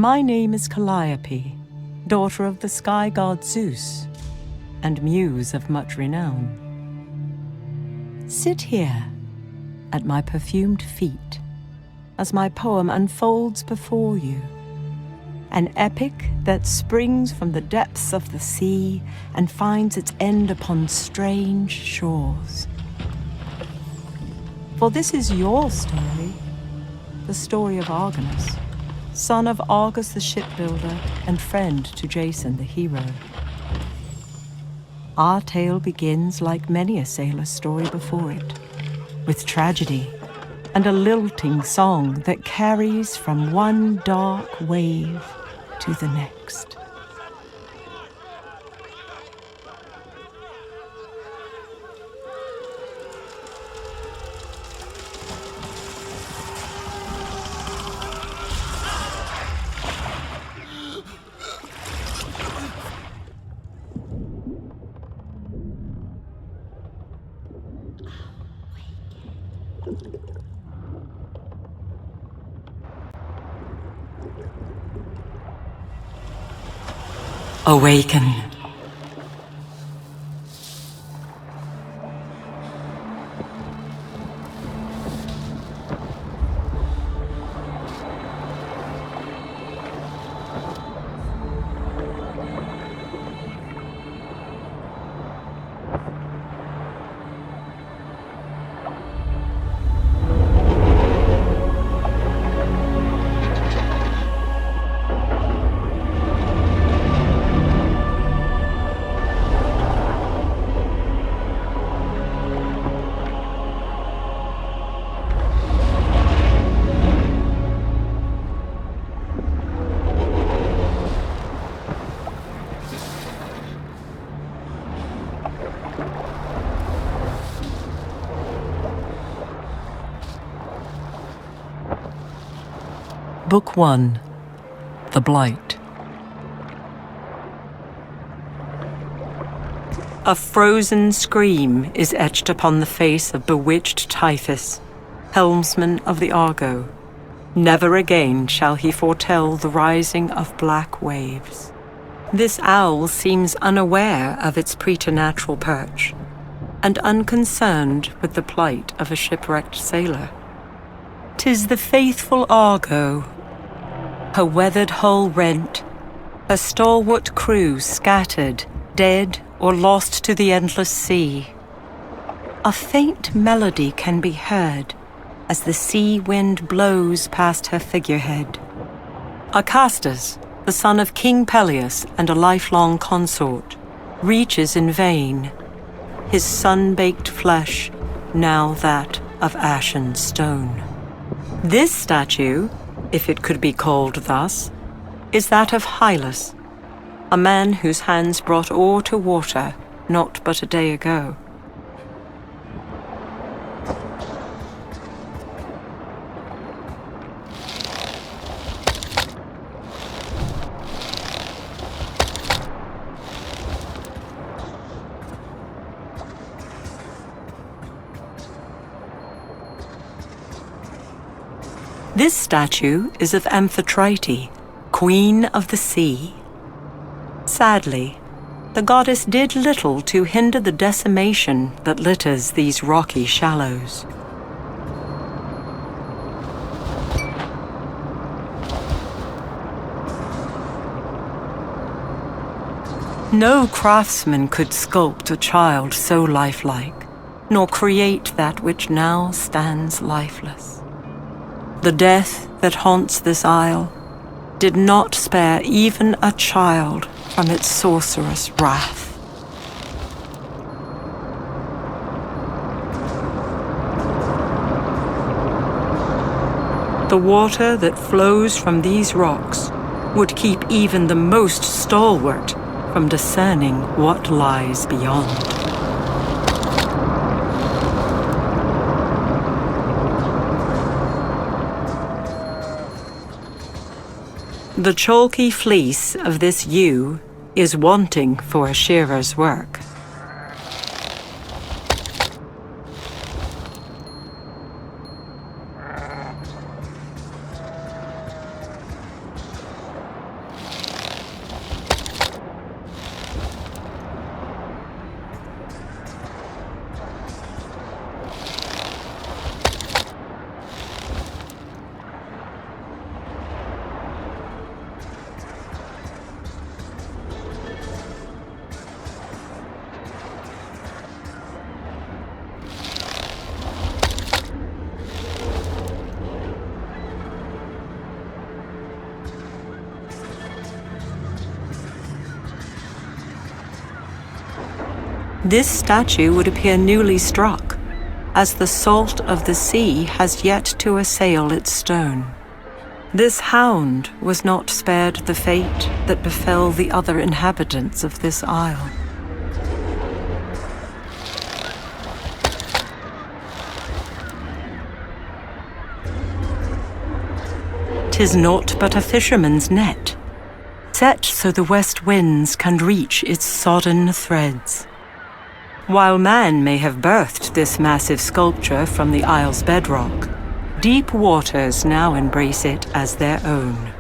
My name is Calliope, daughter of the sky god Zeus, and muse of much renown. Sit here, at my perfumed feet, as my poem unfolds before you. An epic that springs from the depths of the sea and finds its end upon strange shores. For this is your story, the story of Argonus, son of Argus the shipbuilder and friend to Jason the hero. Our tale begins like many a sailor's story before it, with tragedy and a lilting song that carries from one dark wave to the next. Awaken. Book 1, The Blight. A frozen scream is etched upon the face of bewitched Typhus, helmsman of the Argo. Never again shall he foretell the rising of black waves. This owl seems unaware of its preternatural perch, and unconcerned with the plight of a shipwrecked sailor. 'Tis the faithful Argo, her weathered hull rent, her stalwart crew scattered, dead or lost to the endless sea. A faint melody can be heard as the sea wind blows past her figurehead. Acastus, the son of King Peleus and a lifelong consort, reaches in vain, his sun-baked flesh now that of ashen stone. This statue, if it could be called thus, is that of Hylas, a man whose hands brought ore to water not but a day ago. This statue is of Amphitrite, Queen of the Sea. Sadly, the goddess did little to hinder the decimation that litters these rocky shallows. No craftsman could sculpt a child so lifelike, nor create that which now stands lifeless. The death that haunts this isle did not spare even a child from its sorcerous wrath. The water that flows from these rocks would keep even the most stalwart from discerning what lies beyond. The chalky fleece of this ewe is wanting for a shearer's work. This statue would appear newly struck, as the salt of the sea has yet to assail its stone. This hound was not spared the fate that befell the other inhabitants of this isle. 'Tis naught but a fisherman's net, set so the west winds can reach its sodden threads. While man may have birthed this massive sculpture from the isle's bedrock, deep waters now embrace it as their own.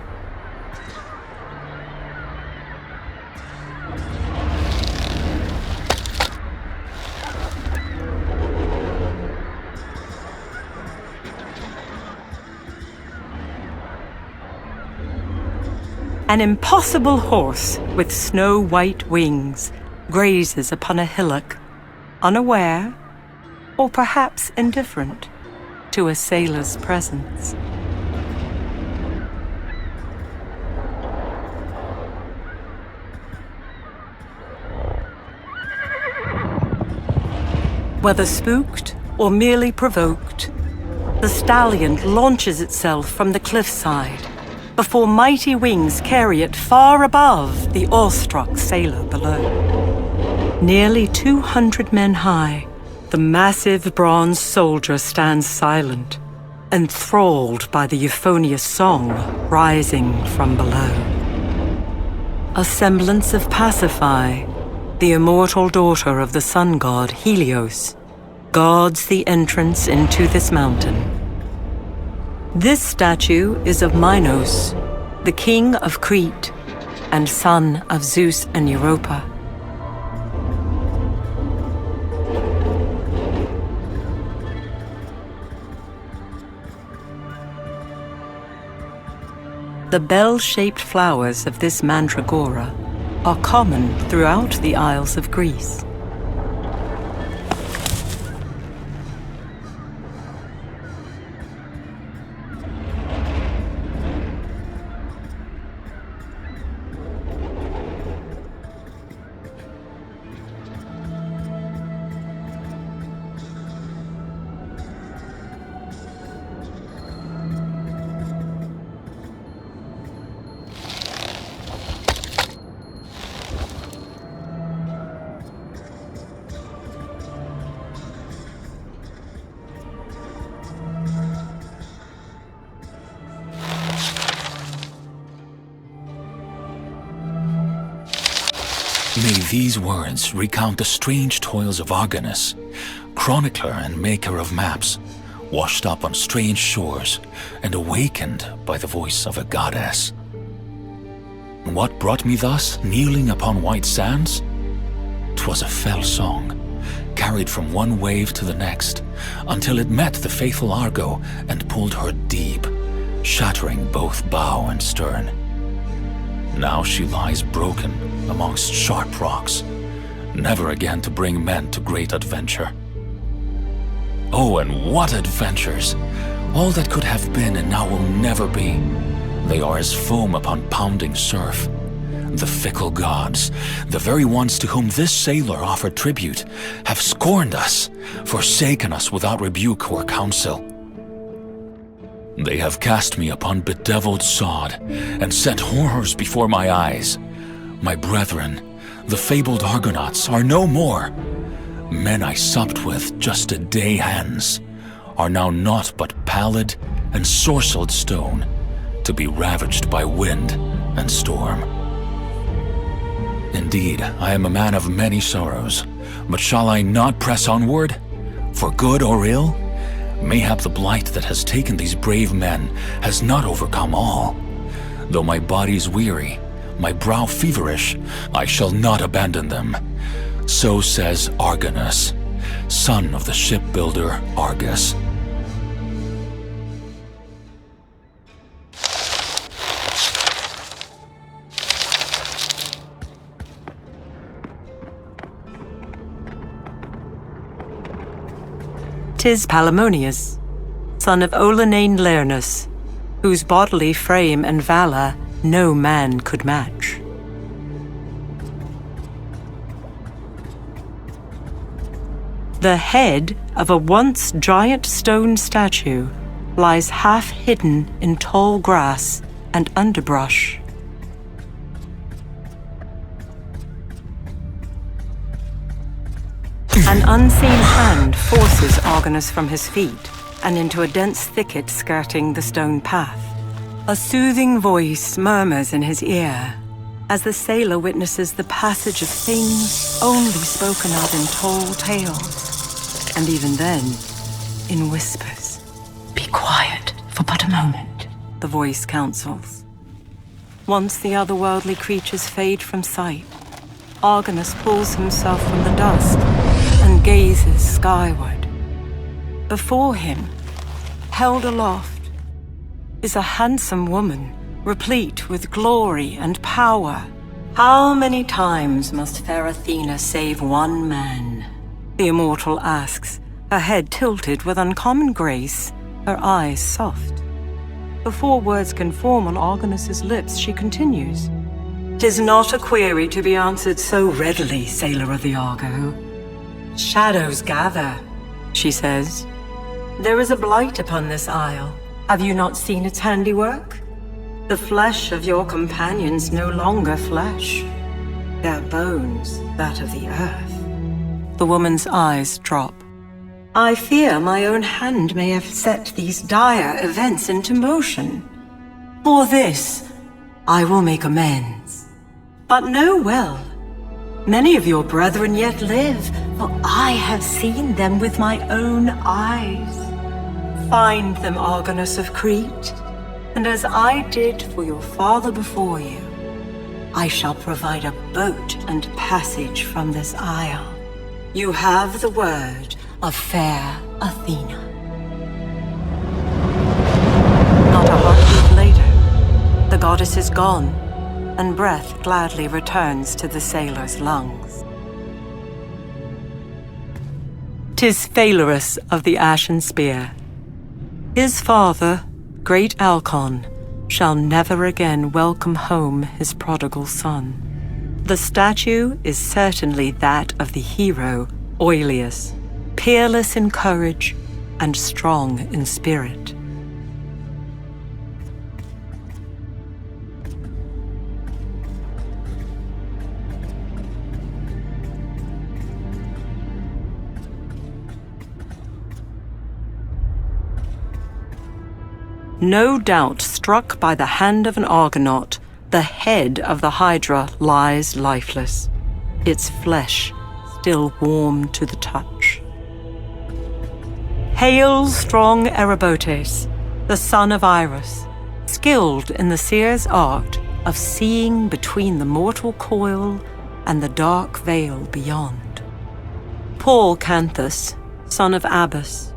An impossible horse with snow-white wings grazes upon a hillock, unaware, or perhaps indifferent, to a sailor's presence. Whether spooked or merely provoked, the stallion launches itself from the cliffside before mighty wings carry it far above the awestruck sailor below. Nearly 200 men high, the massive bronze soldier stands silent, enthralled by the euphonious song rising from below. A semblance of Pasiphae, the immortal daughter of the sun god Helios, guards the entrance into this mountain. This statue is of Minos, the king of Crete and son of Zeus and Europa. The bell-shaped flowers of this mandragora are common throughout the Isles of Greece. May these words recount the strange toils of Argonus, chronicler and maker of maps, washed up on strange shores and awakened by the voice of a goddess. What brought me thus, kneeling upon white sands? 'Twas a fell song, carried from one wave to the next, until it met the faithful Argo and pulled her deep, shattering both bow and stern. Now she lies broken amongst sharp rocks, never again to bring men to great adventure. Oh, and what adventures! All that could have been and now will never be. They are as foam upon pounding surf. The fickle gods, the very ones to whom this sailor offered tribute, have scorned us, forsaken us without rebuke or counsel. They have cast me upon bedeviled sod and set horrors before my eyes. My brethren, the fabled Argonauts, are no more. Men I supped with just a day hence are now naught but pallid and sorcelled stone, to be ravaged by wind and storm. Indeed, I am a man of many sorrows, but shall I not press onward? For good or ill? Mayhap the blight that has taken these brave men has not overcome all. Though my body's weary, my brow feverish, I shall not abandon them. So says Argonus, son of the shipbuilder Argus. "'Tis Palamonius, son of Olenane Lernus, whose bodily frame and valor no man could match. The head of a once giant stone statue lies half hidden in tall grass and underbrush. An unseen hand forces Argonus from his feet and into a dense thicket skirting the stone path. A soothing voice murmurs in his ear as the sailor witnesses the passage of things only spoken of in tall tales, and even then, in whispers. Be quiet for but a moment, the voice counsels. Once the otherworldly creatures fade from sight, Argonus pulls himself from the dust and gazes skyward. Before him, held aloft, is a handsome woman, replete with glory and power. How many times must fair Athena save one man? The immortal asks, her head tilted with uncommon grace, her eyes soft. Before words can form on Argonus's lips, she continues. "'Tis not a query to be answered so readily, sailor of the Argo. Shadows gather," she says. "There is a blight upon this isle. Have you not seen its handiwork? The flesh of your companions no longer flesh. Their bones, that of the earth." The woman's eyes drop. "I fear my own hand may have set these dire events into motion. For this, I will make amends. But know well, many of your brethren yet live, for I have seen them with my own eyes. Find them, Argonus of Crete, and as I did for your father before you, I shall provide a boat and passage from this isle. You have the word of fair Athena." Not a heartbeat later, the goddess is gone, and breath gladly returns to the sailor's lungs. 'Tis Phalorus of the Ashen Spear. His father, great Alcon, shall never again welcome home his prodigal son. The statue is certainly that of the hero, Oileus, peerless in courage and strong in spirit. No doubt struck by the hand of an Argonaut, the head of the Hydra lies lifeless, its flesh still warm to the touch. Hail, strong Erobotes, the son of Iris, skilled in the seer's art of seeing between the mortal coil and the dark veil beyond. Paul Canthus, son of Abas.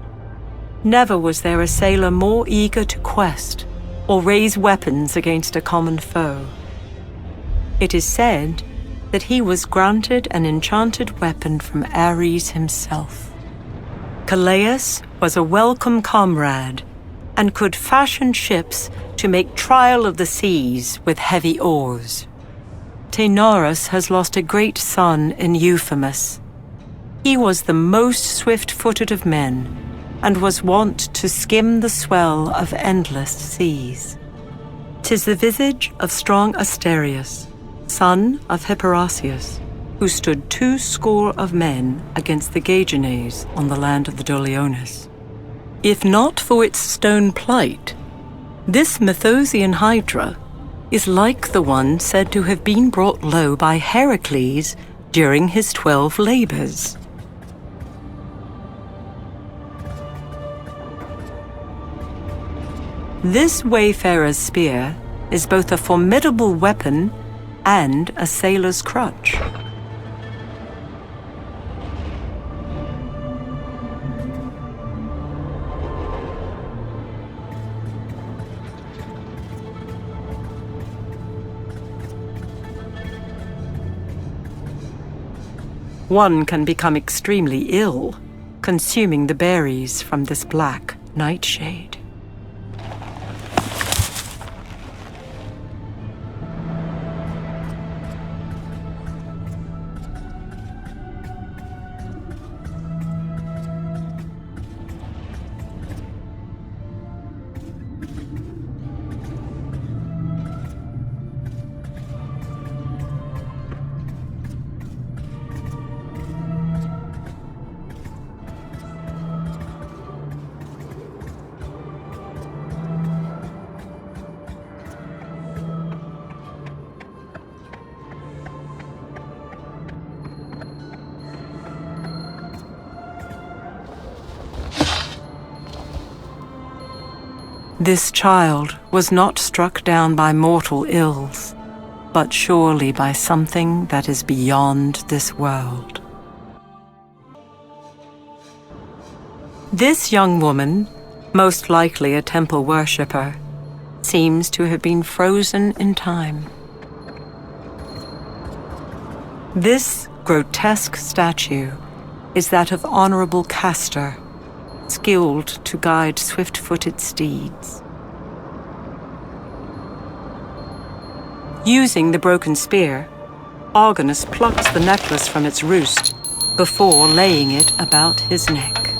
Never was there a sailor more eager to quest or raise weapons against a common foe. It is said that he was granted an enchanted weapon from Ares himself. Calais was a welcome comrade and could fashion ships to make trial of the seas with heavy oars. Thanatos has lost a great son in Euphemus. He was the most swift-footed of men, and was wont to skim the swell of endless seas. 'Tis the visage of strong Asterius, son of Hipparasius, who stood 200 of men against the Gagenes on the land of the Doliones. If not for its stone plight, this Methosian hydra is like the one said to have been brought low by Heracles during his 12 labors. This wayfarer's spear is both a formidable weapon and a sailor's crutch. One can become extremely ill, consuming the berries from this black nightshade. This child was not struck down by mortal ills, but surely by something that is beyond this world. This young woman, most likely a temple worshipper, seems to have been frozen in time. This grotesque statue is that of Honorable Castor, skilled to guide swift-footed steeds. Using the broken spear, Argonus plucks the necklace from its roost before laying it about his neck.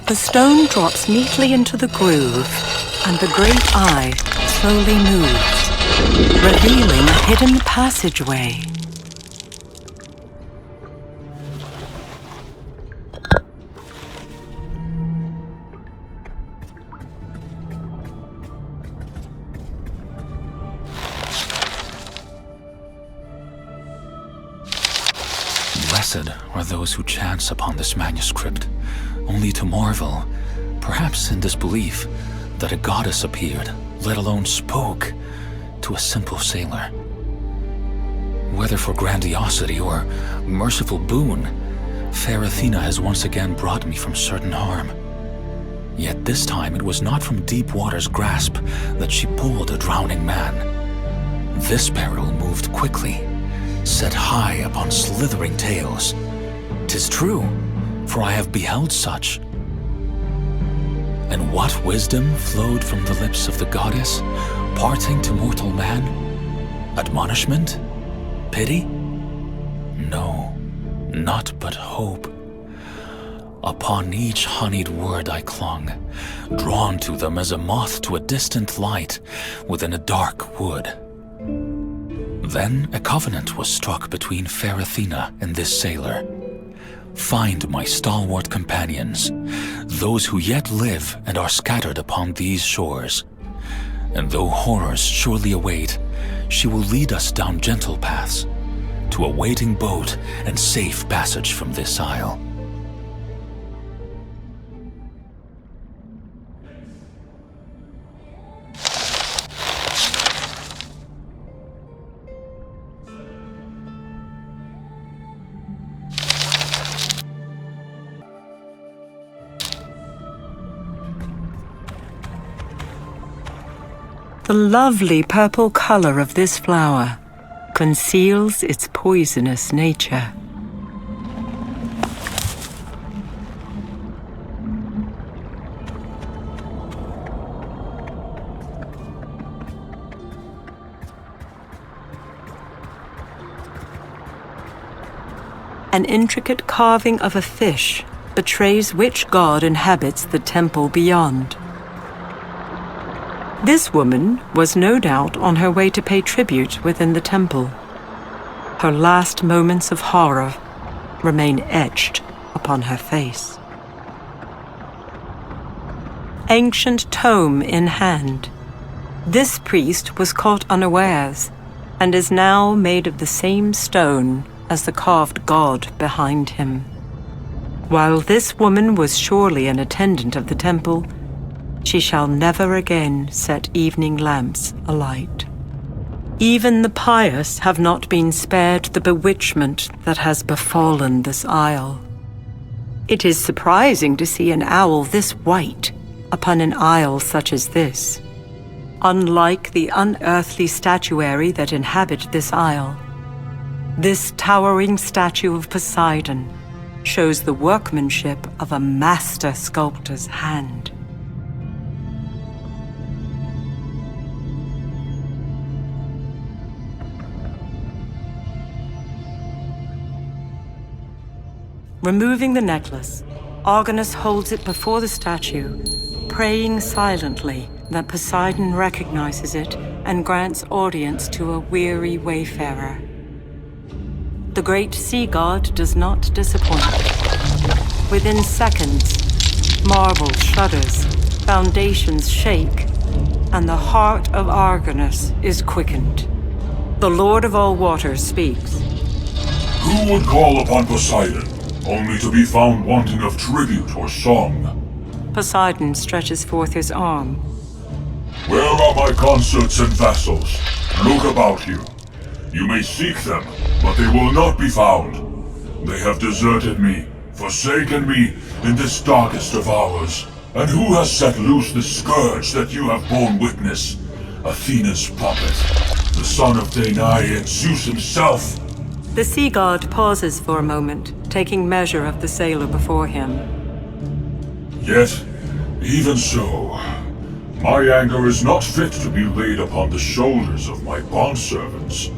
The stone drops neatly into the groove, and the great eye slowly moves, revealing a hidden passageway. Blessed are those who chance upon this manuscript, only to marvel, perhaps in disbelief, that a goddess appeared, let alone spoke, to a simple sailor. Whether for grandiosity or merciful boon, fair Athena has once again brought me from certain harm. Yet this time it was not from deep water's grasp that she pulled a drowning man. This peril moved quickly, set high upon slithering tails. 'Tis true, for I have beheld such. And what wisdom flowed from the lips of the goddess, parting to mortal man? Admonishment? Pity? No, naught but hope. Upon each honeyed word I clung, drawn to them as a moth to a distant light within a dark wood. Then a covenant was struck between fair Athena and this sailor. Find my stalwart companions, those who yet live and are scattered upon these shores. And though horrors surely await, she will lead us down gentle paths to a waiting boat and safe passage from this isle. The lovely purple color of this flower conceals its poisonous nature. An intricate carving of a fish betrays which god inhabits the temple beyond. This woman was no doubt on her way to pay tribute within the temple. Her last moments of horror remain etched upon her face. Ancient tome in hand, this priest was caught unawares and is now made of the same stone as the carved god behind him. While this woman was surely an attendant of the temple, she shall never again set evening lamps alight. Even the pious have not been spared the bewitchment that has befallen this isle. It is surprising to see an owl this white upon an isle such as this. Unlike the unearthly statuary that inhabit this isle, this towering statue of Poseidon shows the workmanship of a master sculptor's hand. Removing the necklace, Argonus holds it before the statue, praying silently that Poseidon recognizes it and grants audience to a weary wayfarer. The great sea god does not disappoint. Within seconds, marble shudders, foundations shake, and the heart of Argonus is quickened. The Lord of all waters speaks. Who would call upon Poseidon, only to be found wanting of tribute or song? Poseidon stretches forth his arm. Where are my consorts and vassals? Look about you. You may seek them, but they will not be found. They have deserted me, forsaken me in this darkest of hours. And who has set loose the scourge that you have borne witness? Athena's puppet, the son of Danae and Zeus himself. The sea god pauses for a moment, taking measure of the sailor before him. Yet, even so, my anger is not fit to be laid upon the shoulders of my bondservants,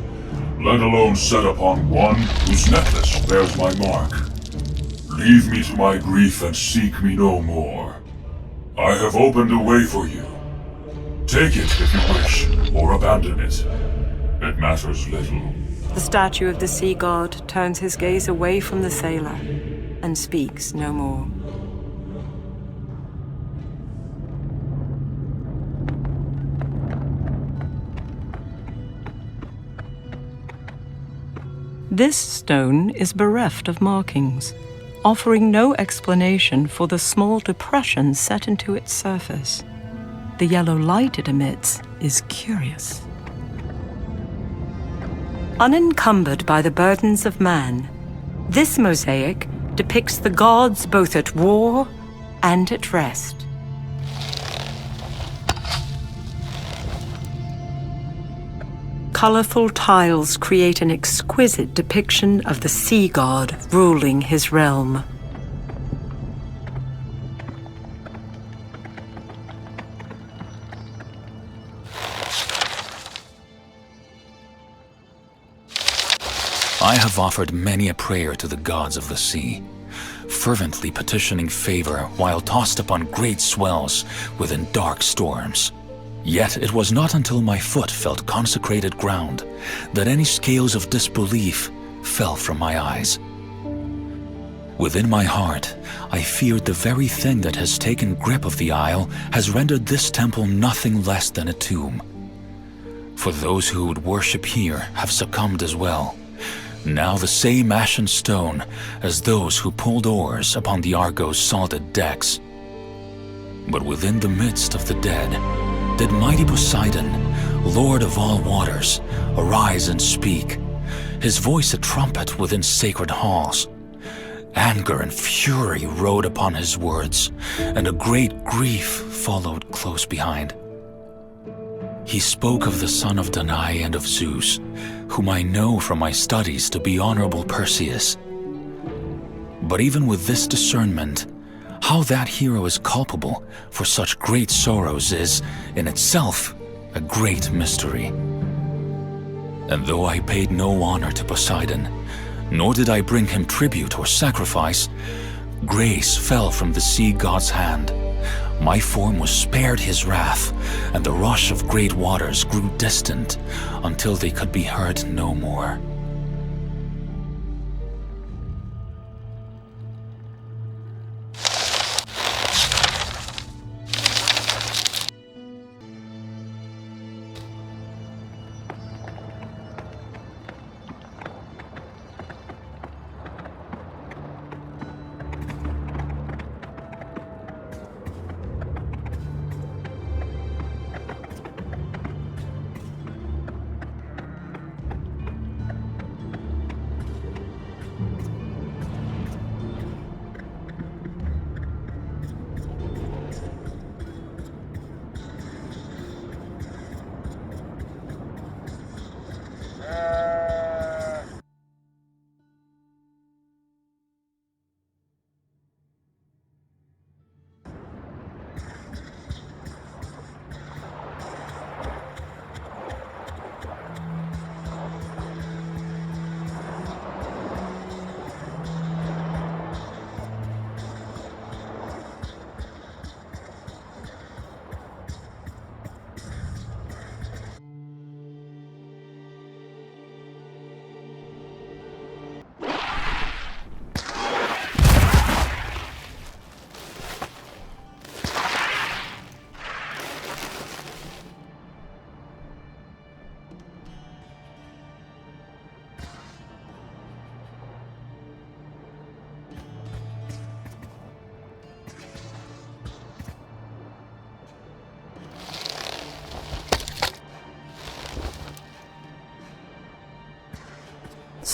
let alone set upon one whose necklace bears my mark. Leave me to my grief and seek me no more. I have opened a way for you. Take it if you wish, or abandon it. It matters little. The statue of the sea god turns his gaze away from the sailor and speaks no more. This stone is bereft of markings, offering no explanation for the small depression set into its surface. The yellow light it emits is curious. Unencumbered by the burdens of man, this mosaic depicts the gods both at war and at rest. Colorful tiles create an exquisite depiction of the sea god ruling his realm. I have offered many a prayer to the gods of the sea, fervently petitioning favor while tossed upon great swells within dark storms. Yet it was not until my foot felt consecrated ground that any scales of disbelief fell from my eyes. Within my heart, I feared the very thing that has taken grip of the isle has rendered this temple nothing less than a tomb. For those who would worship here have succumbed as well, now the same ashen stone as those who pulled oars upon the Argo's salted decks. But within the midst of the dead, did mighty Poseidon, Lord of all waters, arise and speak, his voice a trumpet within sacred halls. Anger and fury rode upon his words, and a great grief followed close behind. He spoke of the son of Danae and of Zeus, whom I know from my studies to be honorable Perseus. But even with this discernment, how that hero is culpable for such great sorrows is, in itself, a great mystery. And though I paid no honor to Poseidon, nor did I bring him tribute or sacrifice, grace fell from the sea god's hand. My form was spared his wrath, and the rush of great waters grew distant until they could be heard no more.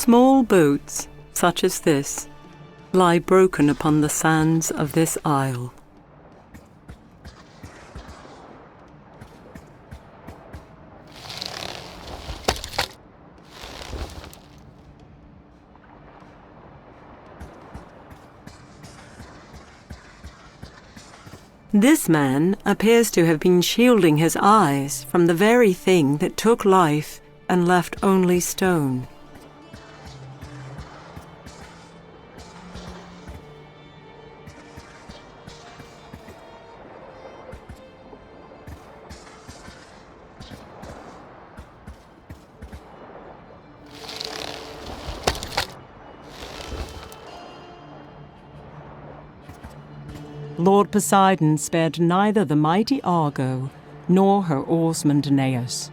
Small boats, such as this, lie broken upon the sands of this isle. This man appears to have been shielding his eyes from the very thing that took life and left only stone. Lord Poseidon spared neither the mighty Argo nor her oarsman Thanatos,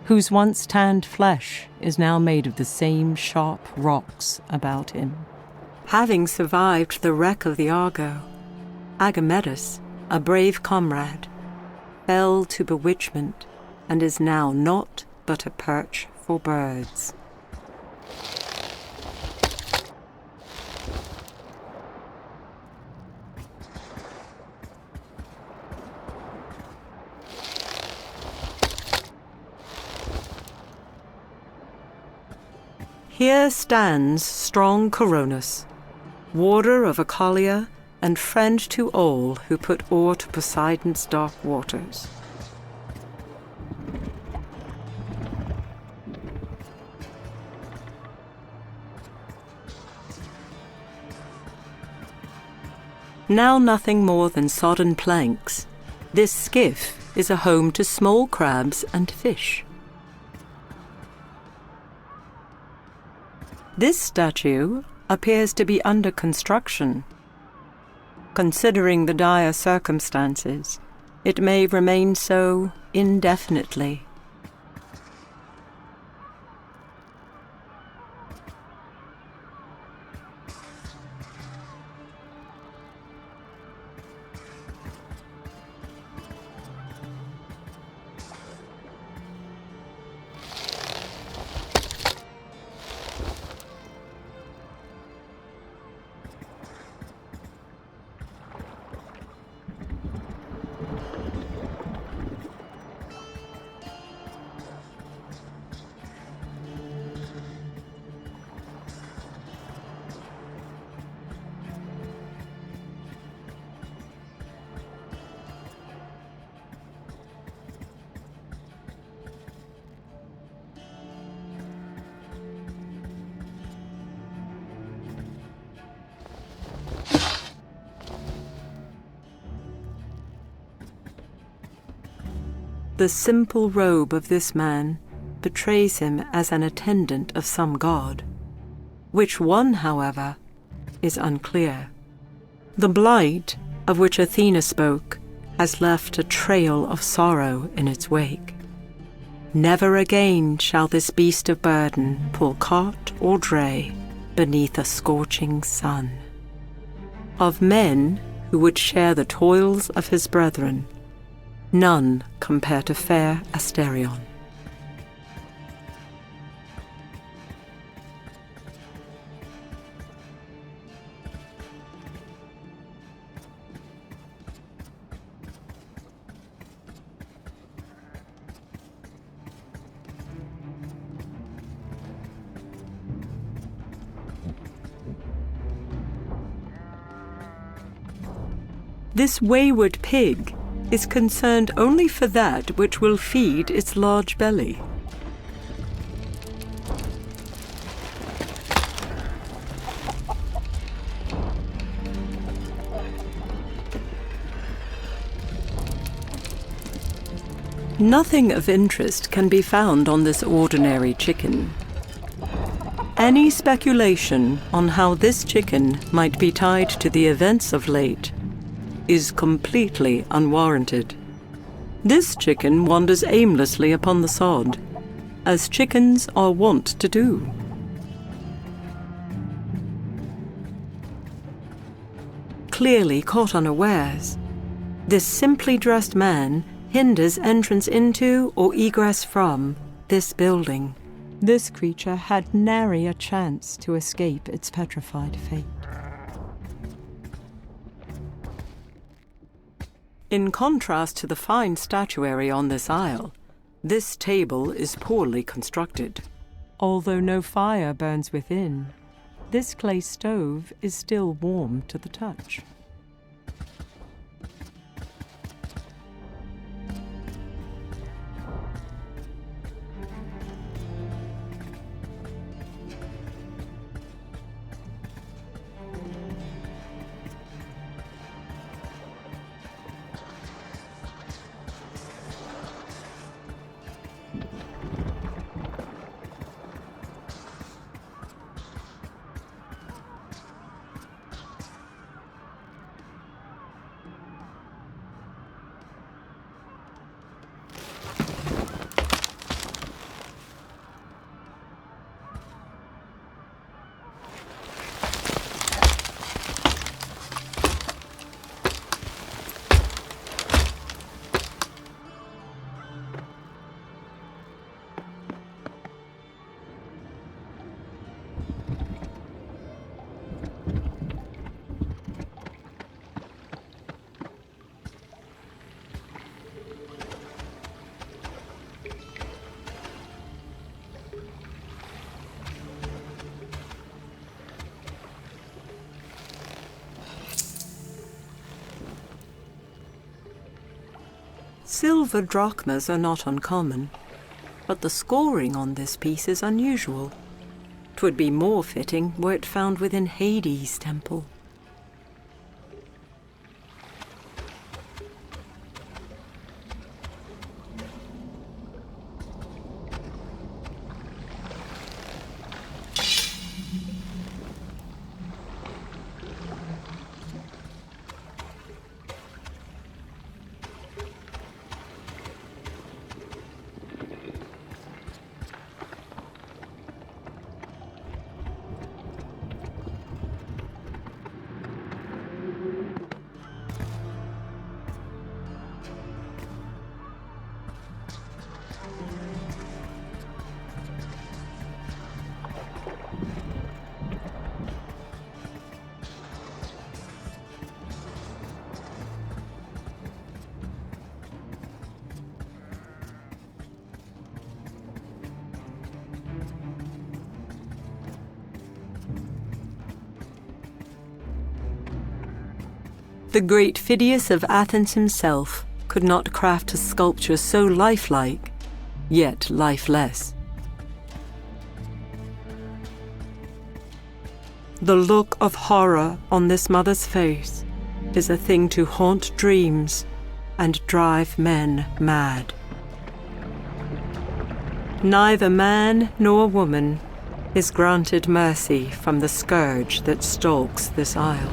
whose once tanned flesh is now made of the same sharp rocks about him. Having survived the wreck of the Argo, Agamedus, a brave comrade, fell to bewitchment and is now naught but a perch for birds. Here stands strong Argonus, warder of Ocalia and friend to all who put oar to Poseidon's dark waters. Now nothing more than sodden planks, this skiff is a home to small crabs and fish. This statue appears to be under construction. Considering the dire circumstances, it may remain so indefinitely. The simple robe of this man betrays him as an attendant of some god. Which one, however, is unclear. The Blight, of which Athena spoke, has left a trail of sorrow in its wake. Never again shall this beast of burden pull cart or dray beneath a scorching sun. Of men who would share the toils of his brethren, none compare to fair Asterion. This wayward pig is concerned only for that which will feed its large belly. Nothing of interest can be found on this ordinary chicken. Any speculation on how this chicken might be tied to the events of late is completely unwarranted. This chicken wanders aimlessly upon the sod, as chickens are wont to do. Clearly caught unawares, this simply dressed man hinders entrance into or egress from this building, This creature had nary a chance to escape its petrified fate. In contrast to the fine statuary on this isle, this table is poorly constructed. Although no fire burns within, this clay stove is still warm to the touch. Silver drachmas are not uncommon, but the scoring on this piece is unusual. 'Twould be more fitting were it found within Hades' temple. The great Phidias of Athens himself could not craft a sculpture so lifelike, yet lifeless. The look of horror on this mother's face is a thing to haunt dreams and drive men mad. Neither man nor woman is granted mercy from the scourge that stalks this isle.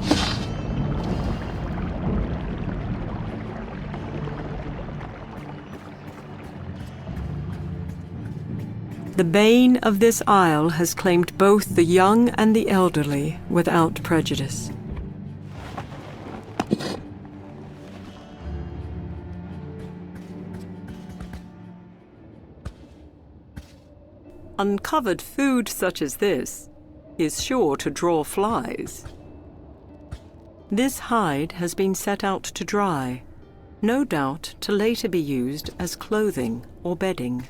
The bane of this isle has claimed both the young and the elderly without prejudice. Uncovered food such as this is sure to draw flies. This hide has been set out to dry, no doubt to later be used as clothing or bedding.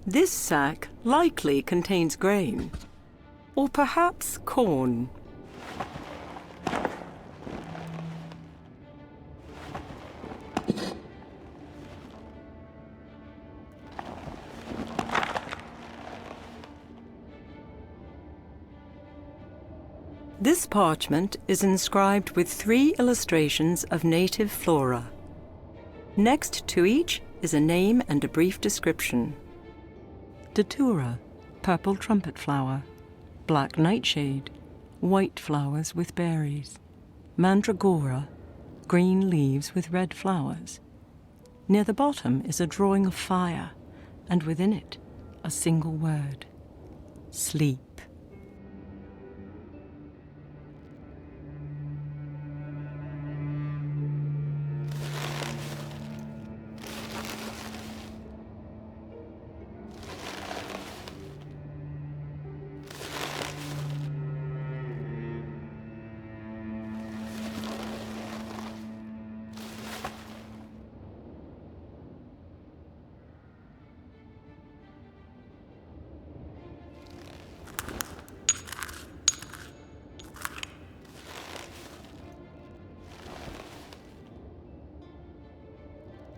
This sack likely contains grain, or perhaps corn. This parchment is inscribed with 3 illustrations of native flora. Next to each is a name and a brief description. Datura, purple trumpet flower. Black nightshade, white flowers with berries. Mandragora, green leaves with red flowers. Near the bottom is a drawing of fire, and within it, a single word: sleep.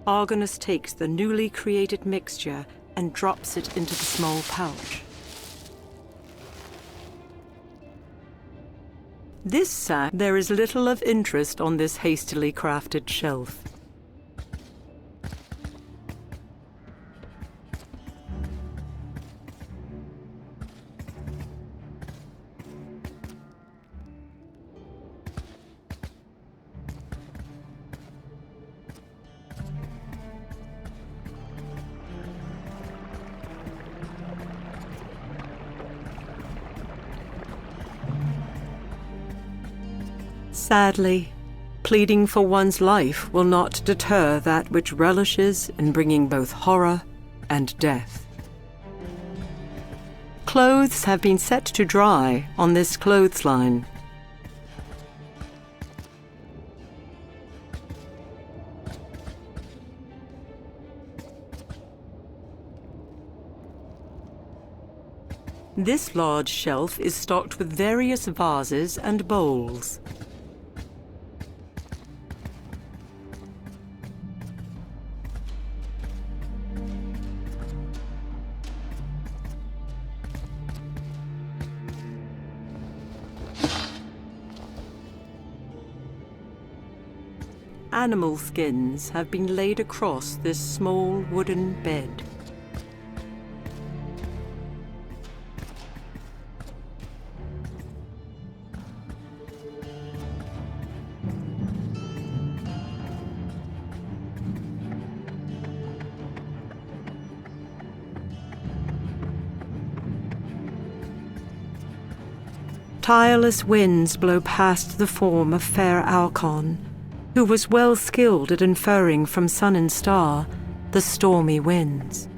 Argonus takes the newly created mixture and drops it into the small pouch. This sack, there is little of interest on this hastily crafted shelf. Sadly, pleading for one's life will not deter that which relishes in bringing both horror and death. Clothes have been set to dry on this clothesline. This large shelf is stocked with various vases and bowls. Animal skins have been laid across this small wooden bed. Tireless winds blow past the form of fair Alcon, who was well skilled at inferring from sun and star the stormy winds.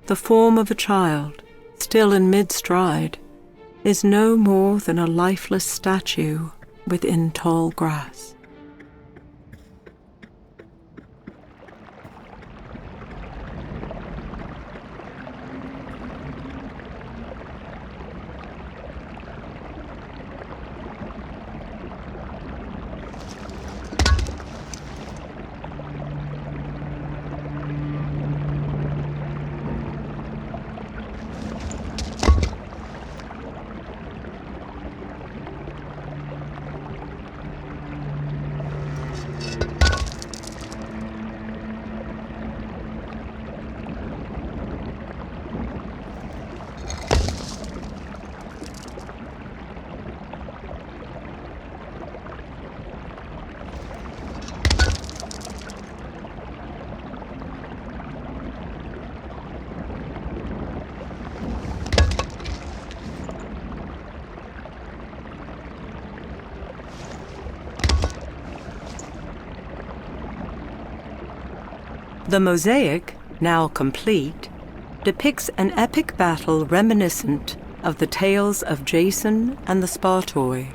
The form of a child, still in mid-stride, is no more than a lifeless statue within tall grass. The mosaic, now complete, depicts an epic battle reminiscent of the tales of Jason and the Spartoi.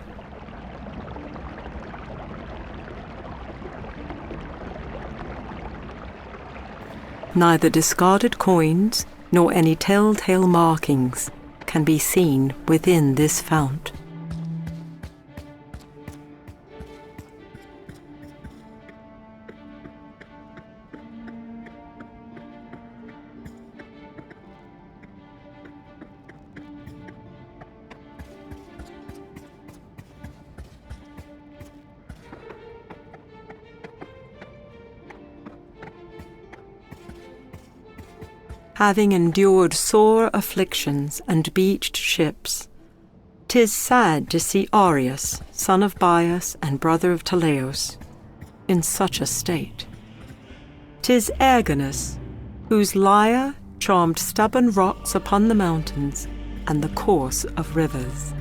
Neither discarded coins nor any telltale markings can be seen within this fount. Having endured sore afflictions and beached ships, 'tis sad to see Arius, son of Bias and brother of Teleos, in such a state. 'Tis Argonus, whose lyre, charmed stubborn rocks upon the mountains and the course of rivers.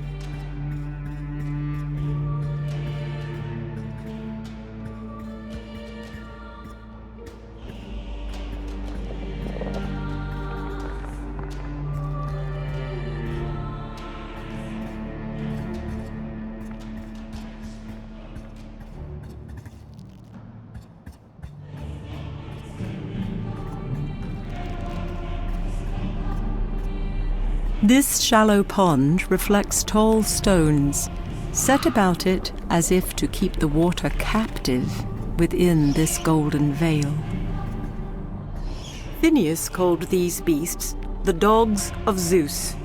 This shallow pond reflects tall stones, set about it as if to keep the water captive within this golden veil. Phineus called these beasts the dogs of Zeus.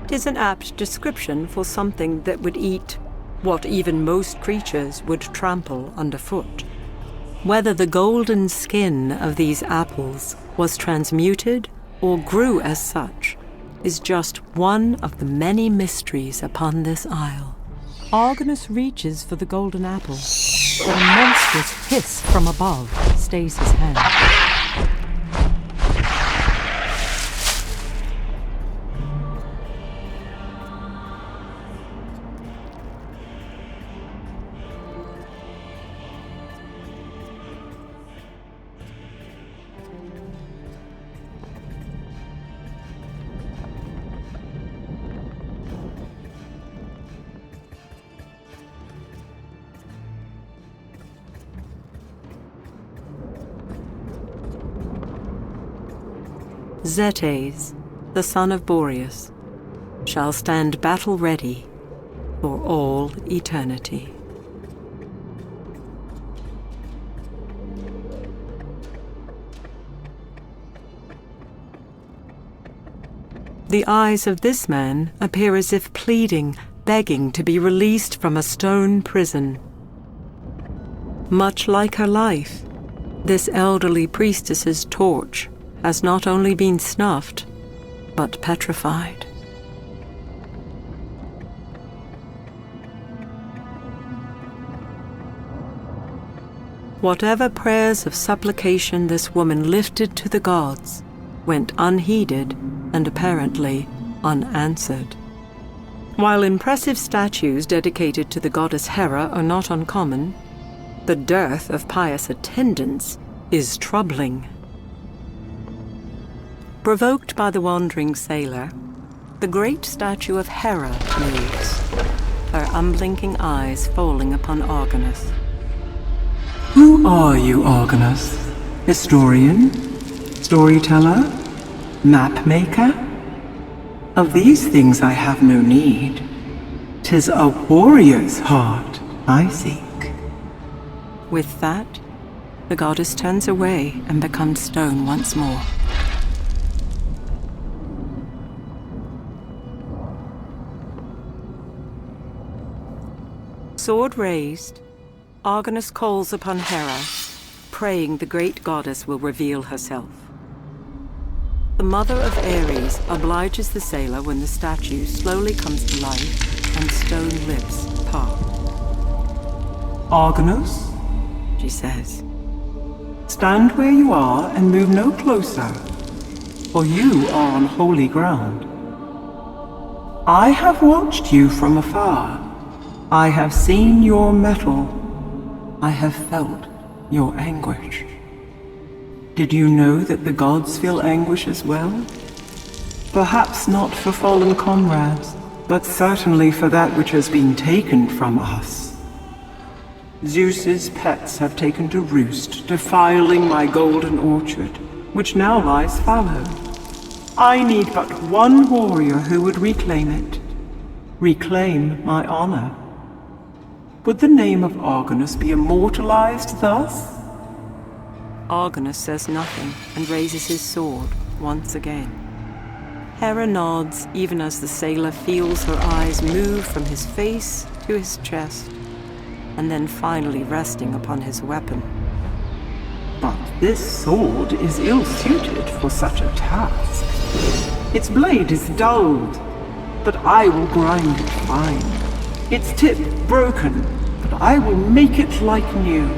'Tis an apt description for something that would eat what even most creatures would trample underfoot. Whether the golden skin of these apples was transmuted or grew as such is just one of the many mysteries upon this isle. Argonus reaches for the golden apple, but a monstrous hiss from above stays his hand. Zetes, the son of Boreas, shall stand battle-ready for all eternity. The eyes of this man appear as if pleading, begging to be released from a stone prison. Much like her life, this elderly priestess's torch has not only been snuffed, but petrified. Whatever prayers of supplication this woman lifted to the gods went unheeded and apparently unanswered. While impressive statues dedicated to the goddess Hera are not uncommon, the dearth of pious attendants is troubling. Provoked by the wandering sailor, the great statue of Hera moves, her unblinking eyes falling upon Argonus. Who are you, Argonus? Historian? Storyteller? Map-maker? Of these things I have no need. 'Tis a warrior's heart I seek. With that, the goddess turns away and becomes stone once more. Sword raised, Argonus calls upon Hera, praying the great goddess will reveal herself. The mother of Ares obliges the sailor when the statue slowly comes to life and stone lips part. Argonus, She says, stand where you are and move no closer, for you are on holy ground. I have watched you from afar. I have seen your mettle. I have felt your anguish. Did you know that the gods feel anguish as well? Perhaps not for fallen comrades, but certainly for that which has been taken from us. Zeus's pets have taken to roost, defiling my golden orchard, which now lies fallow. I need but one warrior who would reclaim it. Reclaim my honor. Would the name of Argonus be immortalized thus? Argonus says nothing and raises his sword once again. Hera nods even as the sailor feels her eyes move from his face to his chest, and then finally resting upon his weapon. But this sword is ill-suited for such a task. Its blade is dulled, but I will grind it fine. Its tip broken, but I will make it like new.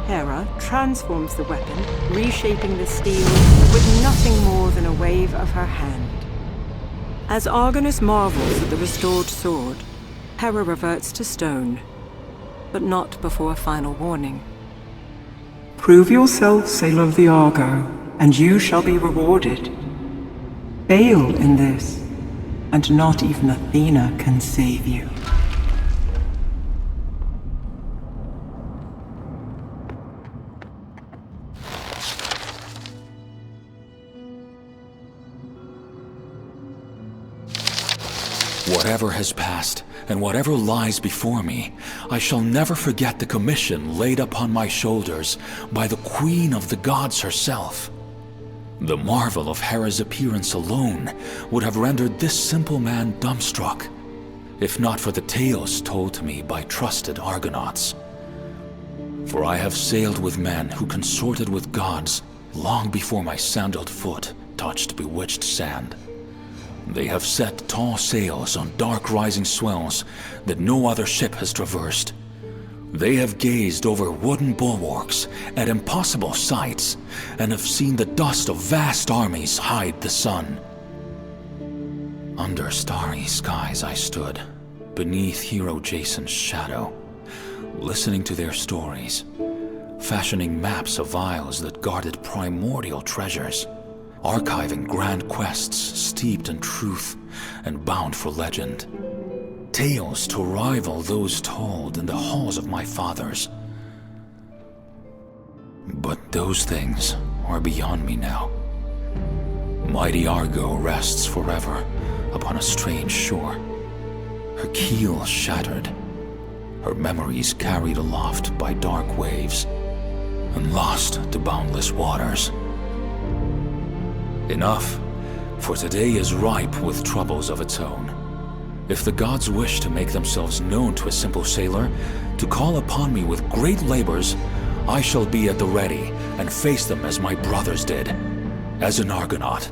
Hera transforms the weapon, reshaping the steel with nothing more than a wave of her hand. As Argonus marvels at the restored sword, Hera reverts to stone, but not before a final warning. Prove yourself, sailor of the Argo, and you shall be rewarded. Fail in this, and not even Athena can save you. Whatever has passed, and whatever lies before me, I shall never forget the commission laid upon my shoulders by the Queen of the Gods herself. The marvel of Hera's appearance alone would have rendered this simple man dumbstruck, if not for the tales told to me by trusted Argonauts. For I have sailed with men who consorted with gods long before my sandaled foot touched bewitched sand. They have set tall sails on dark rising swells that no other ship has traversed. They have gazed over wooden bulwarks at impossible sights and have seen the dust of vast armies hide the sun. Under starry skies I stood, beneath hero Jason's shadow, listening to their stories, fashioning maps of isles that guarded primordial treasures, archiving grand quests steeped in truth and bound for legend. Tales to rival those told in the halls of my fathers. But those things are beyond me now. Mighty Argo rests forever upon a strange shore, her keel shattered, her memories carried aloft by dark waves and lost to boundless waters. Enough, for today is ripe with troubles of its own. If the gods wish to make themselves known to a simple sailor, to call upon me with great labors, I shall be at the ready and face them as my brothers did, as an Argonaut.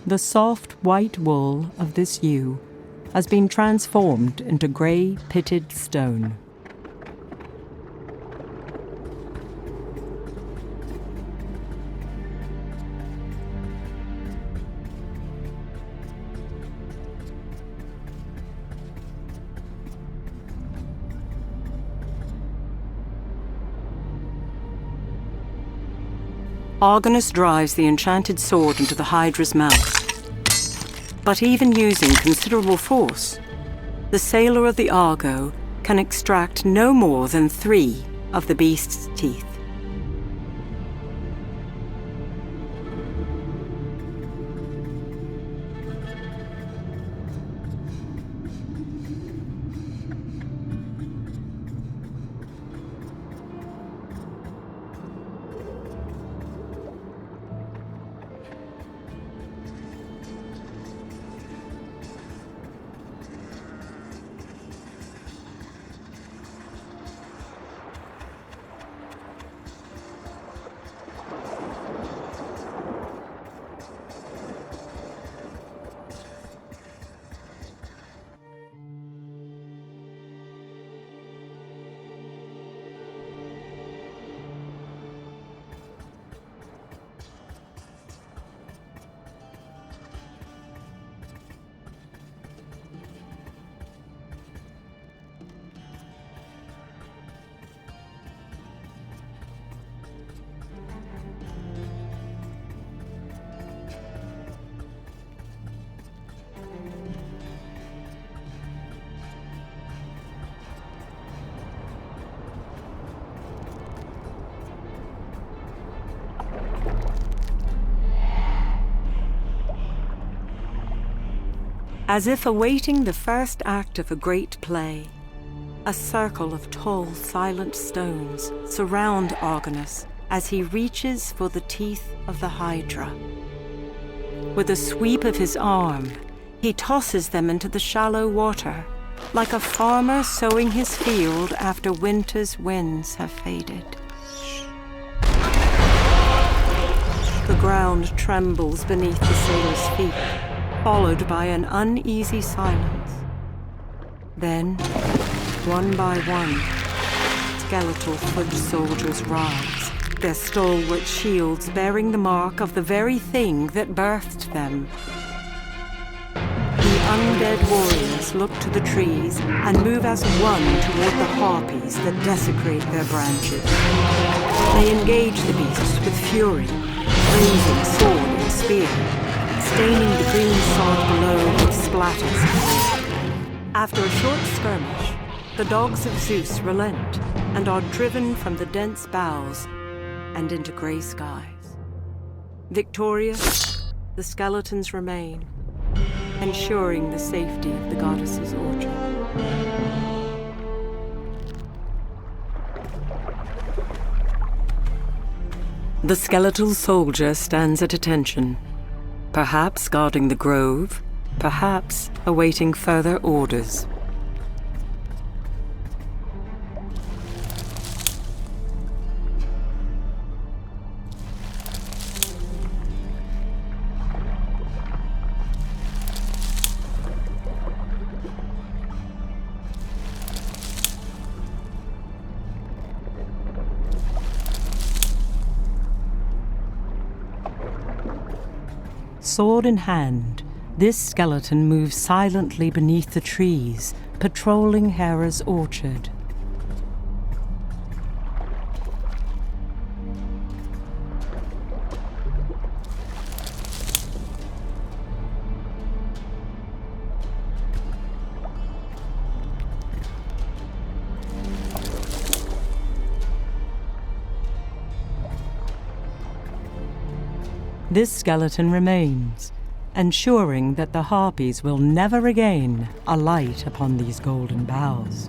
The soft white wool of this ewe has been transformed into grey pitted stone. Argonus drives the enchanted sword into the Hydra's mouth. But even using considerable force, the sailor of the Argo can extract no more than 3 of the beast's teeth. As if awaiting the first act of a great play, a circle of tall, silent stones surround Argonus as he reaches for the teeth of the Hydra. With a sweep of his arm, he tosses them into the shallow water, like a farmer sowing his field after winter's winds have faded. The ground trembles beneath the sailor's feet, followed by an uneasy silence. Then, one by one, skeletal foot soldiers rise, their stalwart shields bearing the mark of the very thing that birthed them. The undead warriors look to the trees and move as one toward the harpies that desecrate their branches. They engage the beasts with fury, raising sword and spear, staining the green sod below with splatters. After a short skirmish, the dogs of Zeus relent and are driven from the dense boughs and into grey skies. Victorious, the skeletons remain, ensuring the safety of the goddess's orchard. The skeletal soldier stands at attention, perhaps guarding the grove, perhaps awaiting further orders. Sword in hand, this skeleton moves silently beneath the trees, patrolling Hera's orchard. This skeleton remains, ensuring that the harpies will never again alight upon these golden boughs.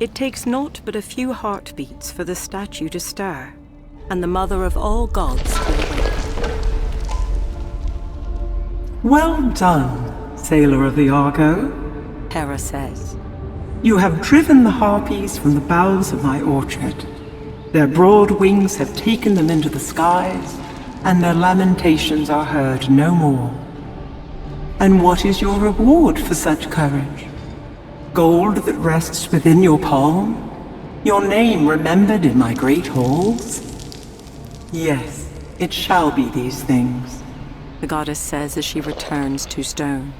It takes naught but a few heartbeats for the statue to stir, and the mother of all gods to awake. Well done, sailor of the Argo, Hera says. You have driven the harpies from the boughs of my orchard. Their broad wings have taken them into the skies, and their lamentations are heard no more. And what is your reward for such courage? Gold that rests within your palm? Your name remembered in my great halls? Yes, it shall be these things, the goddess says as she returns to stone.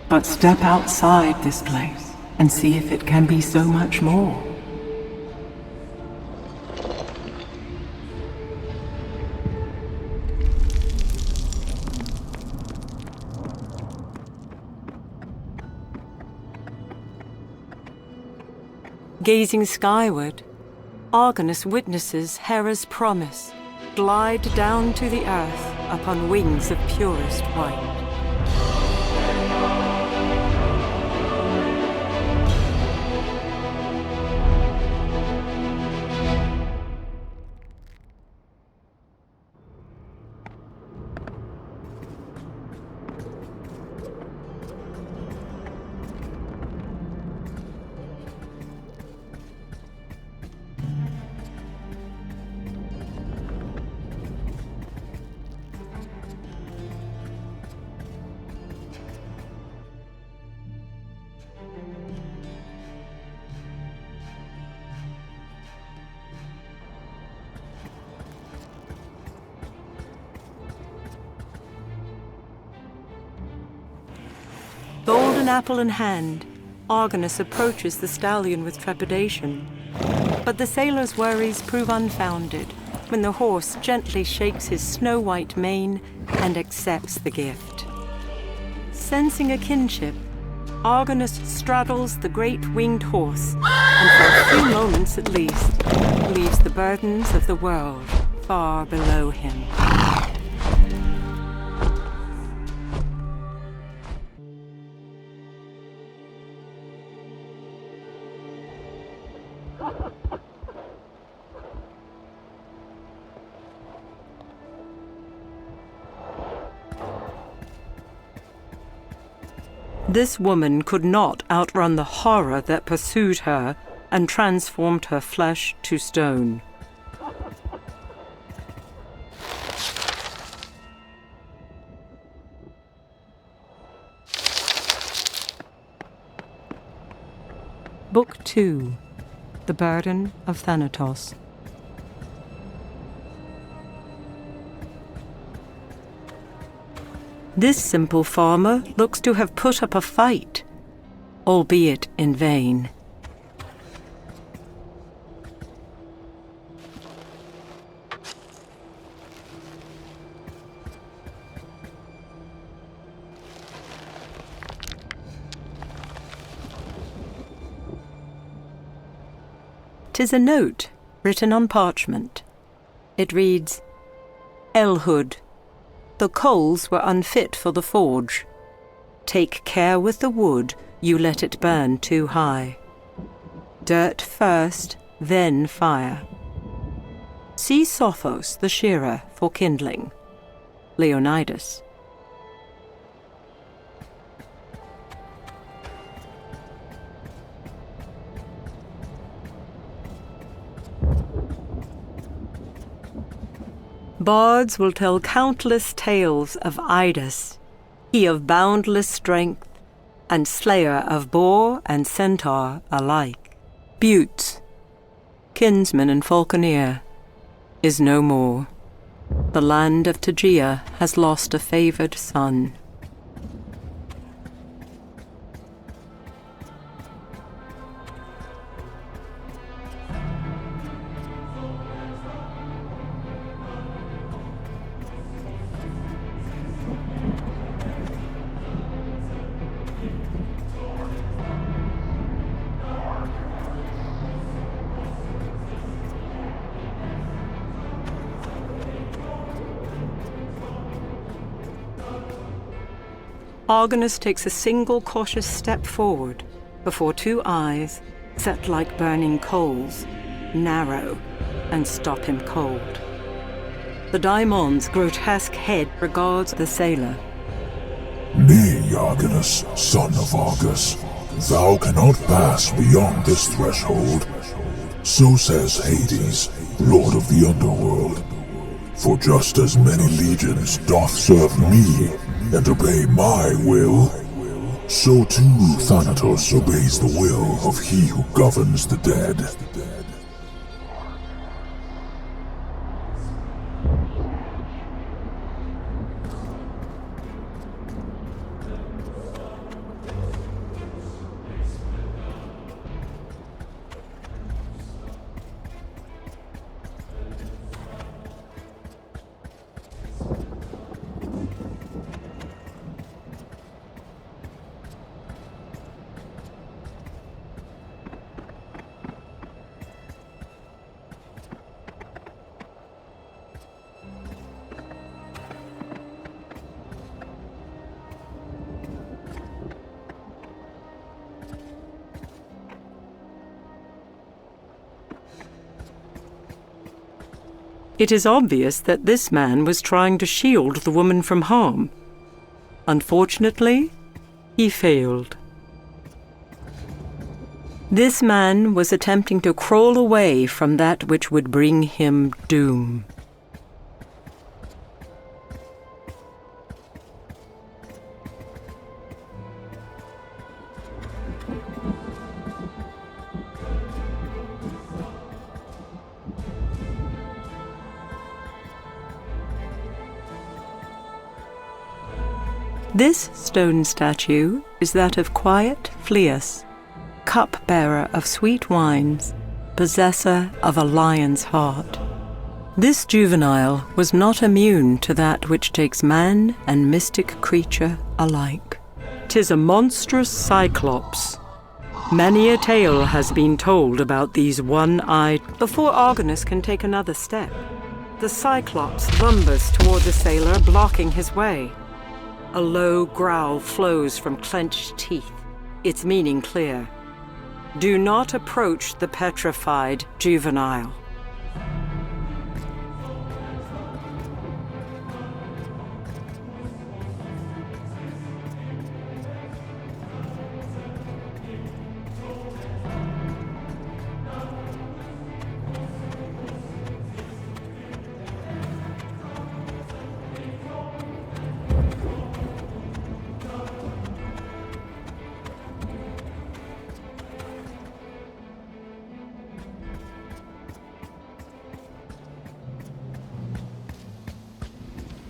but step outside this place and see if it can be so much more. Gazing skyward, Argonus witnesses Hera's promise glide down to the earth upon wings of purest white. Golden apple in hand, Argonus approaches the stallion with trepidation. But the sailor's worries prove unfounded when the horse gently shakes his snow-white mane and accepts the gift. Sensing a kinship, Argonus straddles the great winged horse and for a few moments at least leaves the burdens of the world far below him. This woman could not outrun the horror that pursued her and transformed her flesh to stone. Book 2. The Burdon of Thanatos. This simple farmer looks to have put up a fight, albeit in vain. "'Tis a note written on parchment. It reads, Elhood. The coals were unfit for the forge. Take care with the wood, you let it burn too high. Dirt first, then fire. See Sophos the shearer for kindling. Leonidas. Bards will tell countless tales of Idas, he of boundless strength, and slayer of boar and centaur alike. Buttes, kinsman and falconer, is no more. The land of Tegea has lost a favoured son. Argonus takes a single cautious step forward before two eyes, set like burning coals, narrow and stop him cold. The Daimon's grotesque head regards the sailor. Nay, Argonus, son of Argus, thou cannot pass beyond this threshold. So says Hades, lord of the underworld. For just as many legions doth serve me and obey my will, so too Thanatos obeys the will of he who governs the dead. It is obvious that this man was trying to shield the woman from harm. Unfortunately, he failed. This man was attempting to crawl away from that which would bring him doom. This stone statue is that of Quiet Fleus, cup-bearer of sweet wines, possessor of a lion's heart. This juvenile was not immune to that which takes man and mystic creature alike. 'Tis a monstrous cyclops. Many a tale has been told about these one-eyed. Before Argonus can take another step, the cyclops lumbers toward the sailor, blocking his way. A low growl flows from clenched teeth, its meaning clear. Do not approach the petrified juvenile.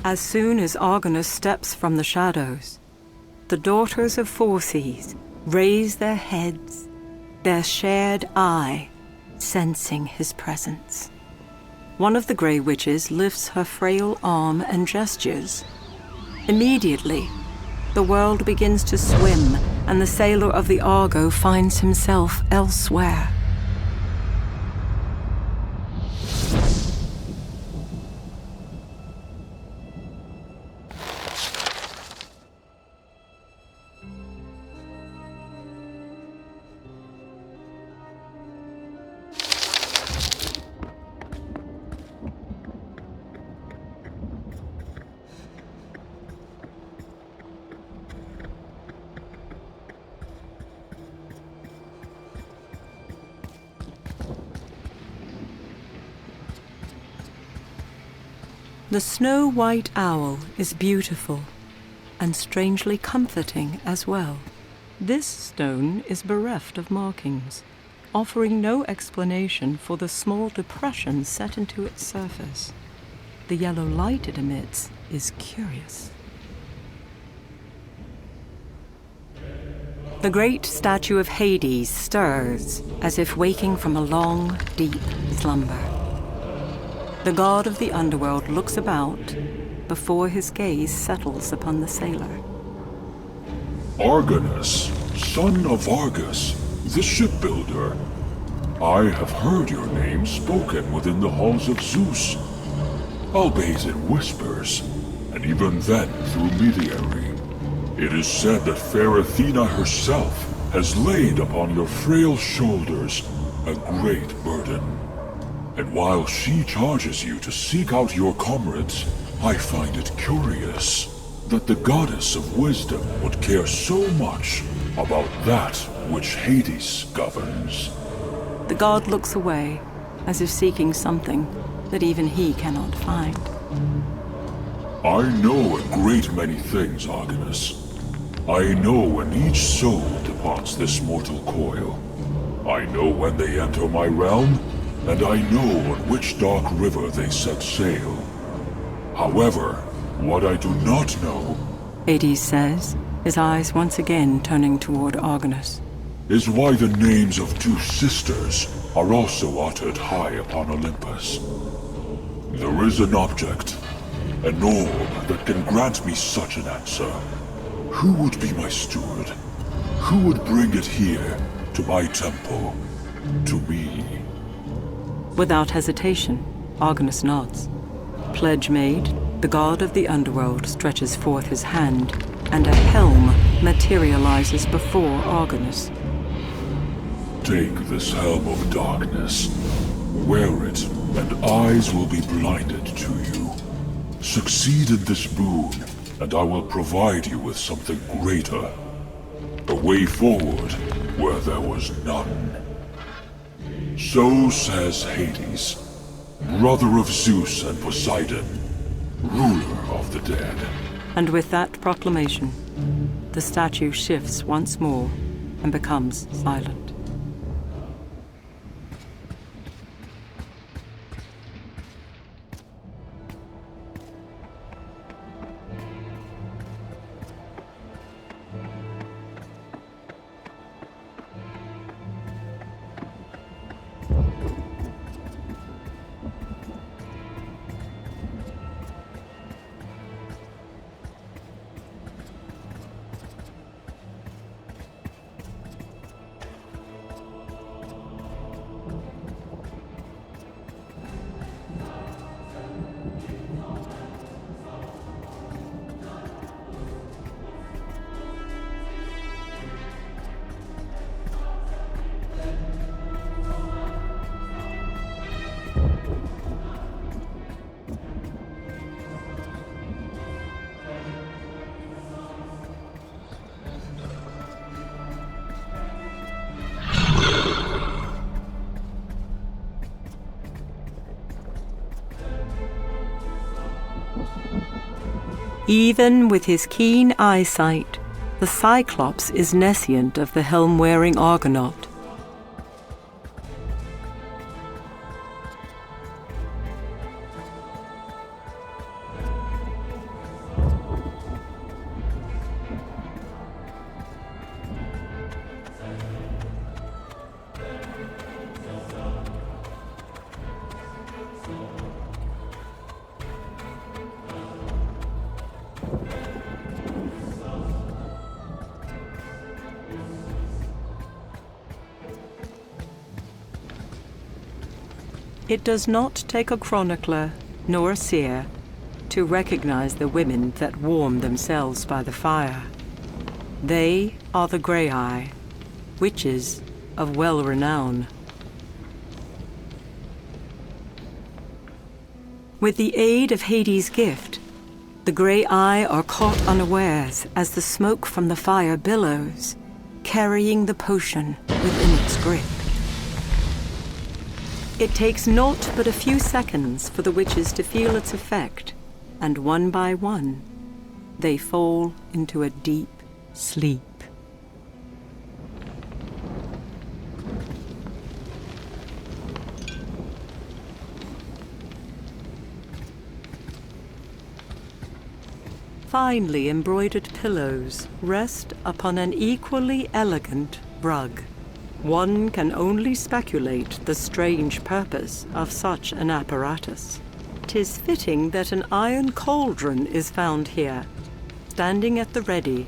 As soon as Argonus steps from the shadows, the daughters of Phorcys raise their heads, their shared eye sensing his presence. One of the Grey Witches lifts her frail arm and gestures. Immediately, the world begins to swim, and the sailor of the Argo finds himself elsewhere. The snow-white owl is beautiful and strangely comforting as well. This stone is bereft of markings, offering no explanation for the small depression set into its surface. The yellow light it emits is curious. The great statue of Hades stirs as if waking from a long, deep slumber. The god of the underworld looks about before his gaze settles upon the sailor. Argonus, son of Argus, the shipbuilder. I have heard your name spoken within the halls of Zeus, albeit in whispers, and even then through mediary. It is said that fair Athena herself has laid upon your frail shoulders a great burden. And while she charges you to seek out your comrades, I find it curious that the goddess of wisdom would care so much about that which Hades governs. The god looks away, as if seeking something, that even he cannot find. I know a great many things, Argonus. I know when each soul departs this mortal coil. I know when they enter my realm, and I know on which dark river they set sail. However, what I do not know, Hades says, his eyes once again turning toward Argonus, is why the names of two sisters are also uttered high upon Olympus. There is an object, an orb that can grant me such an answer. Who would be my steward? Who would bring it here, to my temple, to me? Without hesitation, Argonus nods. Pledge made, the god of the underworld stretches forth his hand, and a helm materializes before Argonus. Take this helm of darkness. Wear it, and eyes will be blinded to you. Succeed in this boon, and I will provide you with something greater. A way forward where there was none. So says Hades, brother of Zeus and Poseidon, ruler of the dead. And with that proclamation, the statue shifts once more and becomes silent. Even with his keen eyesight, the Cyclops is nescient of the helm-wearing Argonaut. It does not take a chronicler, nor a seer, to recognize the women that warm themselves by the fire. They are the Grey-Eye, witches of well renown. With the aid of Hades' gift, the Grey-Eye are caught unawares as the smoke from the fire billows, carrying the potion within its grip. It takes naught but a few seconds for the witches to feel its effect, and one by one, they fall into a deep sleep. Finely embroidered pillows rest upon an equally elegant rug. One can only speculate the strange purpose of such an apparatus. 'Tis fitting that an iron cauldron is found here, standing at the ready.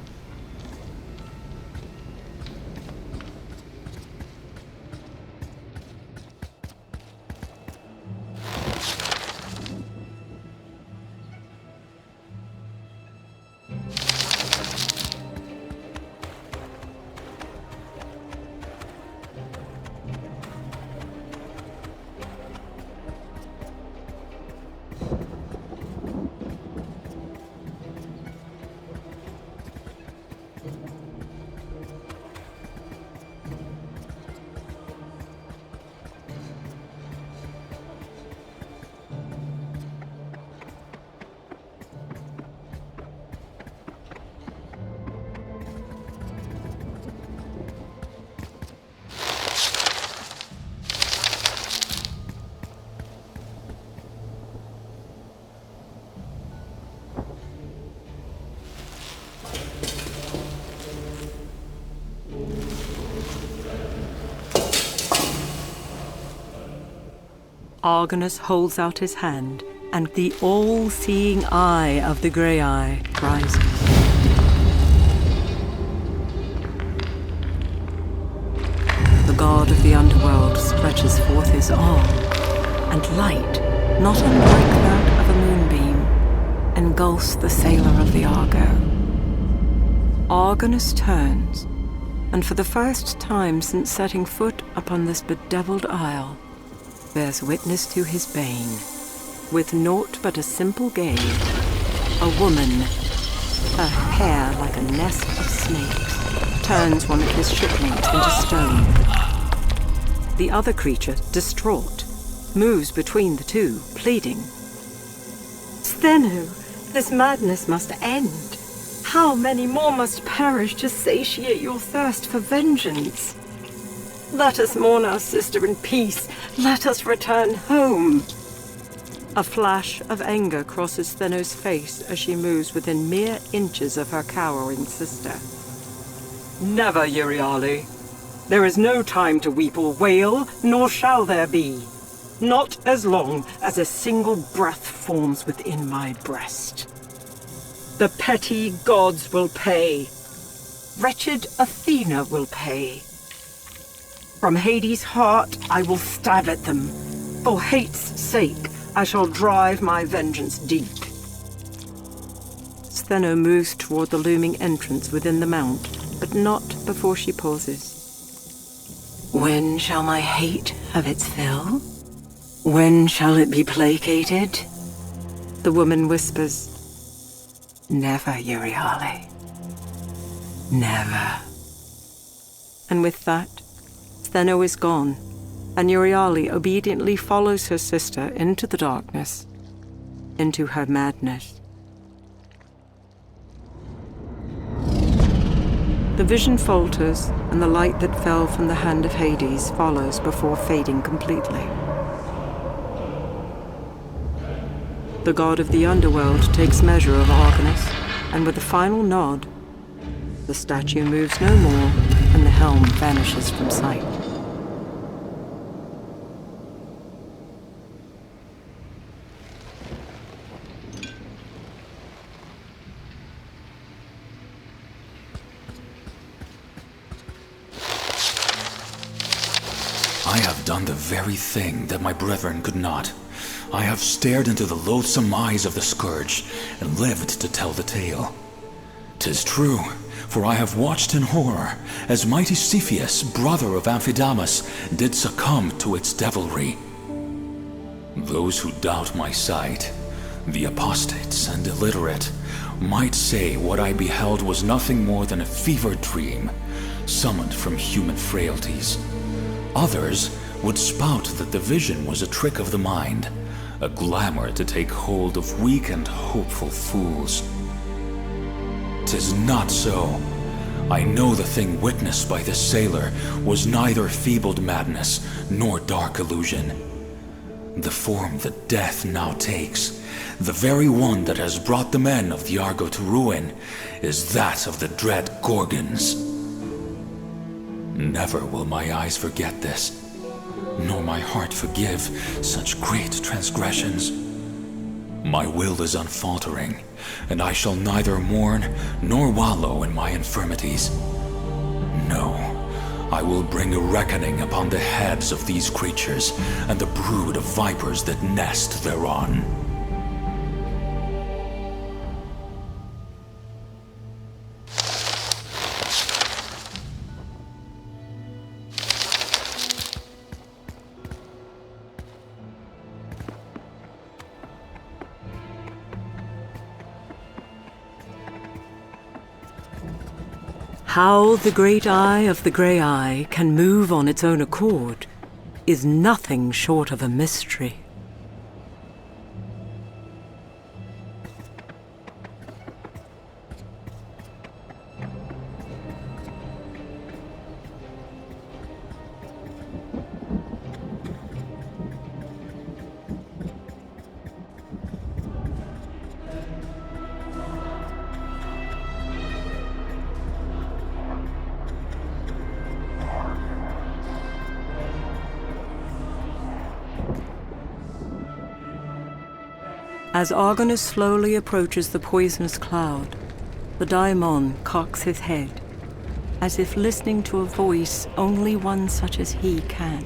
Argonus holds out his hand, and the all-seeing eye of the Grey Eye rises. The god of the underworld stretches forth his arm, and light, not unlike that of a moonbeam, engulfs the sailor of the Argo. Argonus turns, and for the first time since setting foot upon this bedeviled isle, bears witness to his bane. With naught but a simple gaze, a woman, her hair like a nest of snakes, turns one of his shipmates into stone. The other creature, distraught, moves between the two, pleading. Stheno, this madness must end. How many more must perish to satiate your thirst for vengeance? Let us mourn our sister in peace. Let us return home. A flash of anger crosses Stheno's face as she moves within mere inches of her cowering sister. Never, Euryale. There is no time to weep or wail, nor shall there be. Not as long as a single breath forms within my breast. The petty gods will pay. Wretched Athena will pay. From Hades' heart I will stab at them. For hate's sake, I shall drive my vengeance deep. Stheno moves toward the looming entrance within the mount, but not before she pauses. When shall my hate have its fill? When shall it be placated? The woman whispers, Never, Euryale. Never. and with that, Stheno is gone, and Euryale obediently follows her sister into the darkness, into her madness. The vision falters, and the light that fell from the hand of Hades follows before fading completely. The god of the underworld takes measure of Argonus, and with a final nod, the statue moves no more, and the helm vanishes from sight. I have done the very thing that my brethren could not. I have stared into the loathsome eyes of the Scourge, and lived to tell the tale. 'Tis true, for I have watched in horror as mighty Cepheus, brother of Amphidamas, did succumb to its devilry. Those who doubt my sight, the apostates and illiterate, might say what I beheld was nothing more than a fevered dream, summoned from human frailties. Others would spout that the vision was a trick of the mind, a glamour to take hold of weak and hopeful fools. 'Tis not so. I know the thing witnessed by this sailor was neither feebled madness nor dark illusion. The form that death now takes, the very one that has brought the men of the Argo to ruin, is that of the dread Gorgons. Never will my eyes forget this, nor my heart forgive such great transgressions. My will is unfaltering, and I shall neither mourn nor wallow in my infirmities. No, I will bring a reckoning upon the heads of these creatures and the brood of vipers that nest thereon. How the great eye of the Grey Eye can move on its own accord is nothing short of a mystery. As Argonus slowly approaches the poisonous cloud, the daimon cocks his head, as if listening to a voice only one such as he can.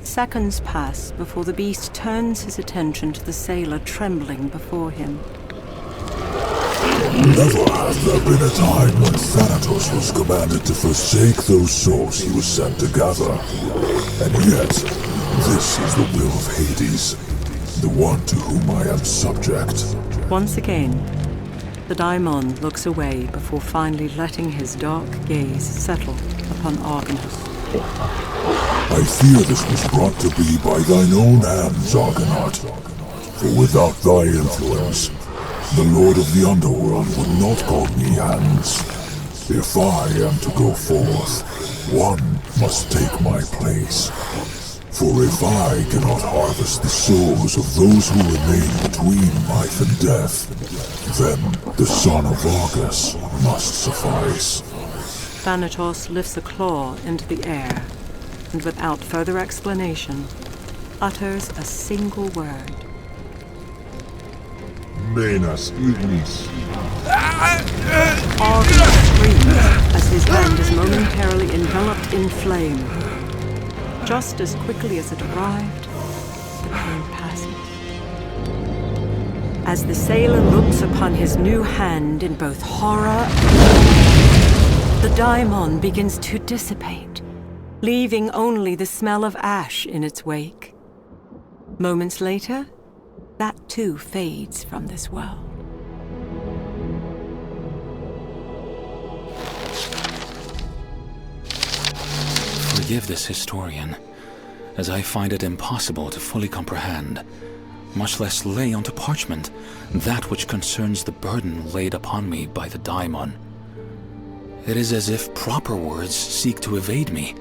Seconds pass before the beast turns his attention to the sailor trembling before him. Never has there been a time when Thanatos was commanded to forsake those souls he was sent to gather. And yet, this is the will of Hades, the one to whom I am subject. Once again, the daimon looks away before finally letting his dark gaze settle upon Argonus. I fear this was brought to be by thine own hands, Argonaut. For without thy influence, the Lord of the Underworld would not call me hands. If I am to go forth, one must take my place. For if I cannot harvest the souls of those who remain between life and death, then the son of Argus must suffice. Thanatos lifts a claw into the air, and without further explanation, utters a single word. Menas ignis. Argonus screams as his hand is momentarily enveloped in flame. Just as quickly as it arrived, the pain passes. As the sailor looks upon his new hand in both horror and the daimon begins to dissipate, leaving only the smell of ash in its wake. Moments later, that too fades from this world. Forgive this historian, as I find it impossible to fully comprehend, much less lay onto parchment, that which concerns the burden laid upon me by the daimon. It is as if proper words seek to evade me,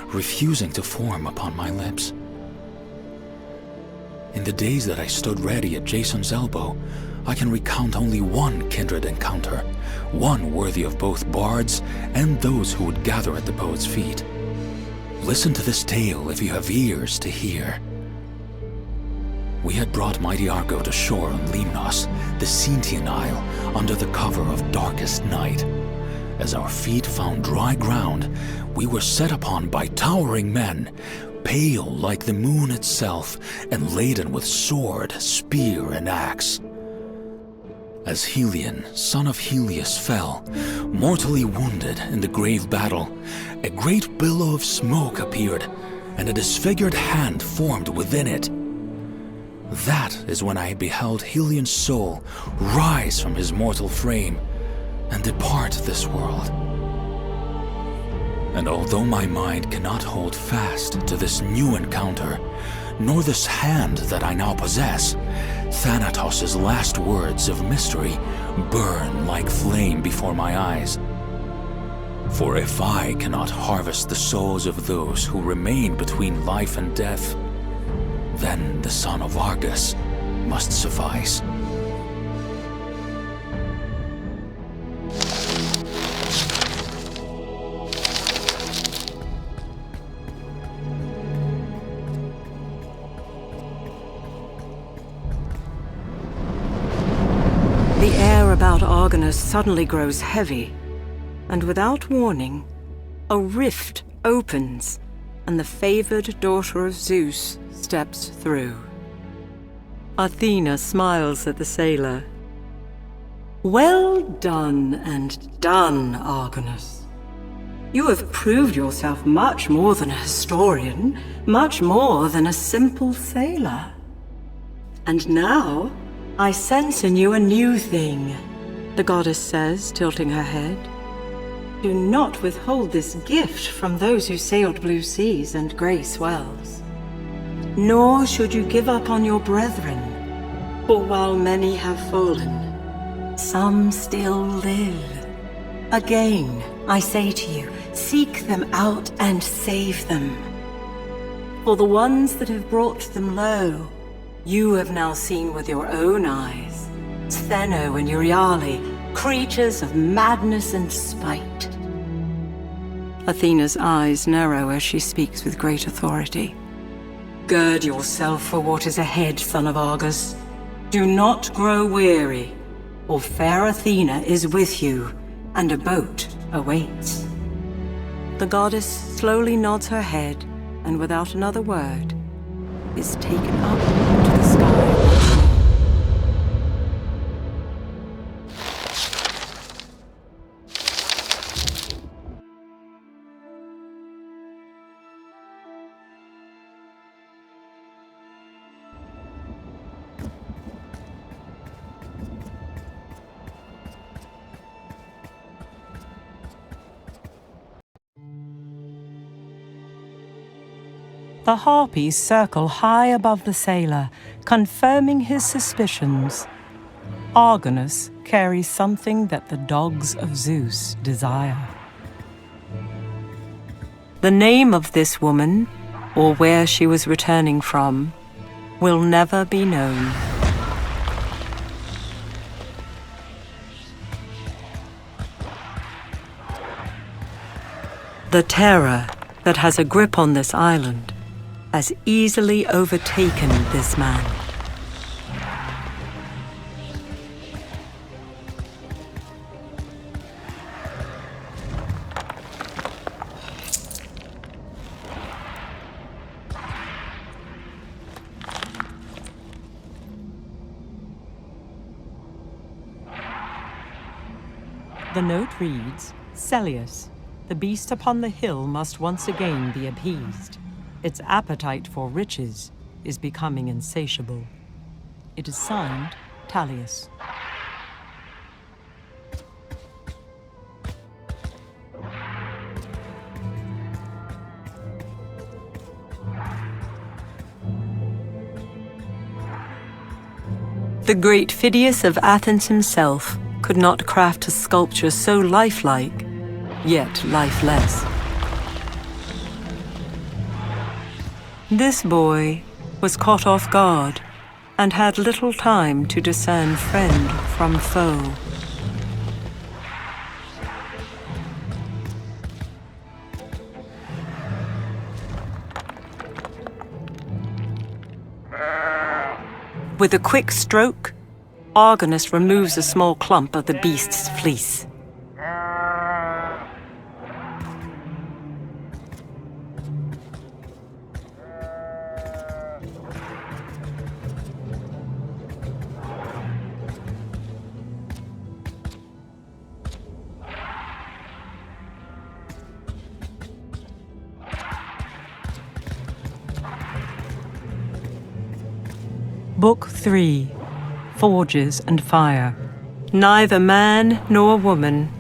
refusing to form upon my lips. In the days that I stood ready at Jason's elbow, I can recount only one kindred encounter, one worthy of both bards and those who would gather at the poet's feet. Listen to this tale if you have ears to hear. We had brought mighty Argo to shore on Limnos, the Sintian Isle, under the cover of darkest night. As our feet found dry ground, we were set upon by towering men, pale like the moon itself, and laden with sword, spear, and axe. As Helion, son of Helios, fell, mortally wounded in the grave battle, a great billow of smoke appeared, and a disfigured hand formed within it. That is when I beheld Helion's soul rise from his mortal frame and depart this world. And although my mind cannot hold fast to this new encounter, nor this hand that I now possess, Thanatos' last words of mystery burn like flame before my eyes. For if I cannot harvest the souls of those who remain between life and death, then the son of Argus must suffice. The air about Argonus suddenly grows heavy, and without warning, a rift opens, and the favored daughter of Zeus steps through. Athena smiles at the sailor. Well done and done, Argonus. You have proved yourself much more than a historian, much more than a simple sailor. And now, I sense in you a new thing, the goddess says, tilting her head. Do not withhold this gift from those who sailed blue seas and grey swells. Nor should you give up on your brethren, for while many have fallen, some still live. Again, I say to you, seek them out and save them. For the ones that have brought them low, you have now seen with your own eyes, Stheno and Euryale, creatures of madness and spite. Athena's eyes narrow as she speaks with great authority. Gird yourself for what is ahead, son of Argus. Do not grow weary, for fair Athena is with you, and a boat awaits. The goddess slowly nods her head, and without another word, is taken up into the sky. The harpies circle high above the sailor, confirming his suspicions. Argonus carries something that the dogs of Zeus desire. The name of this woman, or where she was returning from, will never be known. The terror that has a grip on this island has easily overtaken this man. The note reads, Celeus, the beast upon the hill must once again be appeased. Its appetite for riches is becoming insatiable. It is signed, Tallius. The great Phidias of Athens himself could not craft a sculpture so lifelike, yet lifeless. This boy was caught off guard and had little time to discern friend from foe. With a quick stroke, Argonus removes a small clump of the beast's fleece. Book 3, Forges and Fire. Neither man nor woman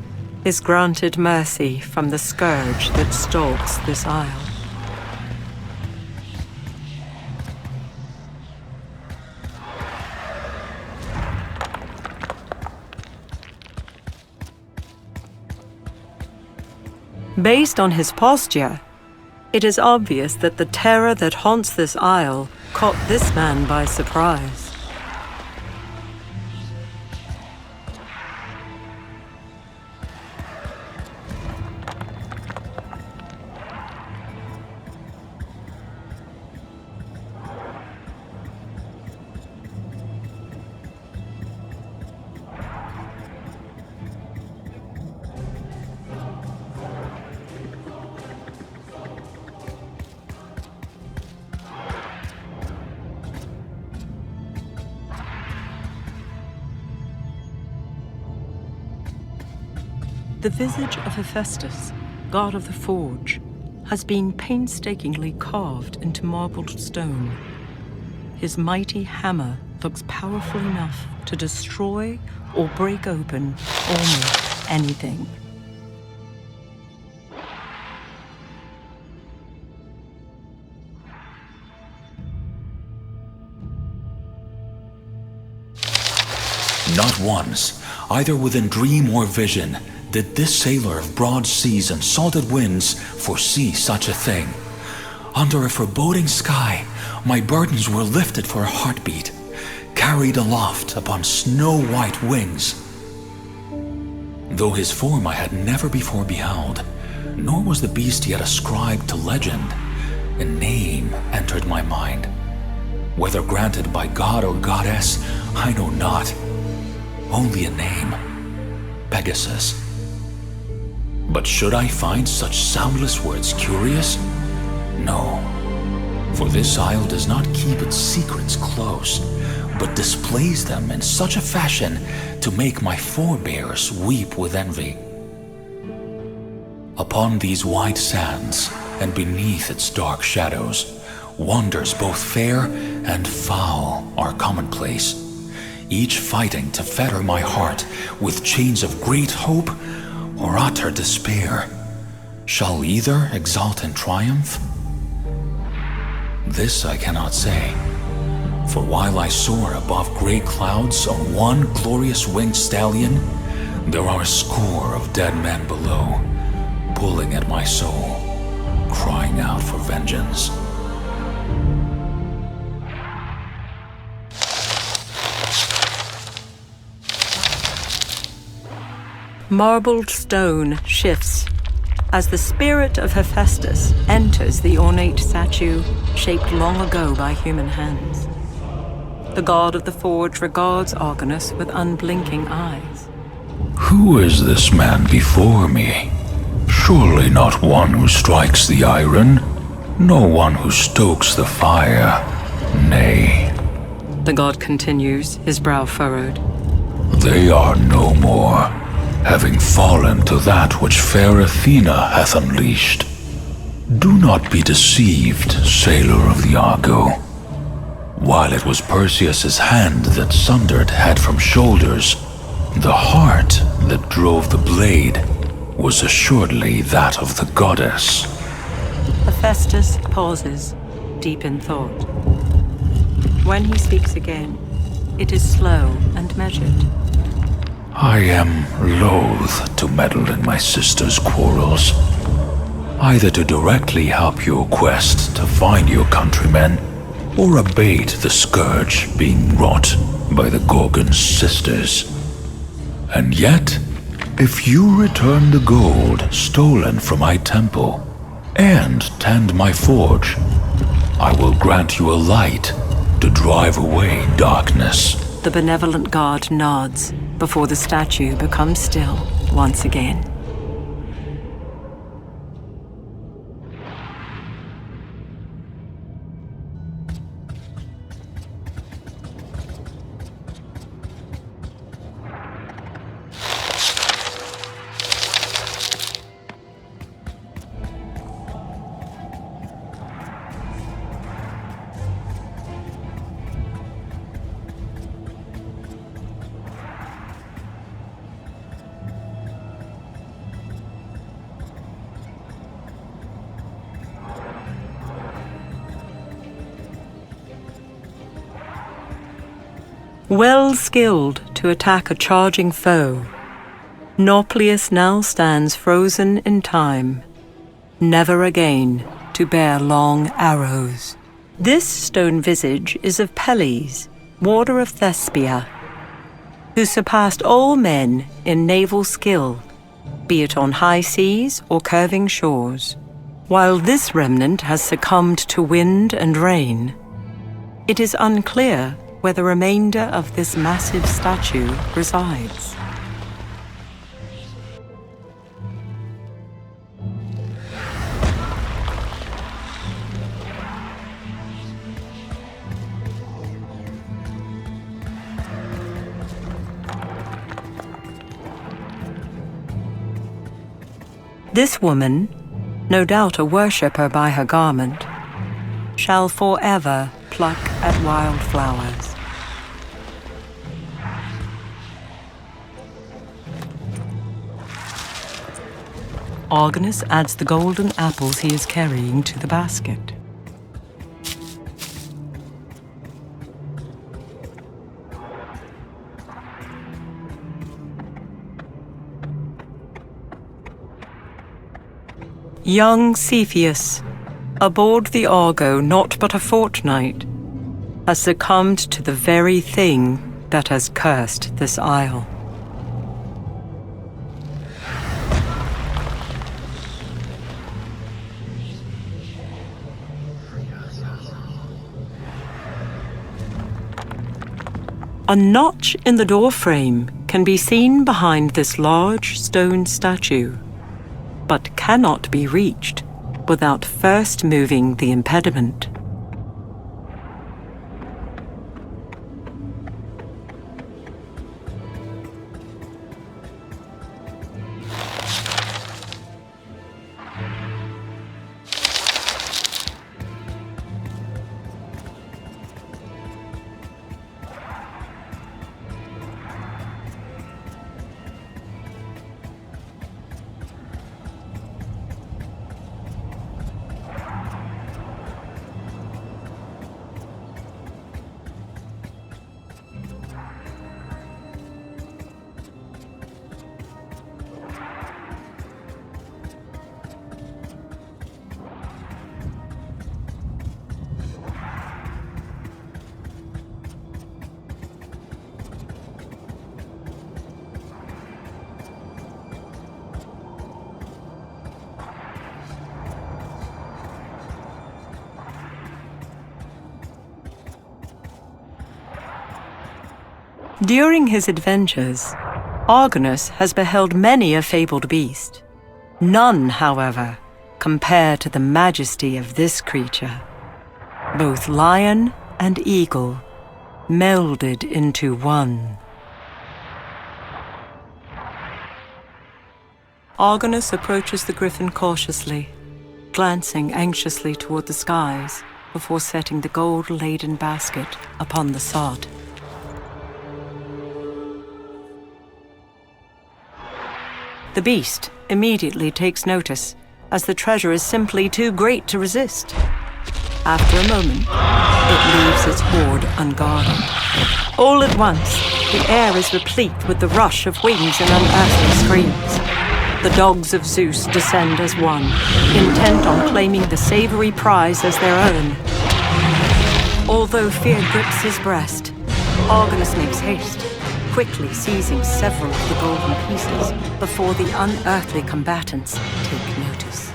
is granted mercy from the scourge that stalks this isle. Based on his posture, it is obvious that the terror that haunts this isle caught this man by surprise. The visage of Hephaestus, god of the forge, has been painstakingly carved into marbled stone. His mighty hammer looks powerful enough to destroy or break open almost anything. Not once, either within dream or vision, did this sailor of broad seas and salted winds foresee such a thing. Under a foreboding sky, my burdens were lifted for a heartbeat, carried aloft upon snow-white wings. Though his form I had never before beheld, nor was the beast yet ascribed to legend, a name entered my mind. Whether granted by god or goddess, I know not. Only a name. Pegasus. But should I find such soundless words curious? No. For this isle does not keep its secrets close, but displays them in such a fashion to make my forebears weep with envy. Upon these wide sands, and beneath its dark shadows, wonders both fair and foul are commonplace, each fighting to fetter my heart with chains of great hope or utter despair. Shall either exalt in triumph? This I cannot say, for while I soar above grey clouds on one glorious winged stallion, there are a score of dead men below, pulling at my soul, crying out for vengeance. Marbled stone shifts as the spirit of Hephaestus enters the ornate statue shaped long ago by human hands. The god of the forge regards Argonus with unblinking eyes. Who is this man before me? Surely not one who strikes the iron, no one who stokes the fire. Nay. The god continues, his brow furrowed. They are no more, having fallen to that which fair Athena hath unleashed. Do not be deceived, sailor of the Argo. While it was Perseus's hand that sundered head from shoulders, the heart that drove the blade was assuredly that of the goddess. Hephaestus pauses, deep in thought. When he speaks again, it is slow and measured. I am loath to meddle in my sister's quarrels, either to directly help your quest to find your countrymen, or abate the scourge being wrought by the Gorgon's sisters. And yet, if you return the gold stolen from my temple, and tend my forge, I will grant you a light to drive away darkness. The benevolent god nods before the statue becomes still once again. Well skilled to attack a charging foe, Nauplius now stands frozen in time, never again to bear long arrows. This stone visage is of Pelles, warder of Thespia, who surpassed all men in naval skill, be it on high seas or curving shores. While this remnant has succumbed to wind and rain, it is unclear where the remainder of this massive statue resides. This woman, no doubt a worshipper by her garment, shall forever pluck at wildflowers. Argonus adds the golden apples he is carrying to the basket. Young Cepheus, aboard the Argo not but a fortnight, has succumbed to the very thing that has cursed this isle. A notch in the door frame can be seen behind this large stone statue, but cannot be reached without first moving the impediment. During his adventures, Argonus has beheld many a fabled beast. None, however, compare to the majesty of this creature. Both lion and eagle melded into one. Argonus approaches the griffin cautiously, glancing anxiously toward the skies before setting the gold-laden basket upon the sod. The beast immediately takes notice, as the treasure is simply too great to resist. After a moment, it leaves its hoard unguarded. All at once, the air is replete with the rush of wings and unearthly screams. The dogs of Zeus descend as one, intent on claiming the savory prize as their own. Although fear grips his breast, Argonus makes haste, quickly seizing several of the golden pieces before the unearthly combatants take notice.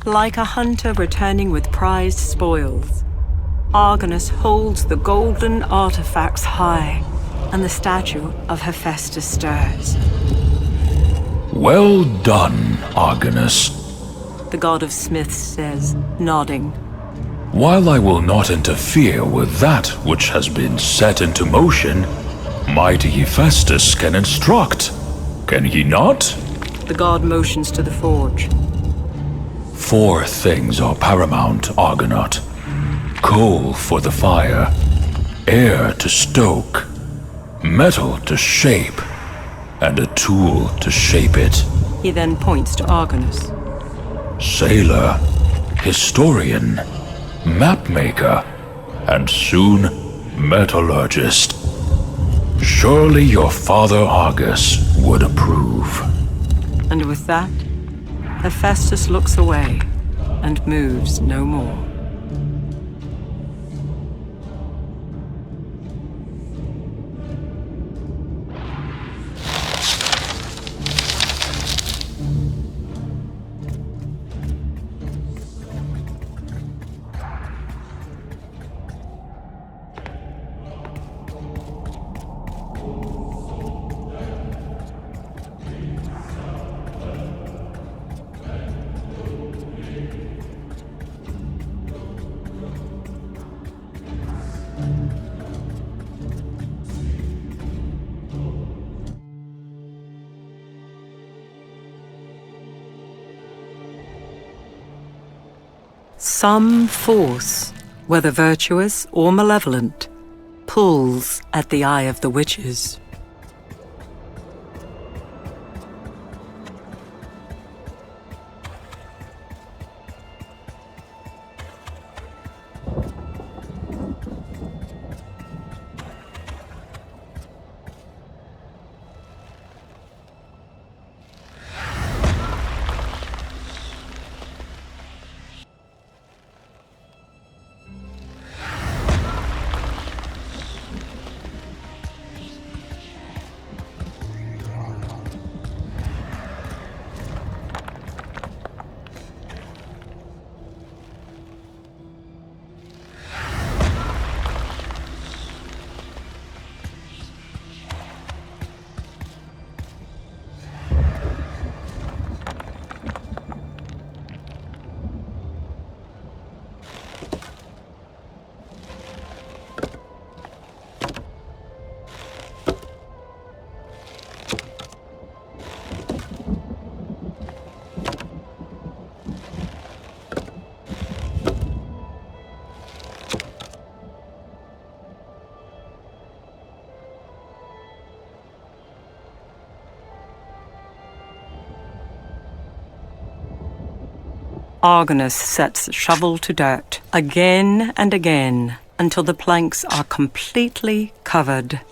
Like a hunter returning with prized spoils, Argonus holds the golden artifacts high, and the statue of Hephaestus stirs. Well done, Argonus, The god of smiths says, nodding. While I will not interfere with that which has been set into motion, mighty Hephaestus can instruct, can he not? The god motions to the forge. 4 things are paramount, Argonaut. Coal for the fire, air to stoke, metal to shape, and a tool to shape it. He then points to Argonus. Sailor, historian, mapmaker, and soon metallurgist. Surely your father Argus would approve. And with that, Hephaestus looks away and moves no more. Some force, whether virtuous or malevolent, pulls at the eye of the witches. Argonus sets the shovel to dirt again and again until the planks are completely covered.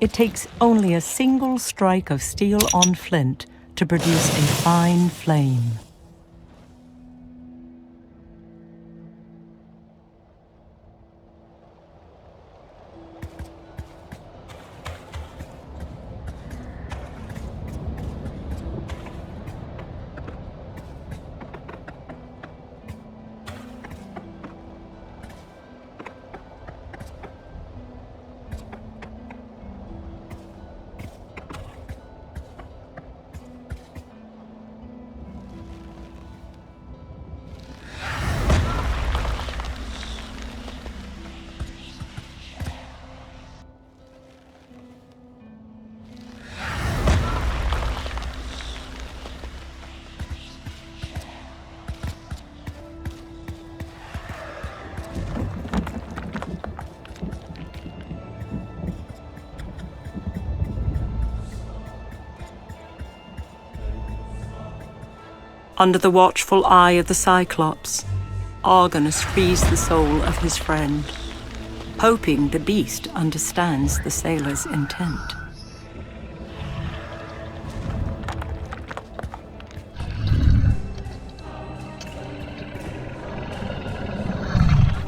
It takes only a single strike of steel on flint to produce a fine flame. Under the watchful eye of the Cyclops, Argonus frees the soul of his friend, hoping the beast understands the sailor's intent.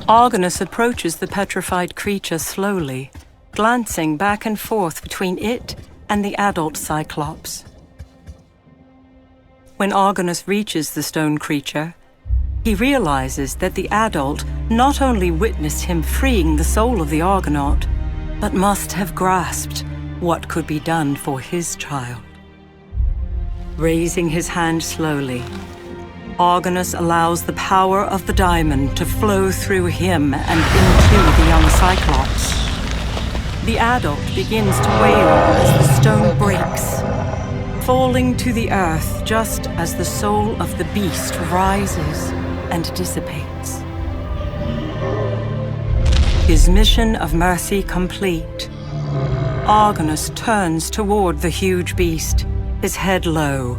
Argonus approaches the petrified creature slowly, glancing back and forth between it and the adult Cyclops. When Argonus reaches the stone creature, he realizes that the adult not only witnessed him freeing the soul of the Argonaut, but must have grasped what could be done for his child. Raising his hand slowly, Argonus allows the power of the diamond to flow through him and into the young Cyclops. The adult begins to wail as the stone breaks, falling to the earth just as the soul of the beast rises and dissipates. His mission of mercy complete, Argonus turns toward the huge beast, his head low.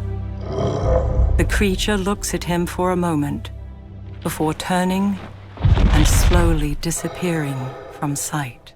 The creature looks at him for a moment, before turning and slowly disappearing from sight.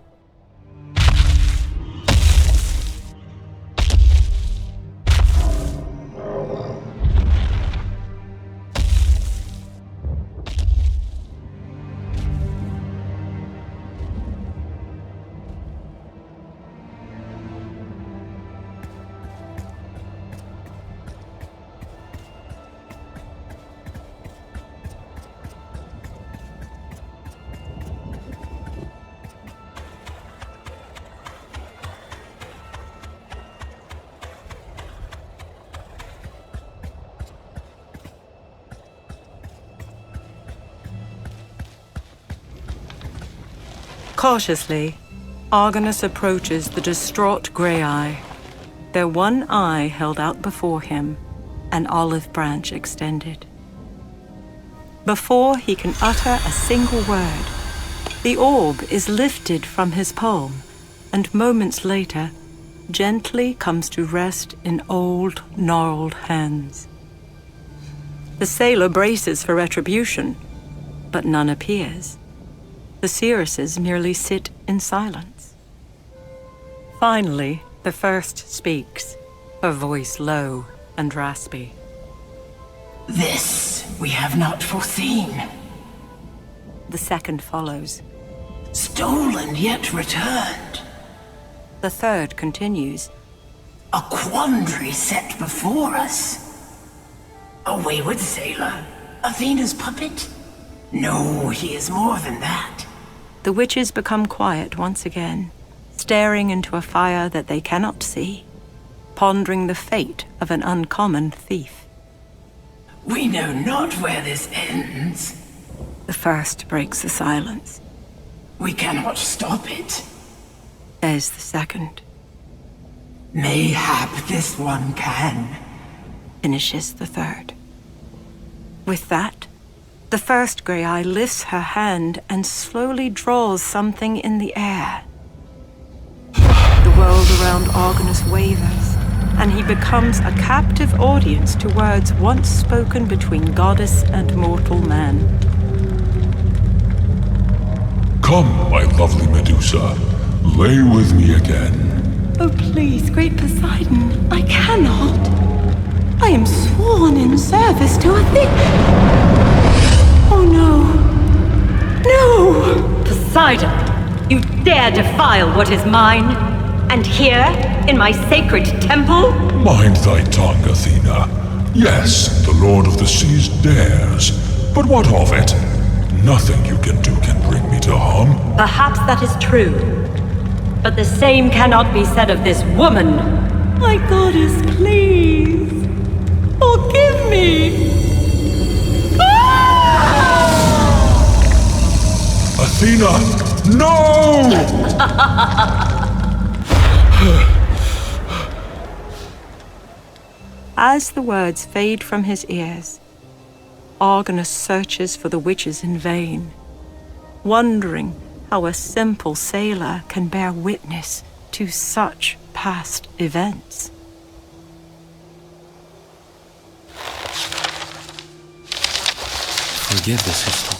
Cautiously, Argonus approaches the distraught Grey-Eye, their one eye held out before him, an olive branch extended. Before he can utter a single word, the orb is lifted from his palm, and moments later, gently comes to rest in old, gnarled hands. The sailor braces for retribution, but none appears. The seeresses merely sit in silence. Finally, the first speaks, her voice low and raspy. This we have not foreseen. The second follows. Stolen yet returned. The third continues. A quandary set before us. A wayward sailor? Athena's puppet? No, he is more than that. The witches become quiet once again, staring into a fire that they cannot see, pondering the fate of an uncommon thief. We know not where this ends. The first breaks the silence. We cannot stop it. Says the second. Mayhap this one can. Finishes the third. With that, the first Grey-Eye lifts her hand and slowly draws something in the air. The world around Argonus wavers, and he becomes a captive audience to words once spoken between goddess and mortal man. Come, my lovely Medusa. Lay with me again. Oh, please, great Poseidon, I cannot. I am sworn in service to Athena. Oh, no. No! Poseidon, you dare defile what is mine? And here, in my sacred temple? Mind thy tongue, Athena. Yes, the Lord of the Seas dares. But what of it? Nothing you can do can bring me to harm. Perhaps that is true. But the same cannot be said of this woman. My goddess, please. Forgive me. Athena, no! As the words fade from his ears, Argonus searches for the witches in vain, wondering how a simple sailor can bear witness to such past events. Forgive this history.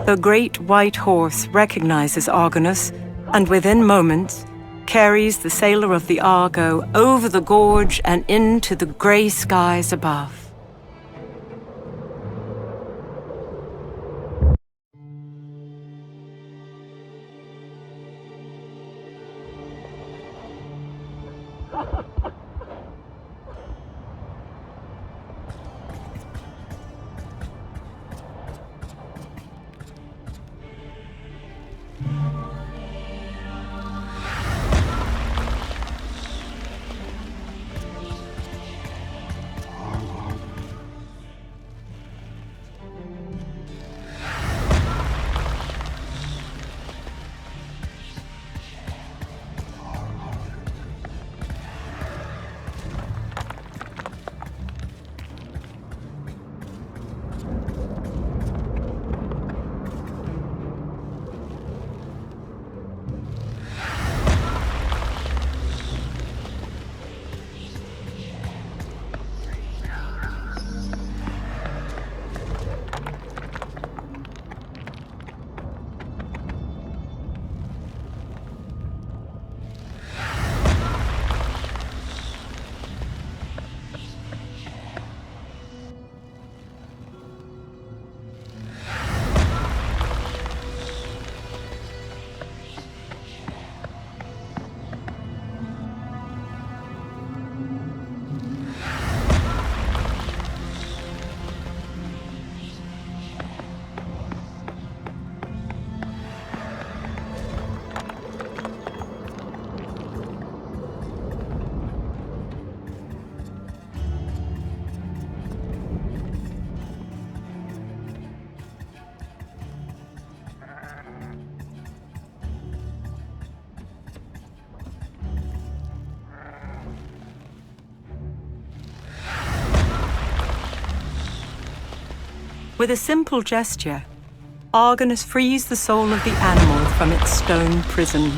The great white horse recognizes Argonus, and within moments, carries the sailor of the Argo over the gorge and into the grey skies above. With a simple gesture, Argonus frees the soul of the animal from its stone prison.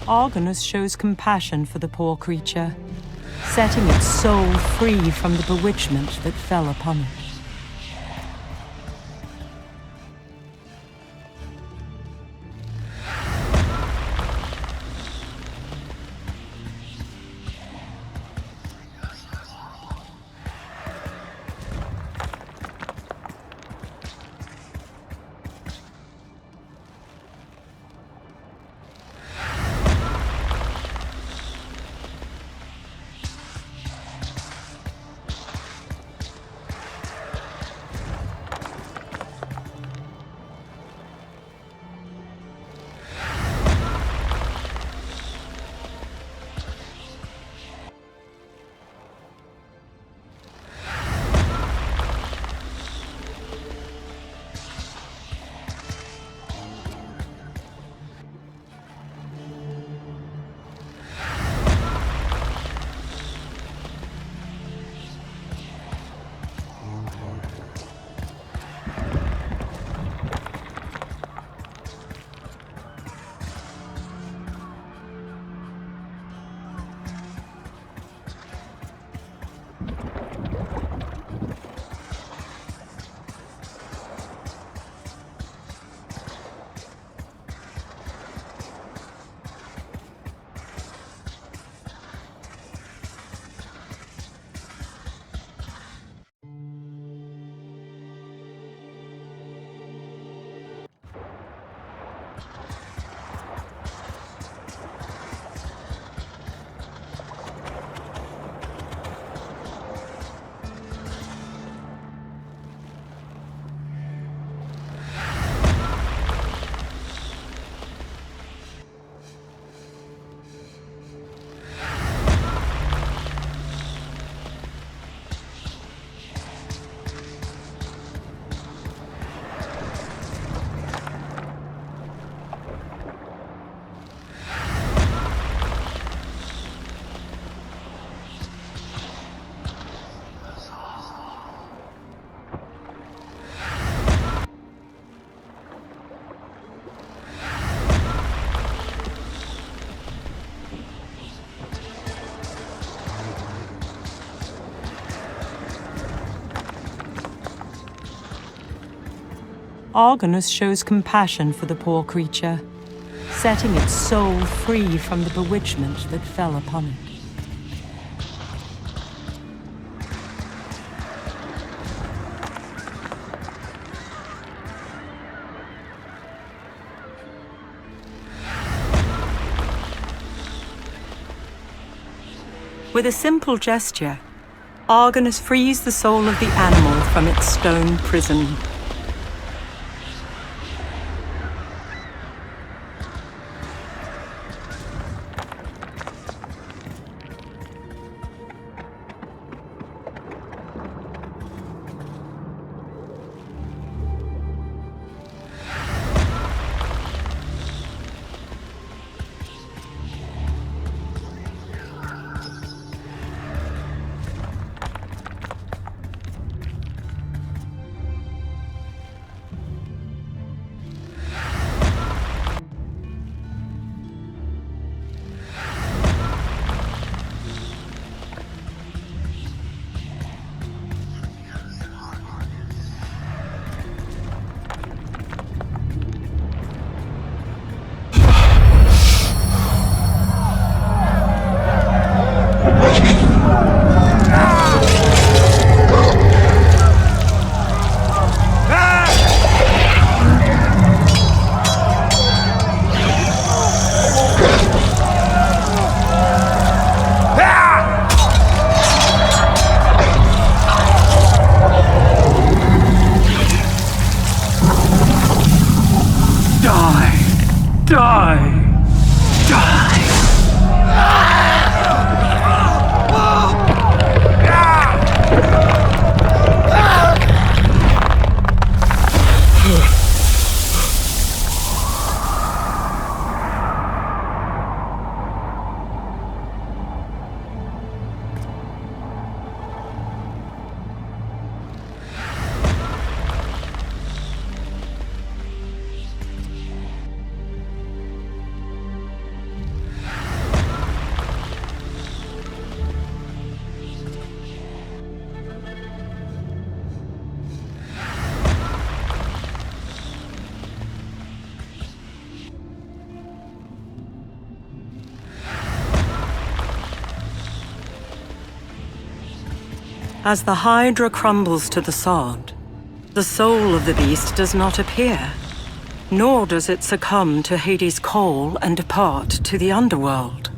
Argonus shows compassion for the poor creature, setting its soul free from the bewitchment that fell upon it. Argonus shows compassion for the poor creature, setting its soul free from the bewitchment that fell upon it. With a simple gesture, Argonus frees the soul of the animal from its stone prison. As the Hydra crumbles to the sod, the soul of the beast does not appear, nor does it succumb to Hades' call and depart to the underworld.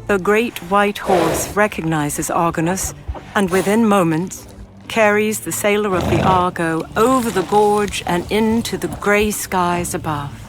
The great white horse recognizes Argonus, and within moments carries the sailor of the Argo over the gorge and into the grey skies above.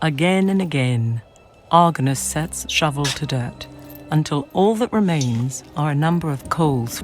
Again and again, Argonus sets shovel to dirt, until all that remains are a number of coals.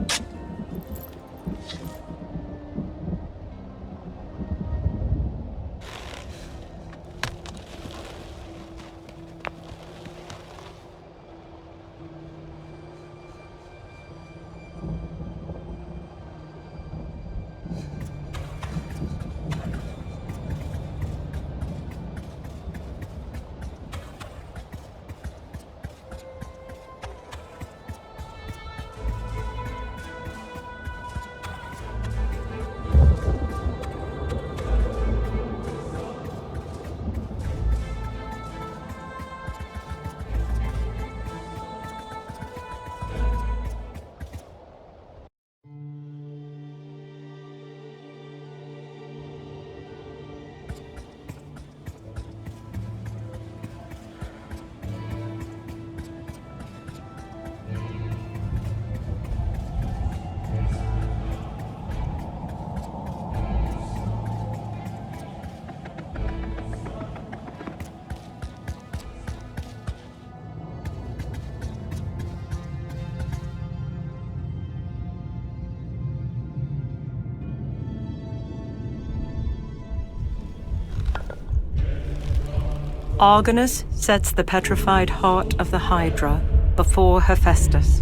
Argonus sets the petrified heart of the Hydra before Hephaestus,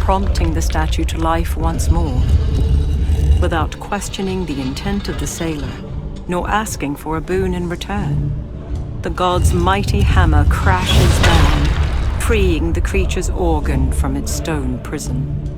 prompting the statue to life once more, without questioning the intent of the sailor, nor asking for a boon in return. The god's mighty hammer crashes down, freeing the creature's organ from its stone prison.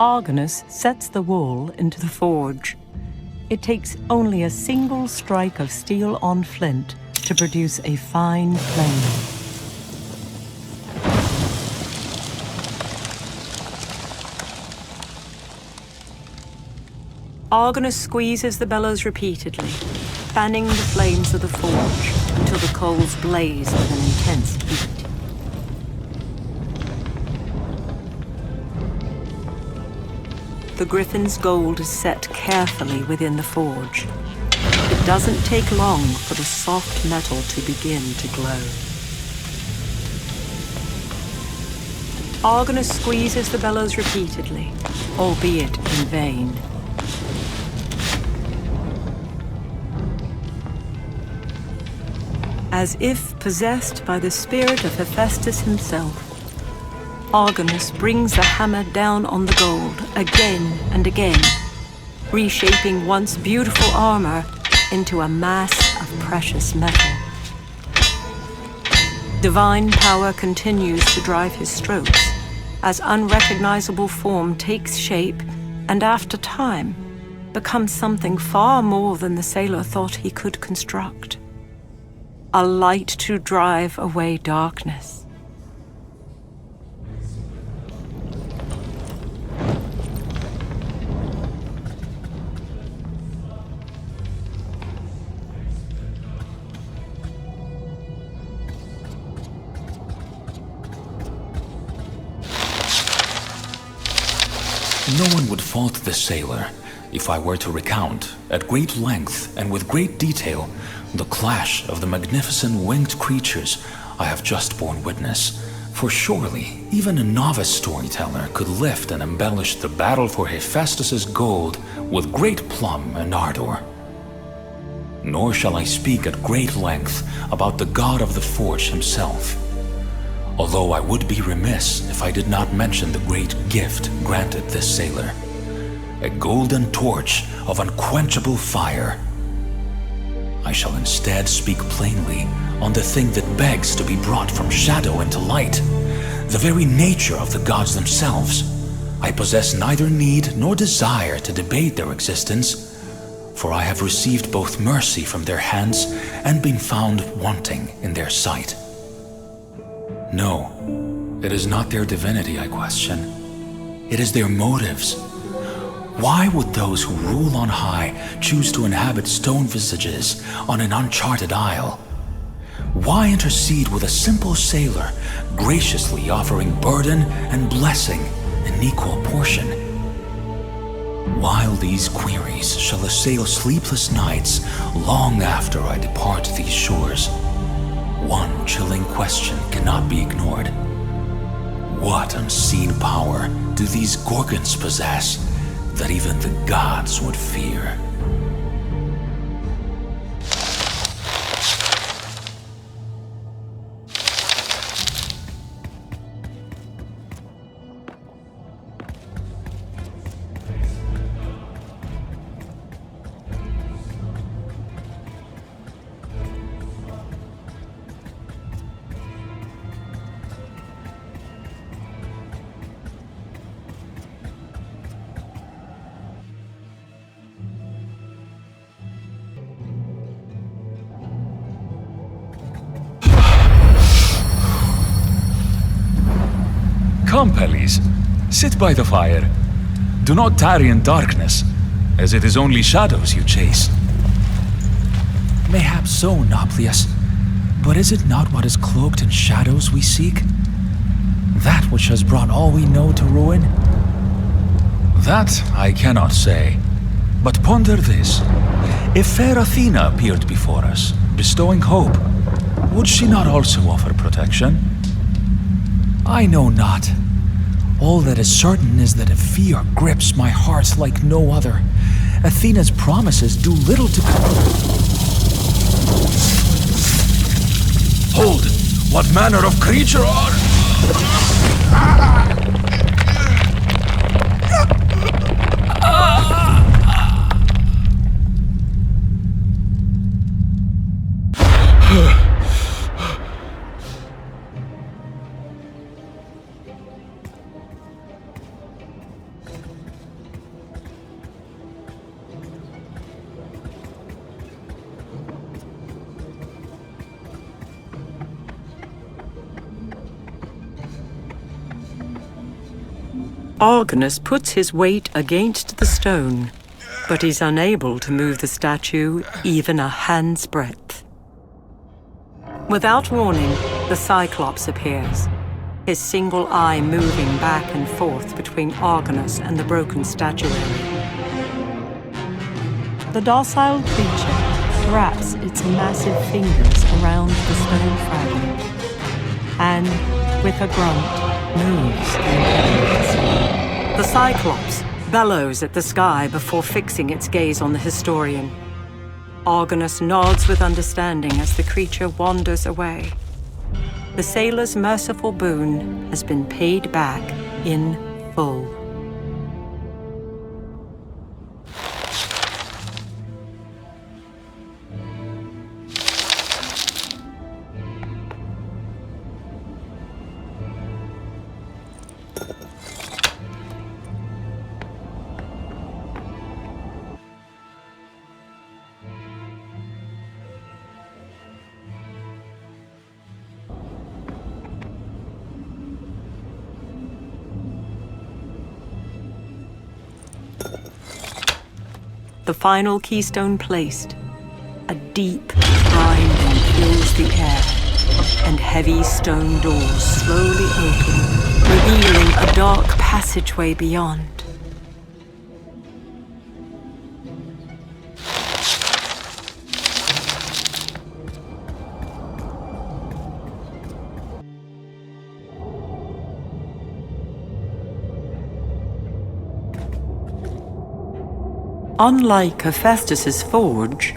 Argonus sets the wool into the forge. It takes only a single strike of steel on flint to produce a fine flame. Argonus squeezes the bellows repeatedly, fanning the flames of the forge until the coals blaze with an intense heat. The griffin's gold is set carefully within the forge. It doesn't take long for the soft metal to begin to glow. Argonus squeezes the bellows repeatedly, albeit in vain. As if possessed by the spirit of Hephaestus himself, Argonus brings the hammer down on the gold again and again, reshaping once beautiful armor into a mass of precious metal. Divine power continues to drive his strokes as unrecognizable form takes shape and after time becomes something far more than the sailor thought he could construct. A light to drive away darkness. No one would fault the sailor if I were to recount, at great length and with great detail, the clash of the magnificent winged creatures I have just borne witness. For surely, even a novice storyteller could lift and embellish the battle for Hephaestus's gold with great plum and ardor. Nor shall I speak at great length about the god of the forge himself, although I would be remiss if I did not mention the great gift granted this sailor, a golden torch of unquenchable fire. I shall instead speak plainly on the thing that begs to be brought from shadow into light, the very nature of the gods themselves. I possess neither need nor desire to debate their existence, for I have received both mercy from their hands and been found wanting in their sight. No, it is not their divinity I question. It is their motives. Why would those who rule on high choose to inhabit stone visages on an uncharted isle? Why intercede with a simple sailor, graciously offering burden and blessing in equal portion? While these queries shall assail sleepless nights long after I depart these shores, one chilling question cannot be ignored. What unseen power do these Gorgons possess that even the gods would fear? Come, Pellies, sit by the fire. Do not tarry in darkness. as it is only shadows you chase. Mayhap so, Nauplius, but is it not what is cloaked in shadows we seek? That which has brought all we know to ruin? That I cannot say, but ponder this. If fair Athena appeared before us, bestowing hope, would she not also offer protection? I know not. All that is certain is that a fear grips my heart like no other. Athena's promises do little to Hold! What manner of creature are... Argonus puts his weight against the stone, but he's unable to move the statue even a hand's breadth. Without warning, the Cyclops appears, his single eye moving back and forth between Argonus and the broken statuary. The docile creature wraps its massive fingers around the stone fragment, and, with a grunt, moves and the Cyclops bellows at the sky before fixing its gaze on the historian. Argonus nods with understanding as the creature wanders away. The sailor's merciful boon has been paid back in full. The final keystone placed, a deep grinding fills the air, and heavy stone doors slowly open, revealing a dark passageway beyond. Unlike Hephaestus's forge,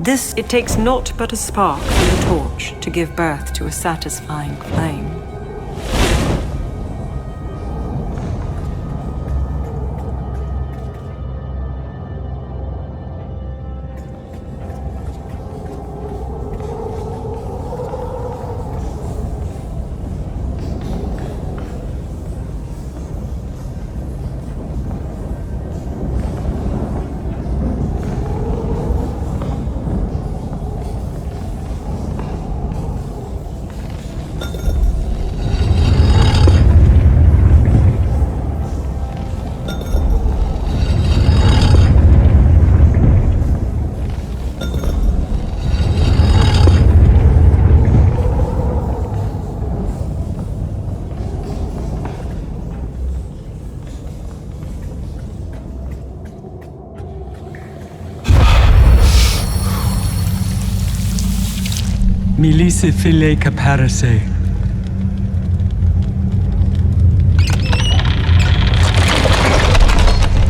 it takes naught but a spark from the torch to give birth to a satisfying flame. Milise file caparese.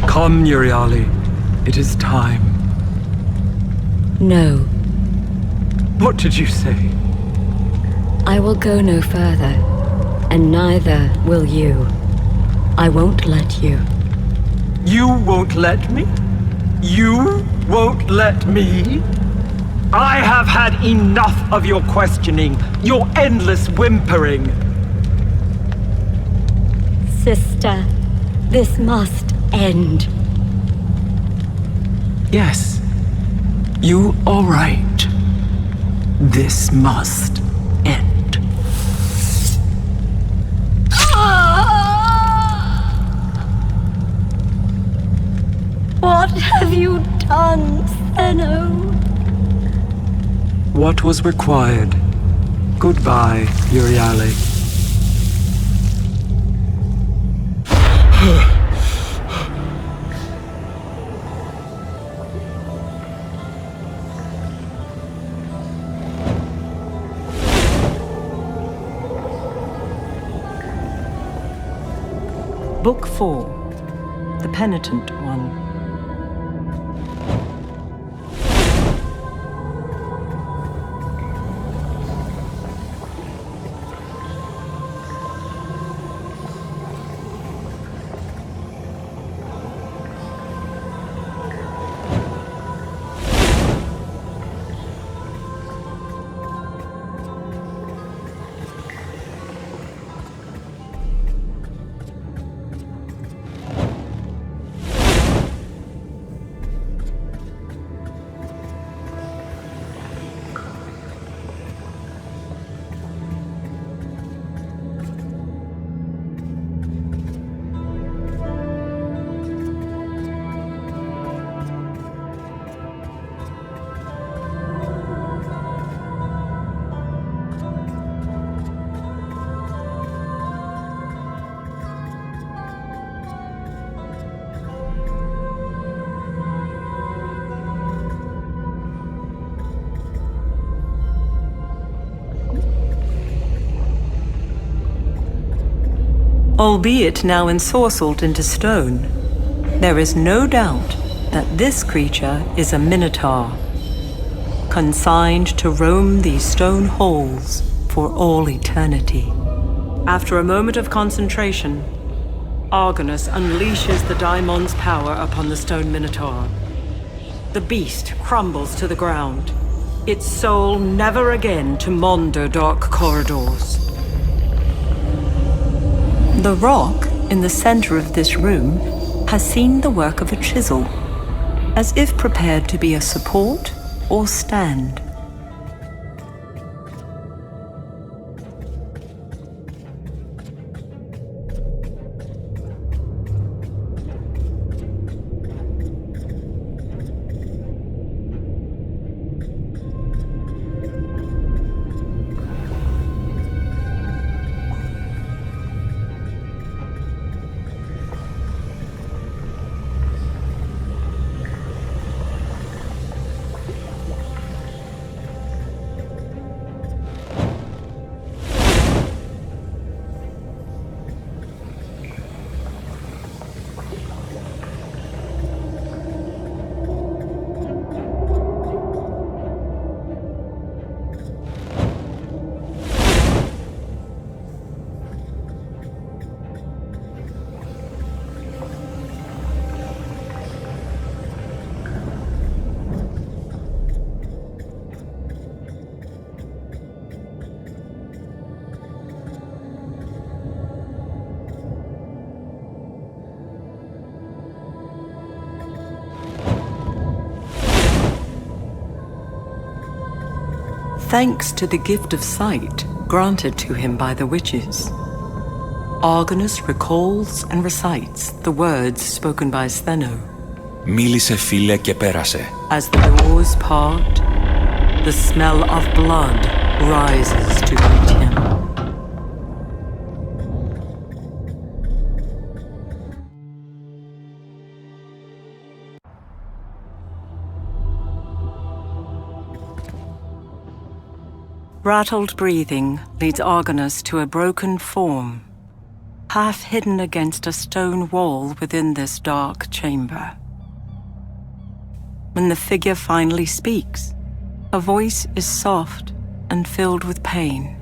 Come, Euryale. It is time. No. What did you say? I will go no further, and neither will you. I won't let you. You won't let me? You won't let me? I have had enough of your questioning, your endless whimpering. Sister, this must end. Yes, you are right. This must end. What have you done, Thano? What was required. Goodbye, Euryale. Book 4. The Penitent One. Albeit now ensorcelled into stone, there is no doubt that this creature is a minotaur, consigned to roam these stone halls for all eternity. After a moment of concentration, Argonus unleashes the Daimon's power upon the stone minotaur. The beast crumbles to the ground, its soul never again to maunder dark corridors. The rock in the center of this room has seen the work of a chisel, as if prepared to be a support or stand. Thanks to the gift of sight granted to him by the witches, Argonus recalls and recites the words spoken by Stheno. Μίλησε φίλε και πέρασε. As the doors part, the smell of blood rises to greet him. Rattled breathing leads Argonus to a broken form, half hidden against a stone wall within this dark chamber. When the figure finally speaks, her voice is soft and filled with pain.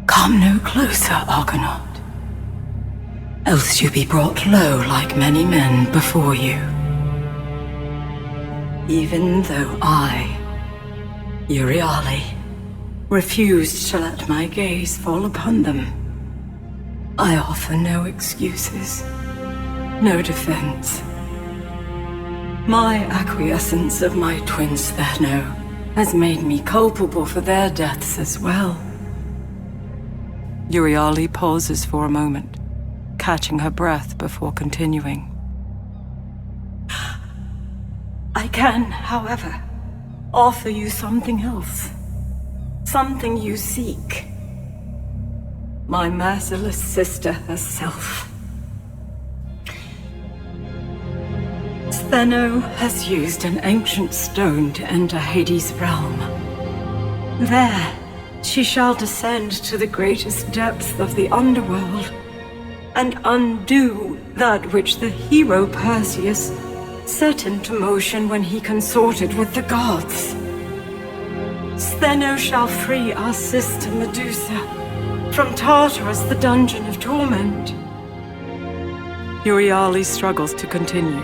Come no closer, Argonaut, else you be brought low like many men before you. Even though I, Euryale, refused to let my gaze fall upon them, I offer no excuses, no defense. My acquiescence of my twin Stheno has made me culpable for their deaths as well. Euryale pauses for a moment, catching her breath before continuing. can, however, offer you something else. Something you seek. My merciless sister herself. Stheno has used an ancient stone to enter Hades' realm. There, she shall descend to the greatest depths of the underworld and undo that which the hero Perseus set into motion when he consorted with the gods. Stheno shall free our sister Medusa from Tartarus, the dungeon of torment. Euryale struggles to continue.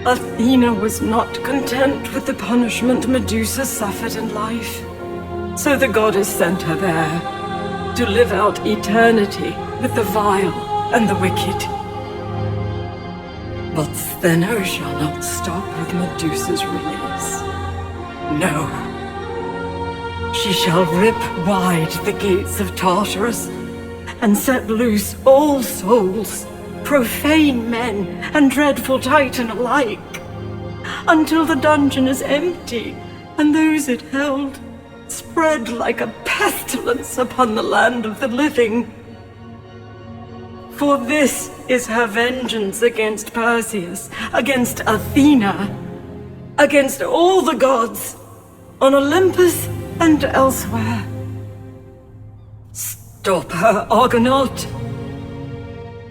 Athena was not content with the punishment Medusa suffered in life, so the goddess sent her there to live out eternity with the vile and the wicked. But Stheno shall not stop with Medusa's release. No. She shall rip wide the gates of Tartarus and set loose all souls, profane men and dreadful Titan alike, until the dungeon is empty and those it held spread like a pestilence upon the land of the living. For this is her vengeance against Perseus, against Athena, against all the gods, on Olympus and elsewhere. Stop her, Argonaut.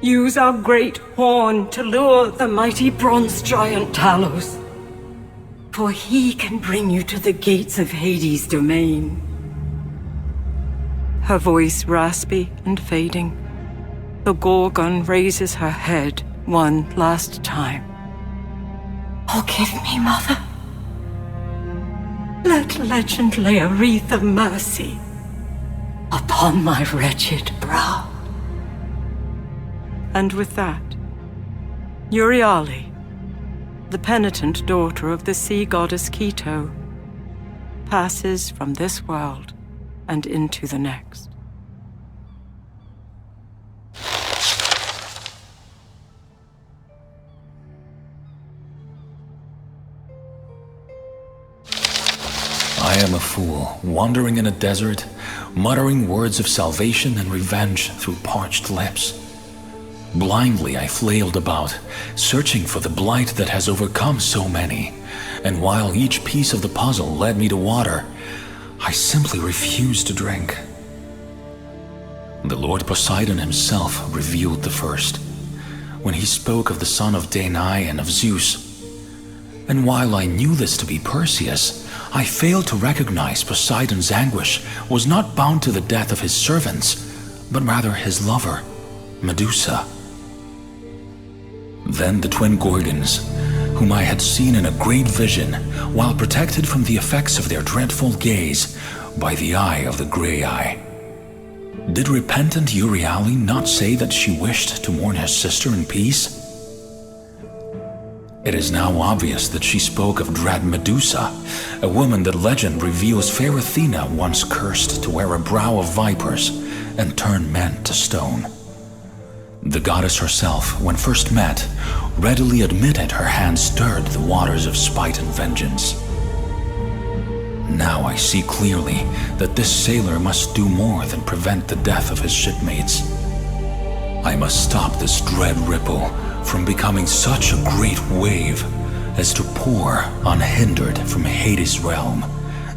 Use our great horn to lure the mighty bronze giant Talos, for he can bring you to the gates of Hades' domain. Her voice raspy and fading, the Gorgon raises her head one last time. Forgive me, Mother. Let legend lay a wreath of mercy upon my wretched brow. And with that, Euryale, the penitent daughter of the sea goddess Keto, passes from this world and into the next. I am a fool, wandering in a desert, muttering words of salvation and revenge through parched lips. Blindly I flailed about, searching for the blight that has overcome so many, and while each piece of the puzzle led me to water, I simply refused to drink. The Lord Poseidon himself revealed the first, when he spoke of the son of Danae and of Zeus. And while I knew this to be Perseus, I failed to recognize Poseidon's anguish was not bound to the death of his servants, but rather his lover, Medusa. Then the twin Gorgons, whom I had seen in a great vision, while protected from the effects of their dreadful gaze by the eye of the Grey Eye. Did repentant Euryale not say that she wished to mourn her sister in peace? It is now obvious that she spoke of dread Medusa, a woman that legend reveals fair Athena once cursed to wear a brow of vipers and turn men to stone. The goddess herself, when first met, readily admitted her hand stirred the waters of spite and vengeance. Now I see clearly that this sailor must do more than prevent the death of his shipmates. I must stop this dread ripple from becoming such a great wave as to pour unhindered from Hades' realm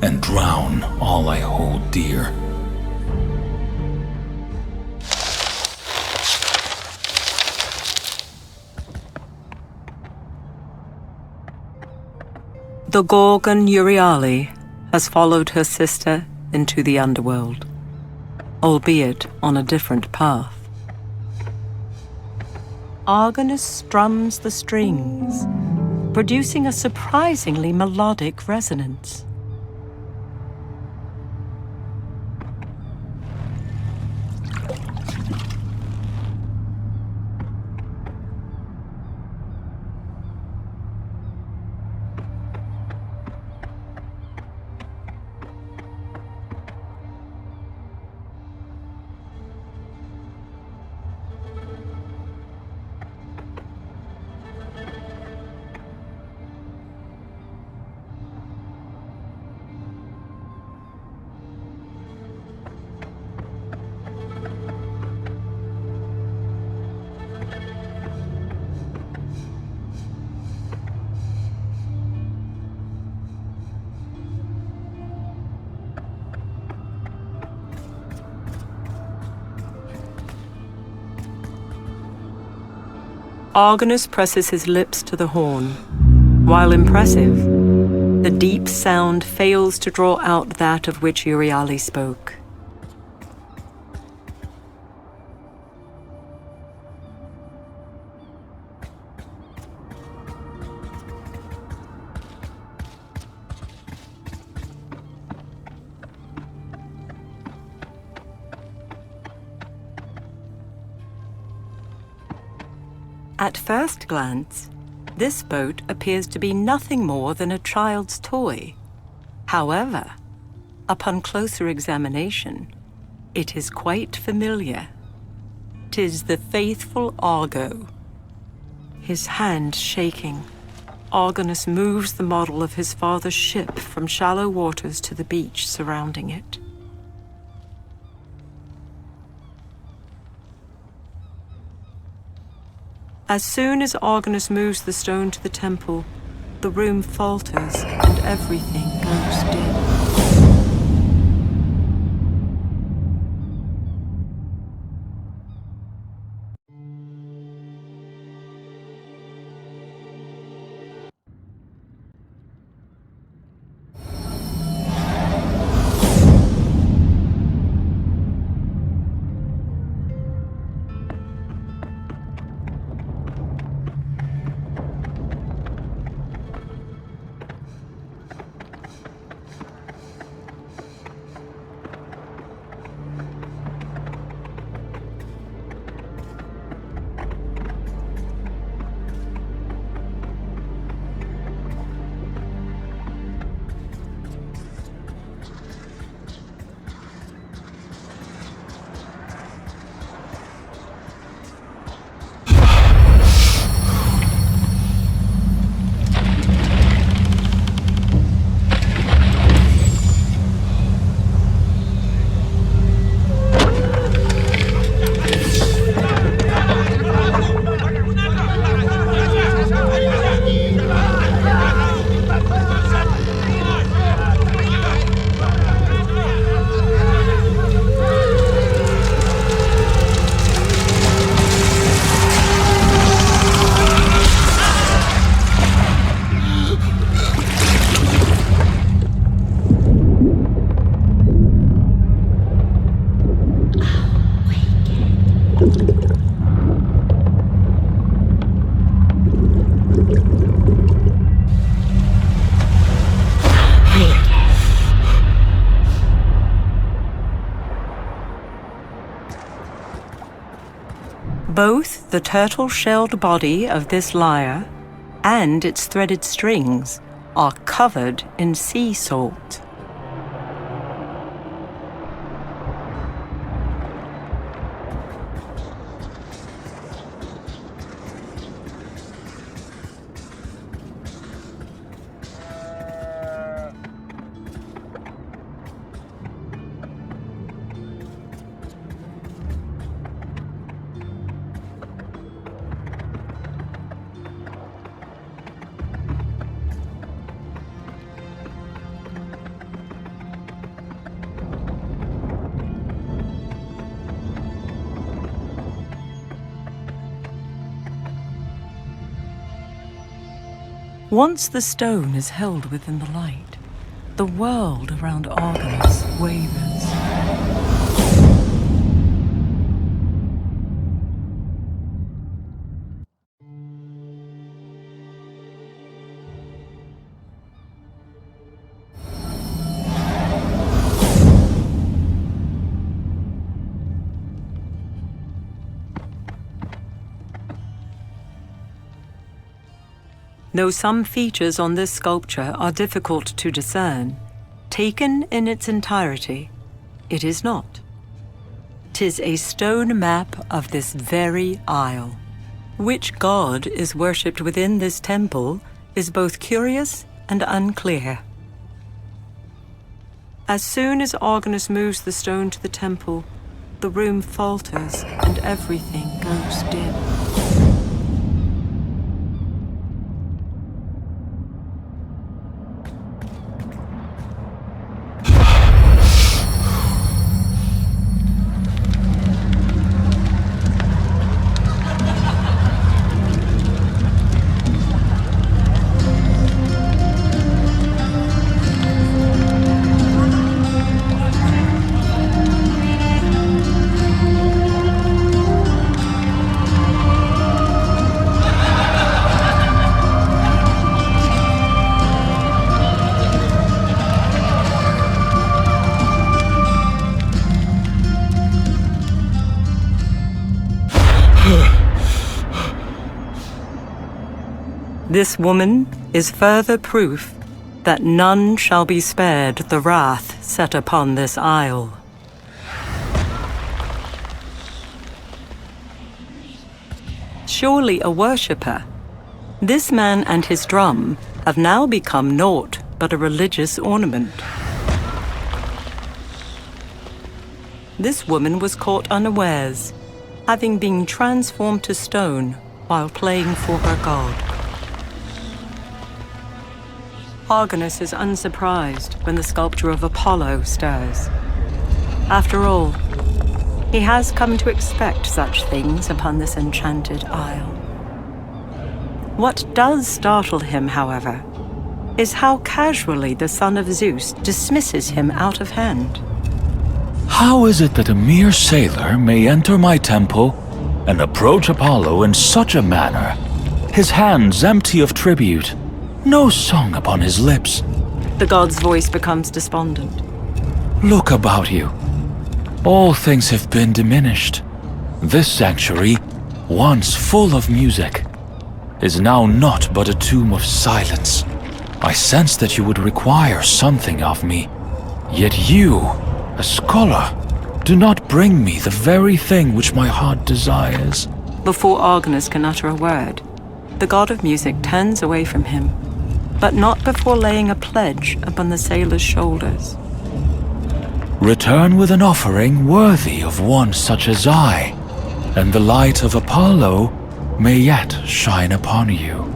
and drown all I hold dear. The Gorgon Euryale has followed her sister into the underworld, albeit on a different path. Argonus strums the strings, producing a surprisingly melodic resonance. Argonus presses his lips to the horn. While impressive, the deep sound fails to draw out that of which Euryale spoke. At first glance, this boat appears to be nothing more than a child's toy. However, upon closer examination, it is quite familiar. 'Tis the faithful Argo. His hand shaking, Argonus moves the model of his father's ship from shallow waters to the beach surrounding it. As soon as Argonus moves the stone to the temple, the room falters and everything goes dim. Both the turtle-shelled body of this lyre and its threaded strings are covered in sea salt. Once the stone is held within the light, the world around Argonus wavers. Though some features on this sculpture are difficult to discern, taken in its entirety, it is not. 'Tis a stone map of this very isle. Which god is worshipped within this temple is both curious and unclear. As soon as Argonus moves the stone to the temple, the room falters and everything goes dim. This woman is further proof that none shall be spared the wrath set upon this isle. Surely a worshipper, this man and his drum have now become naught but a religious ornament. This woman was caught unawares, having been transformed to stone while playing for her god. Argonus is unsurprised when the sculpture of Apollo stirs. After all, he has come to expect such things upon this enchanted isle. What does startle him, however, is how casually the son of Zeus dismisses him out of hand. How is it that a mere sailor may enter my temple and approach Apollo in such a manner, his hands empty of tribute, no song upon his lips? The god's voice becomes despondent. Look about you. All things have been diminished. This sanctuary, once full of music, is now not but a tomb of silence. I sense that you would require something of me, yet you, a scholar, do not bring me the very thing which my heart desires. Before Argonus can utter a word, the god of music turns away from him, but not before laying a pledge upon the sailor's shoulders. Return with an offering worthy of one such as I, and the light of Apollo may yet shine upon you.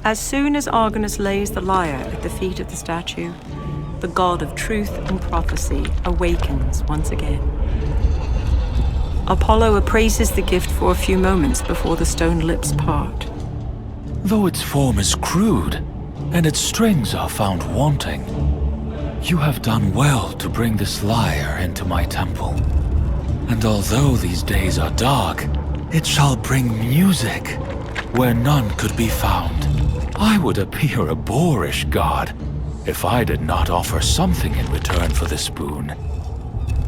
As soon as Argonus lays the lyre at the feet of the statue, the god of truth and prophecy awakens once again. Apollo appraises the gift for a few moments before the stone lips part. Though its form is crude, and its strings are found wanting, you have done well to bring this lyre into my temple. And although these days are dark, it shall bring music where none could be found. I would appear a boorish god if I did not offer something in return for this boon.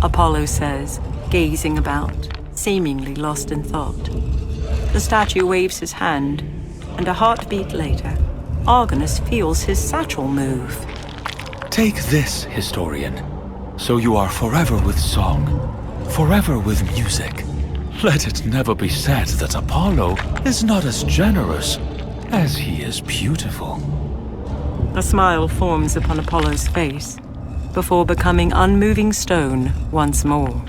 Apollo says, gazing about, seemingly lost in thought. The statue waves his hand, and a heartbeat later, Argonus feels his satchel move. Take this, historian, so you are forever with song, forever with music. Let it never be said that Apollo is not as generous as he is beautiful. A smile forms upon Apollo's face, before becoming unmoving stone once more.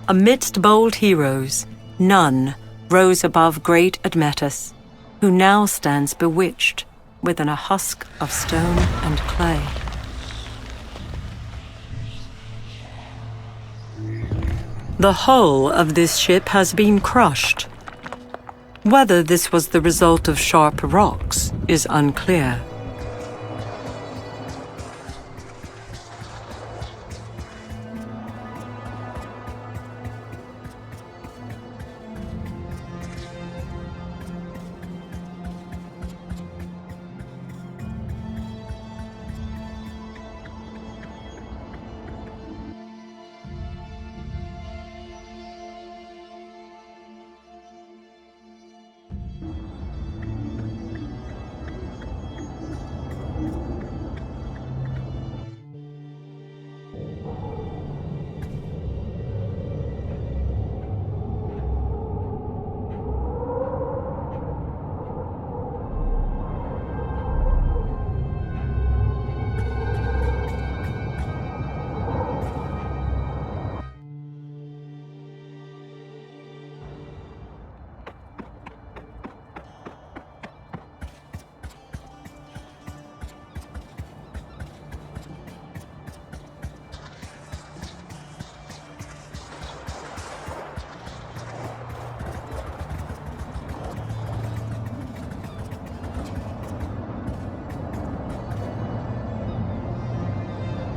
Amidst bold heroes, none rose above great Admetus, who now stands bewitched within a husk of stone and clay. The hull of this ship has been crushed. Whether this was the result of sharp rocks is unclear.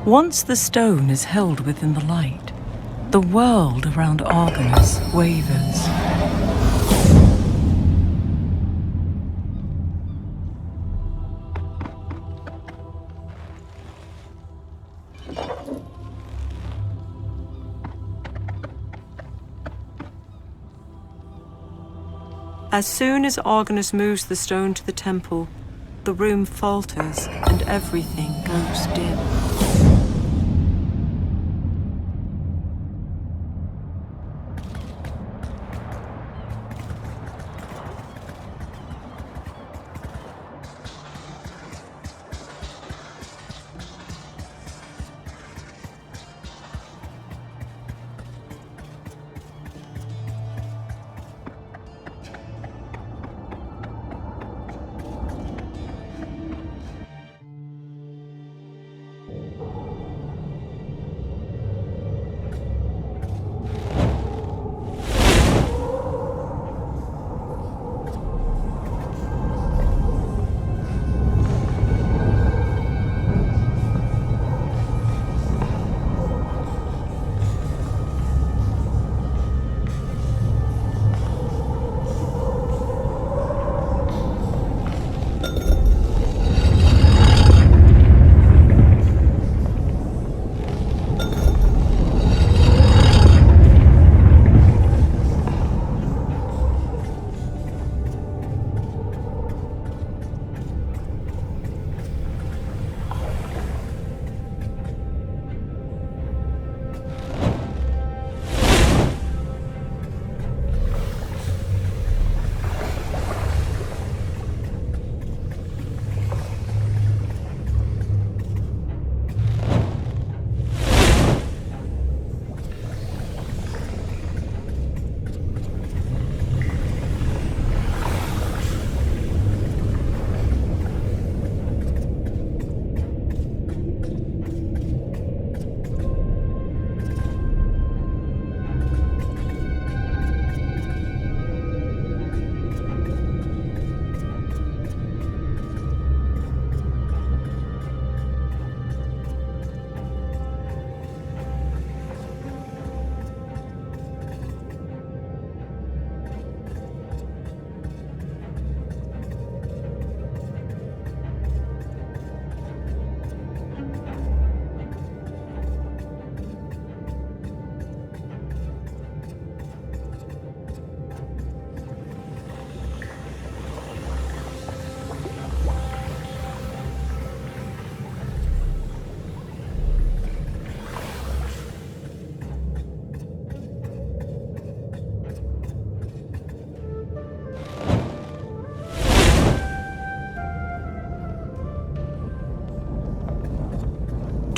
Once the stone is held within the light, the world around Argonus wavers. As soon as Argonus moves the stone to the temple, the room falters and everything goes dim.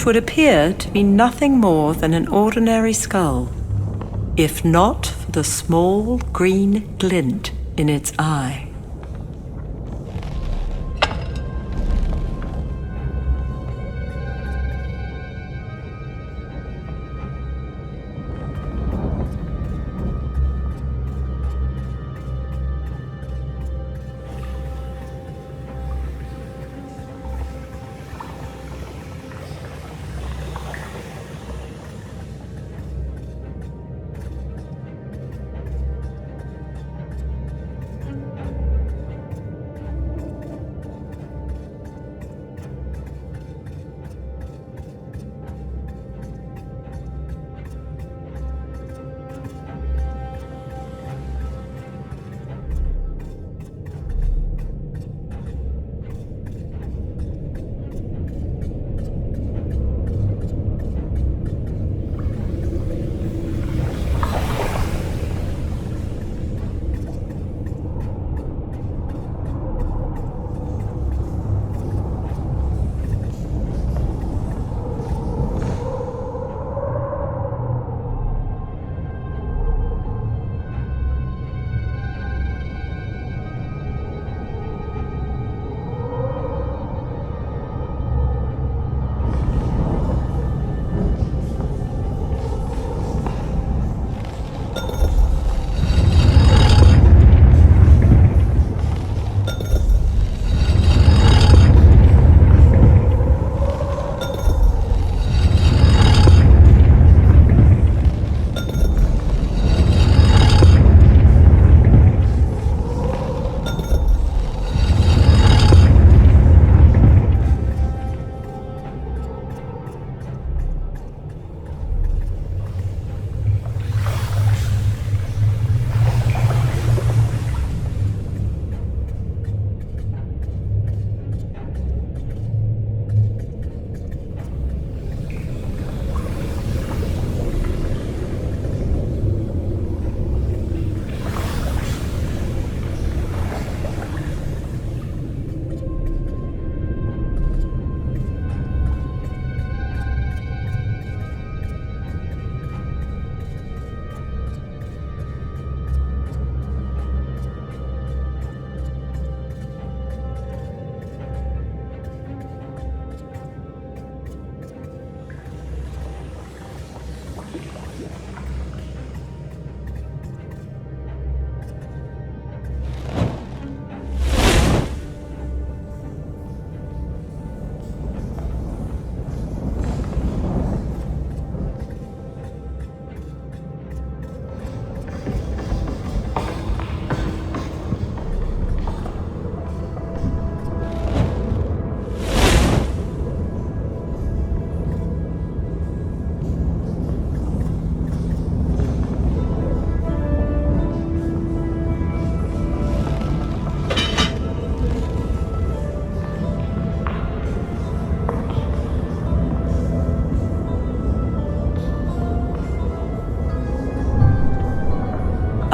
Twould appear to be nothing more than an ordinary skull, if not for the small green glint in its eye.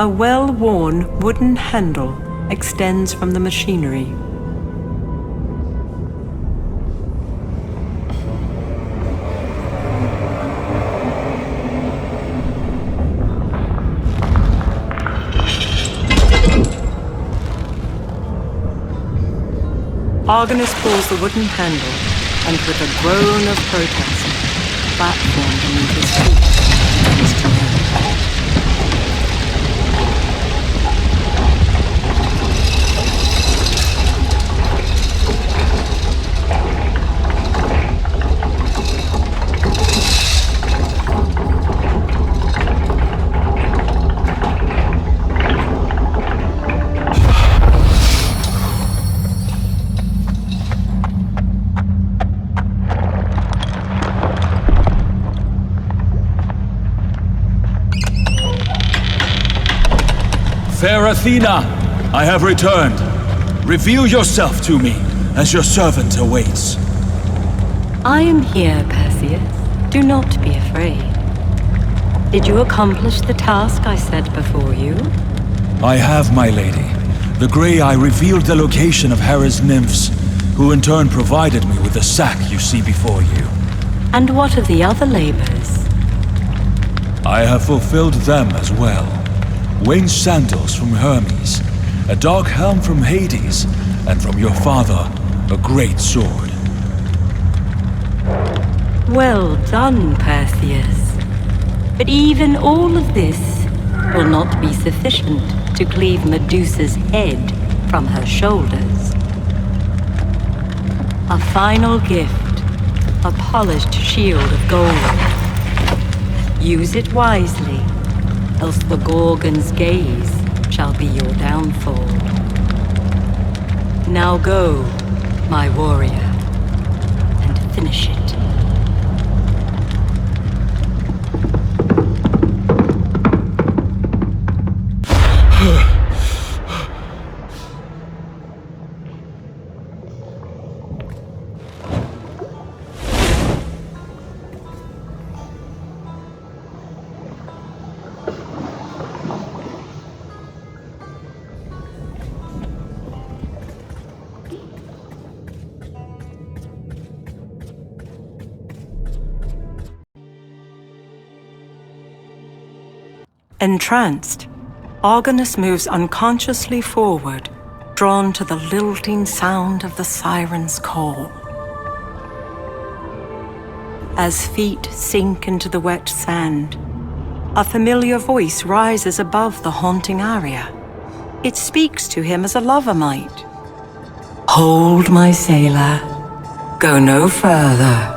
A well-worn wooden handle extends from the machinery. Argonus pulls the wooden handle, and with a groan of protest, the platform beneath his feet begins to move. Fair Athena, I have returned. Reveal yourself to me, as your servant awaits. I am here, Perseus. Do not be afraid. Did you accomplish the task I set before you? I have, my lady. The Grey Eye revealed the location of Hera's nymphs, who in turn provided me with the sack you see before you. And what of the other labors? I have fulfilled them as well. Winged sandals from Hermes, a dark helm from Hades, and from your father, a great sword. Well done, Perseus. But even all of this will not be sufficient to cleave Medusa's head from her shoulders. A final gift, a polished shield of gold. Use it wisely, else the Gorgon's gaze shall be your downfall. Now go, my warrior, and finish it. Entranced, Argonus moves unconsciously forward, drawn to the lilting sound of the siren's call. As feet sink into the wet sand, a familiar voice rises above the haunting aria. It speaks to him as a lover might. Hold, my sailor. Go no further.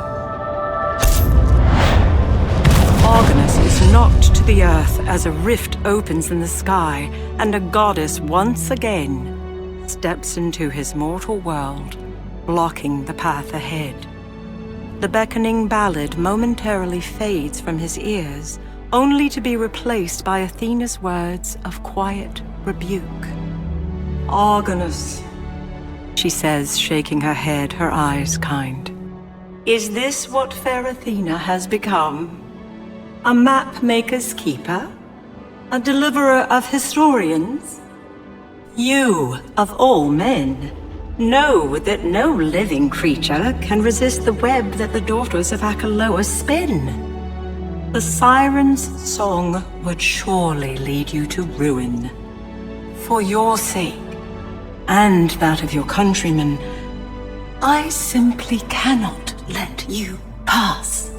Argonus is knocked to the earth as a rift opens in the sky, and a goddess once again steps into his mortal world, blocking the path ahead. The beckoning ballad momentarily fades from his ears, only to be replaced by Athena's words of quiet rebuke. Argonus, she says, shaking her head, her eyes kind. Is this what fair Athena has become? A map-maker's keeper? A deliverer of historians? You, of all men, know that no living creature can resist the web that the daughters of Achelous spin. The siren's song would surely lead you to ruin. For your sake, and that of your countrymen, I simply cannot let you pass.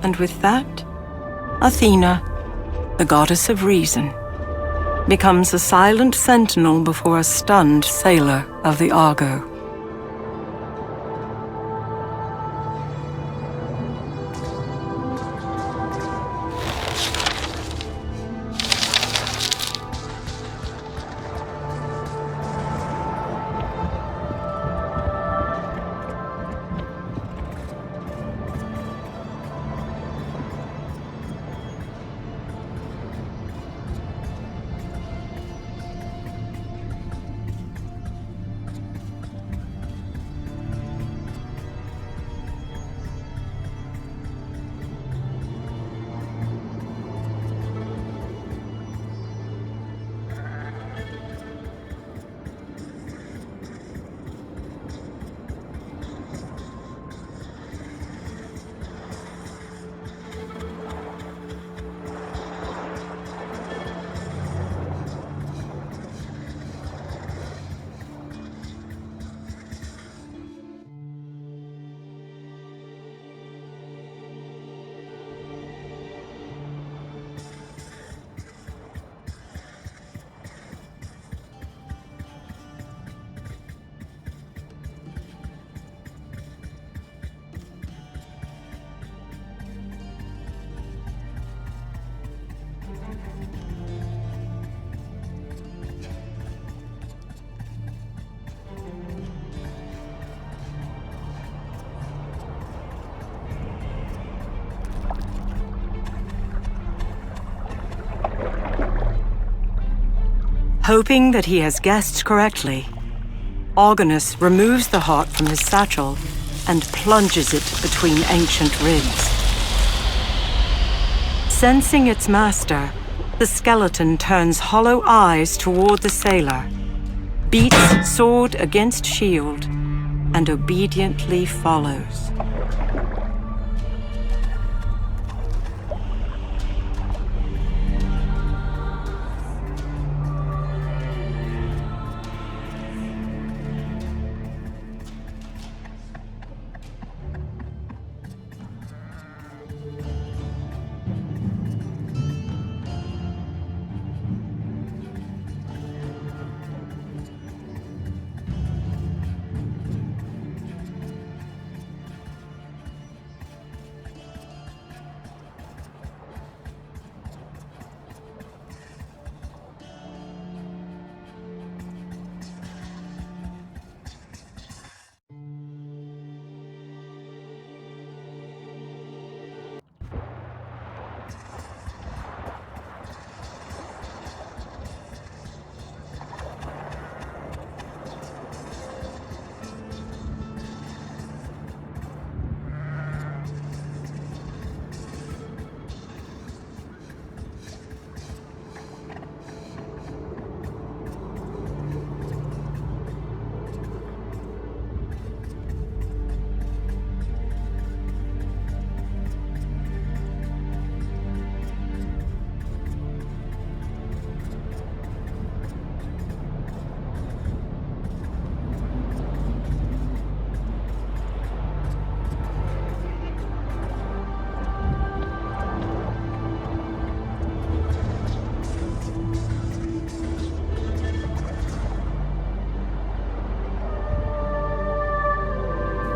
And with that, Athena, the goddess of reason, becomes a silent sentinel before a stunned sailor of the Argo. Hoping that he has guessed correctly, Argonus removes the heart from his satchel and plunges it between ancient ribs. Sensing its master, the skeleton turns hollow eyes toward the sailor, beats sword against shield, and obediently follows.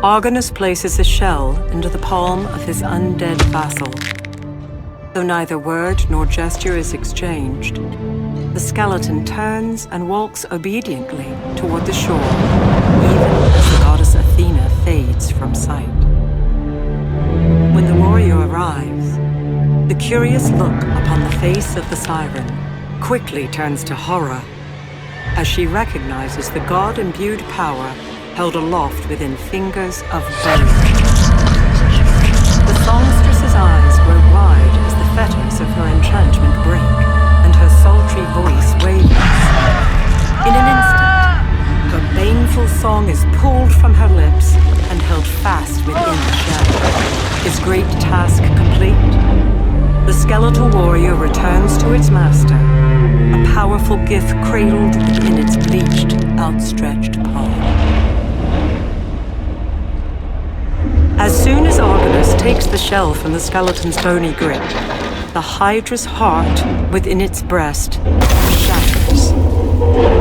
Argonus places a shell into the palm of his undead vassal. Though neither word nor gesture is exchanged, the skeleton turns and walks obediently toward the shore, even as the goddess Athena fades from sight. When the warrior arrives, the curious look upon the face of the siren quickly turns to horror as she recognizes the god-imbued power held aloft within fingers of bone. The songstress's eyes grow wide as the fetters of her enchantment break, and her sultry voice wavers. In an instant, her baneful song is pulled from her lips and held fast within the shell. His great task complete, the skeletal warrior returns to its master, a powerful gift cradled in its bleached, outstretched palm. As soon as Argonus takes the shell from the skeleton's bony grip, the Hydra's heart within its breast shatters.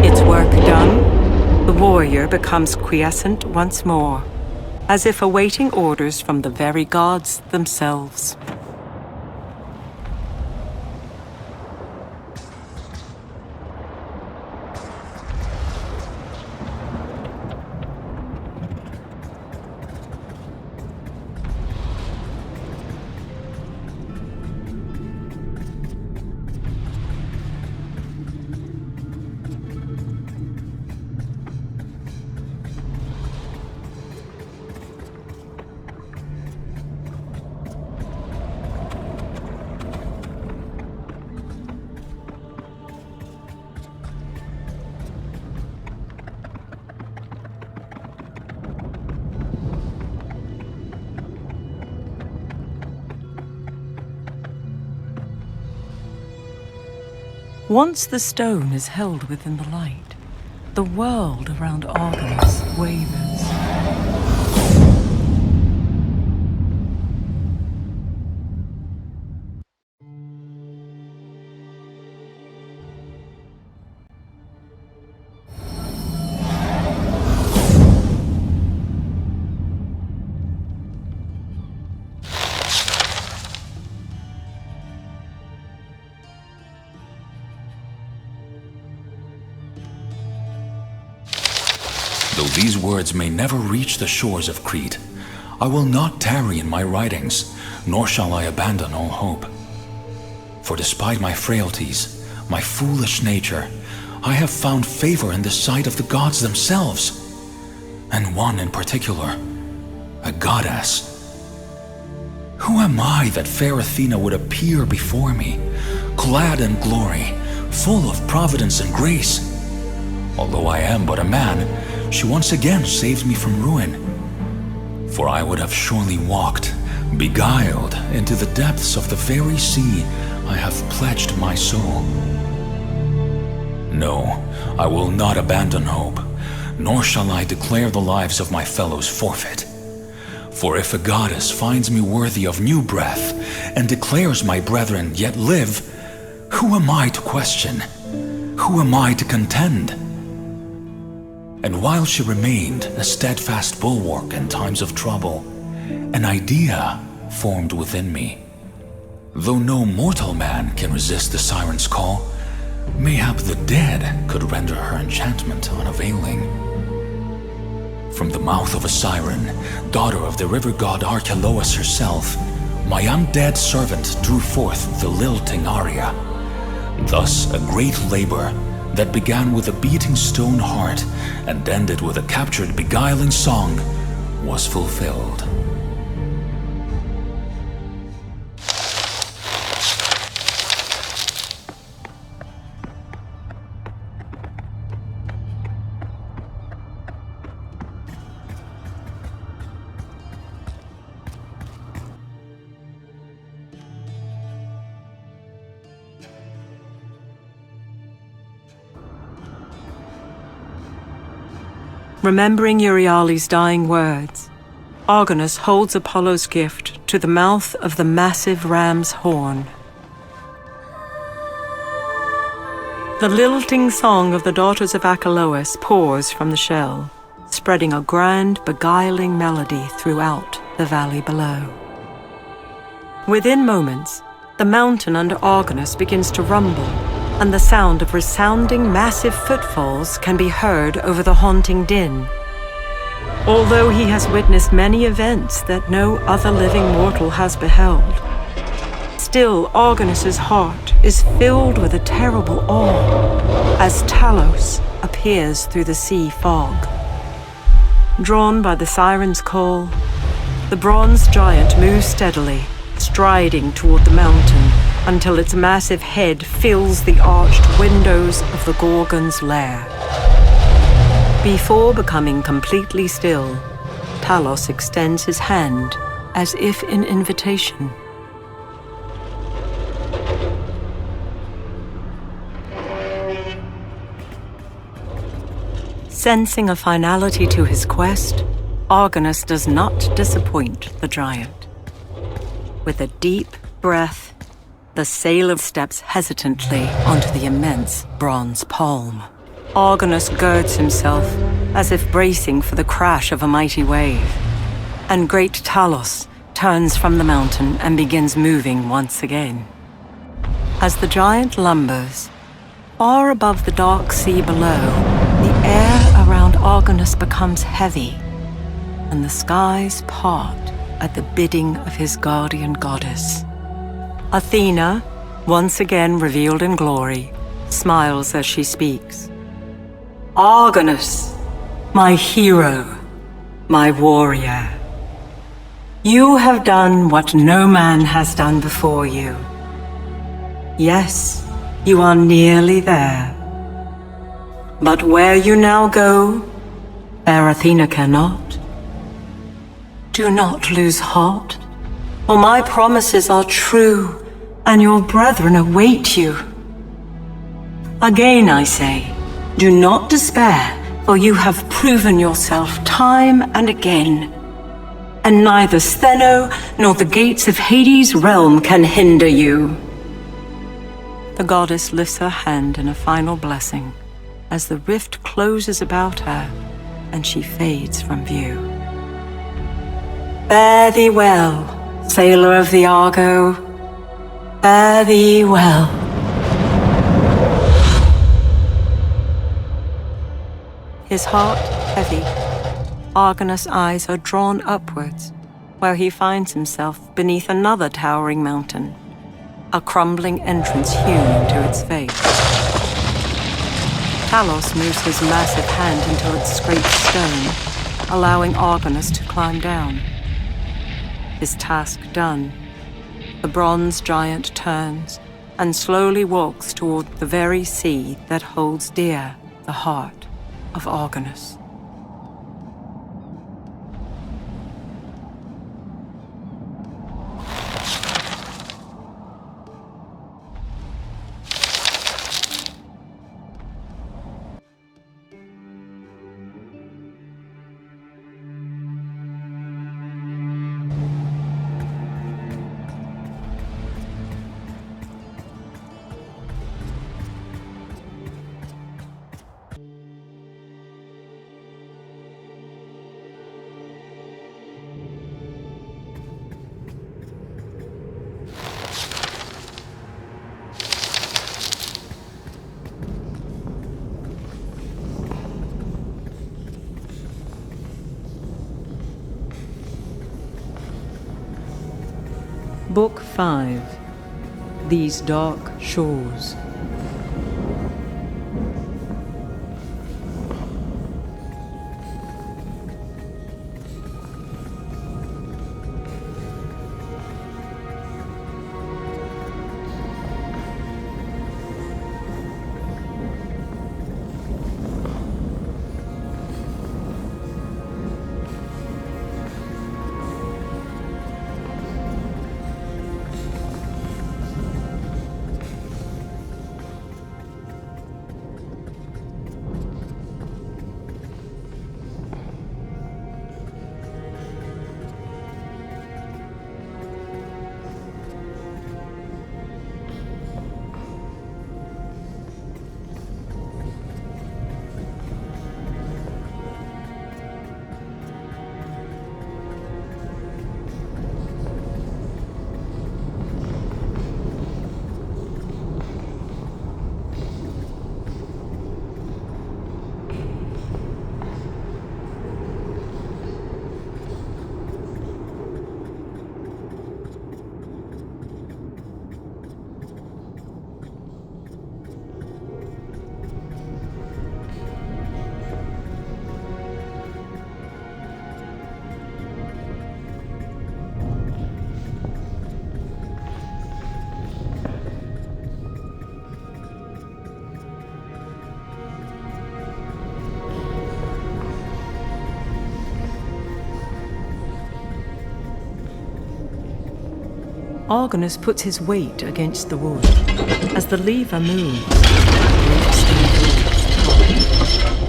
Its work done, the warrior becomes quiescent once more, as if awaiting orders from the very gods themselves. Once the stone is held within the light, the world around Argonus wavers. Though these words may never reach the shores of Crete, I will not tarry in my writings, nor shall I abandon all hope. For despite my frailties, my foolish nature, I have found favor in the sight of the gods themselves, and one in particular, a goddess. Who am I that fair Athena would appear before me, clad in glory, full of providence and grace? Although I am but a man, she once again saves me from ruin. For I would have surely walked, beguiled, into the depths of the very sea I have pledged my soul. No, I will not abandon hope, nor shall I declare the lives of my fellows forfeit. For if a goddess finds me worthy of new breath, and declares my brethren yet live, who am I to question? Who am I to contend? And while she remained a steadfast bulwark in times of trouble, an idea formed within me. Though no mortal man can resist the siren's call, mayhap the dead could render her enchantment unavailing. From the mouth of a siren, daughter of the river god Archelois herself, my undead servant drew forth the lilting aria. Thus a great labor that began with a beating stone heart and ended with a captured beguiling song was fulfilled. Remembering Euryale's dying words, Argonus holds Apollo's gift to the mouth of the massive ram's horn. The lilting song of the daughters of Archelois pours from the shell, spreading a grand, beguiling melody throughout the valley below. Within moments, the mountain under Argonus begins to rumble, and the sound of resounding massive footfalls can be heard over the haunting din. Although he has witnessed many events that no other living mortal has beheld, still Argonus's heart is filled with a terrible awe as Talos appears through the sea fog. Drawn by the siren's call, the bronze giant moves steadily, striding toward the mountain until its massive head fills the arched windows of the Gorgon's lair. Before becoming completely still, Talos extends his hand as if in invitation. Sensing a finality to his quest, Argonus does not disappoint the giant. With a deep breath, the sailor steps hesitantly onto the immense bronze palm. Argonus girds himself as if bracing for the crash of a mighty wave, and great Talos turns from the mountain and begins moving once again. As the giant lumbers, far above the dark sea below, the air around Argonus becomes heavy, and the skies part at the bidding of his guardian goddess. Athena, once again revealed in glory, smiles as she speaks. Argonus, my hero, my warrior. You have done what no man has done before you. Yes, you are nearly there. But where you now go, fair Athena cannot. Do not lose heart, for my promises are true, and your brethren await you. Again I say, do not despair, for you have proven yourself time and again, and neither Stheno nor the gates of Hades' realm can hinder you. The goddess lifts her hand in a final blessing as the rift closes about her and she fades from view. Fare thee well, sailor of the Argo. Fare thee well. His heart heavy, Argonus' eyes are drawn upwards, where he finds himself beneath another towering mountain, a crumbling entrance hewn into its face. Talos moves his massive hand until it scrapes stone, allowing Argonus to climb down. His task done, the bronze giant turns and slowly walks toward the very sea that holds dear the heart of Argonus. Book 5. These Dark Shores. Argonus puts his weight against the wood. As the lever moves, the great stone doors pop.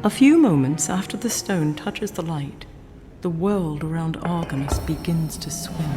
A few moments after the stone touches the light, the world around Argonus begins to swim.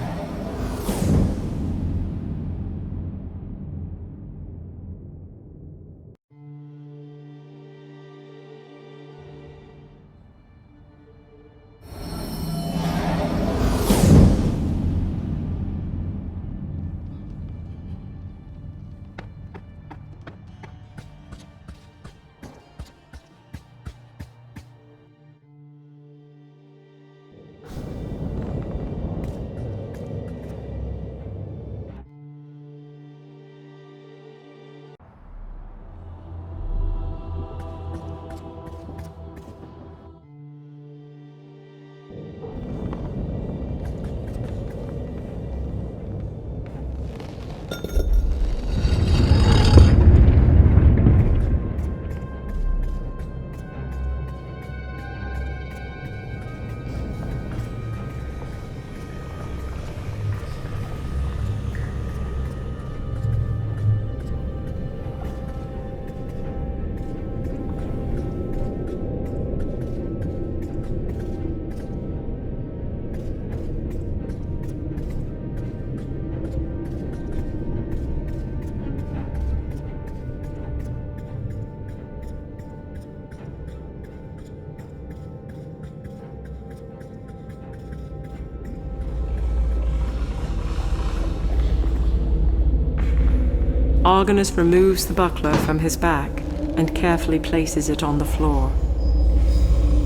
Argonus removes the buckler from his back and carefully places it on the floor.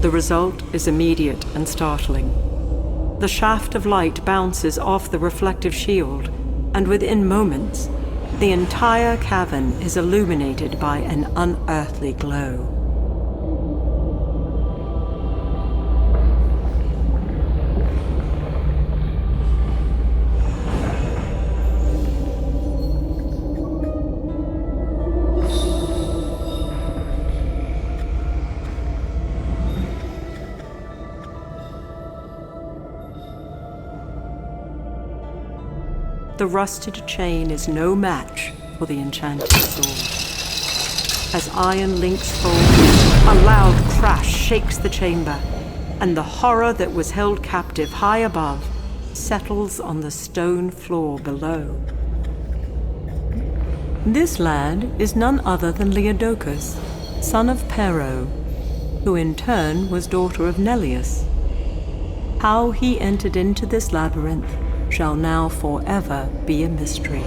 The result is immediate and startling. The shaft of light bounces off the reflective shield, and within moments, the entire cavern is illuminated by an unearthly glow. The rusted chain is no match for the enchanted sword. As iron links fold, a loud crash shakes the chamber, and the horror that was held captive high above settles on the stone floor below. This lad is none other than Leodocus, son of Pero, who in turn was daughter of Neleus. How he entered into this labyrinth shall now forever be a mystery.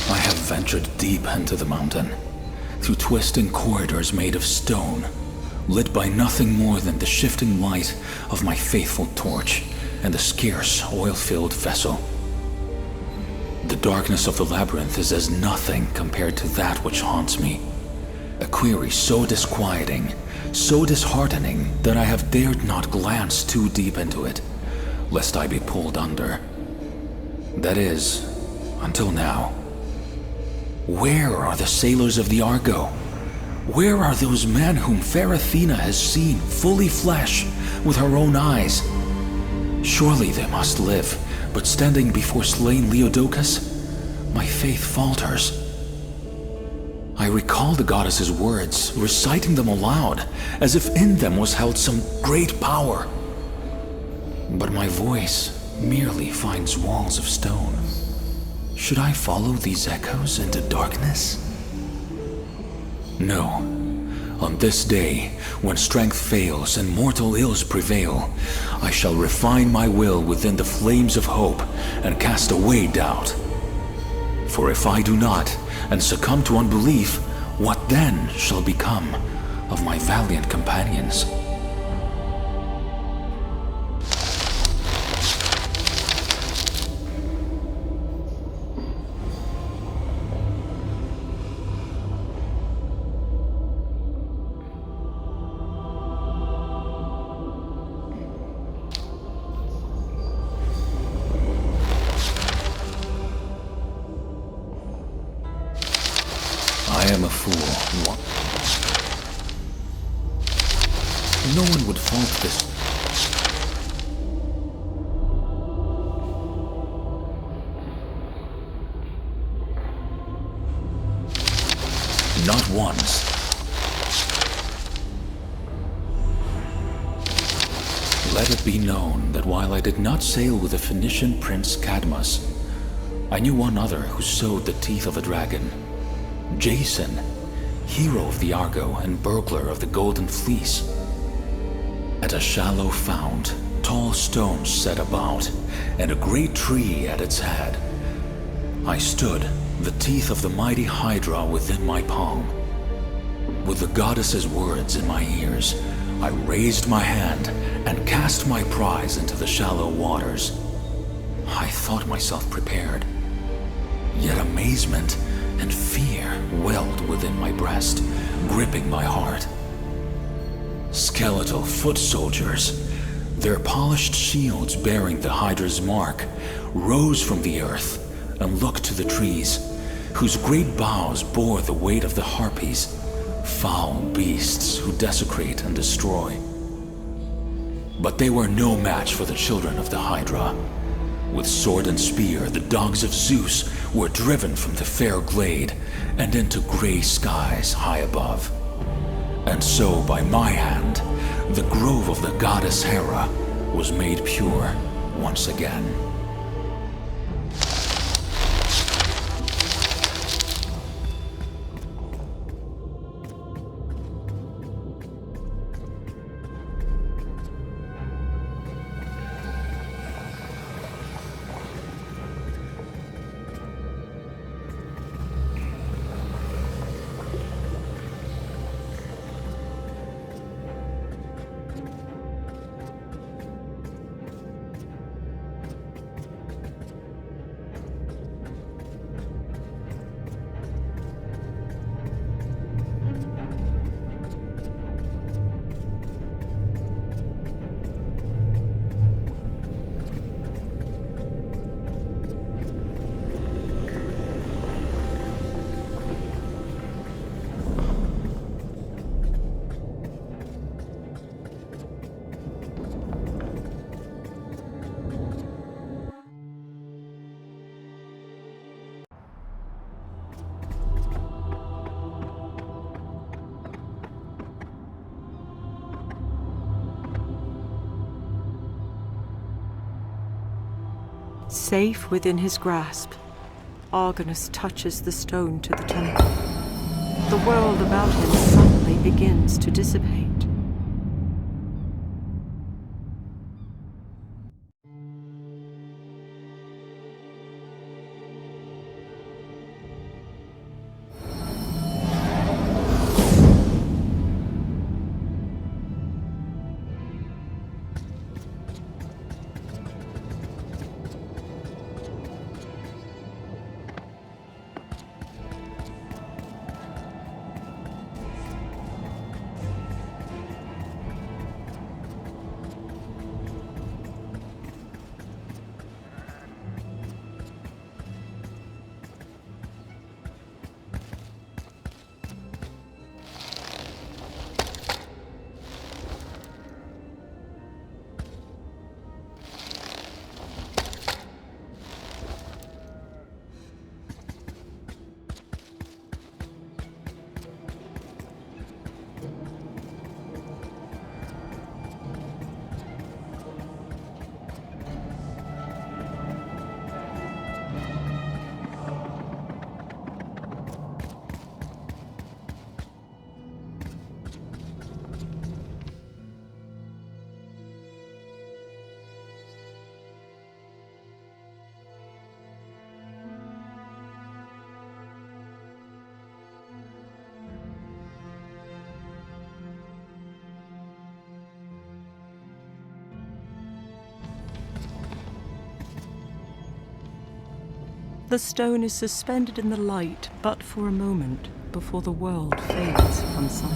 I have ventured deep into the mountain, through twisting corridors made of stone, lit by nothing more than the shifting light of my faithful torch and the scarce oil-filled vessel. The darkness of the labyrinth is as nothing compared to that which haunts me. A query so disquieting, so disheartening, that I have dared not glance too deep into it, lest I be pulled under. That is, until now. Where are the sailors of the Argo? Where are those men whom fair Athena has seen fully flesh with her own eyes? Surely they must live, but standing before slain Leodocus, my faith falters. I recall the goddess's words, reciting them aloud, as if in them was held some great power. But my voice merely finds walls of stone. Should I follow these echoes into darkness? No. On this day, when strength fails and mortal ills prevail, I shall refine my will within the flames of hope and cast away doubt. For if I do not, and succumb to unbelief, what then shall become of my valiant companions? I am a fool. No one would fault this. Not once. Let it be known that while I did not sail with the Phoenician prince Cadmus, I knew one other who sowed the teeth of a dragon. Jason, hero of the Argo and burglar of the Golden Fleece. At a shallow fount, tall stones set about, and a great tree at its head, I stood, the teeth of the mighty Hydra within my palm. With the goddess's words in my ears, I raised my hand and cast my prize into the shallow waters. I thought myself prepared, yet amazement and fear welled within my breast, gripping my heart. Skeletal foot soldiers, their polished shields bearing the Hydra's mark, rose from the earth and looked to the trees, whose great boughs bore the weight of the Harpies, foul beasts who desecrate and destroy. But they were no match for the children of the Hydra. With sword and spear, the dogs of Zeus were driven from the fair glade and into gray skies high above. And so, by my hand, the grove of the goddess Hera was made pure once again. Safe within his grasp, Argonus touches the stone to the temple. The world about him suddenly begins to dissipate. The stone is suspended in the light but for a moment before the world fades from sight.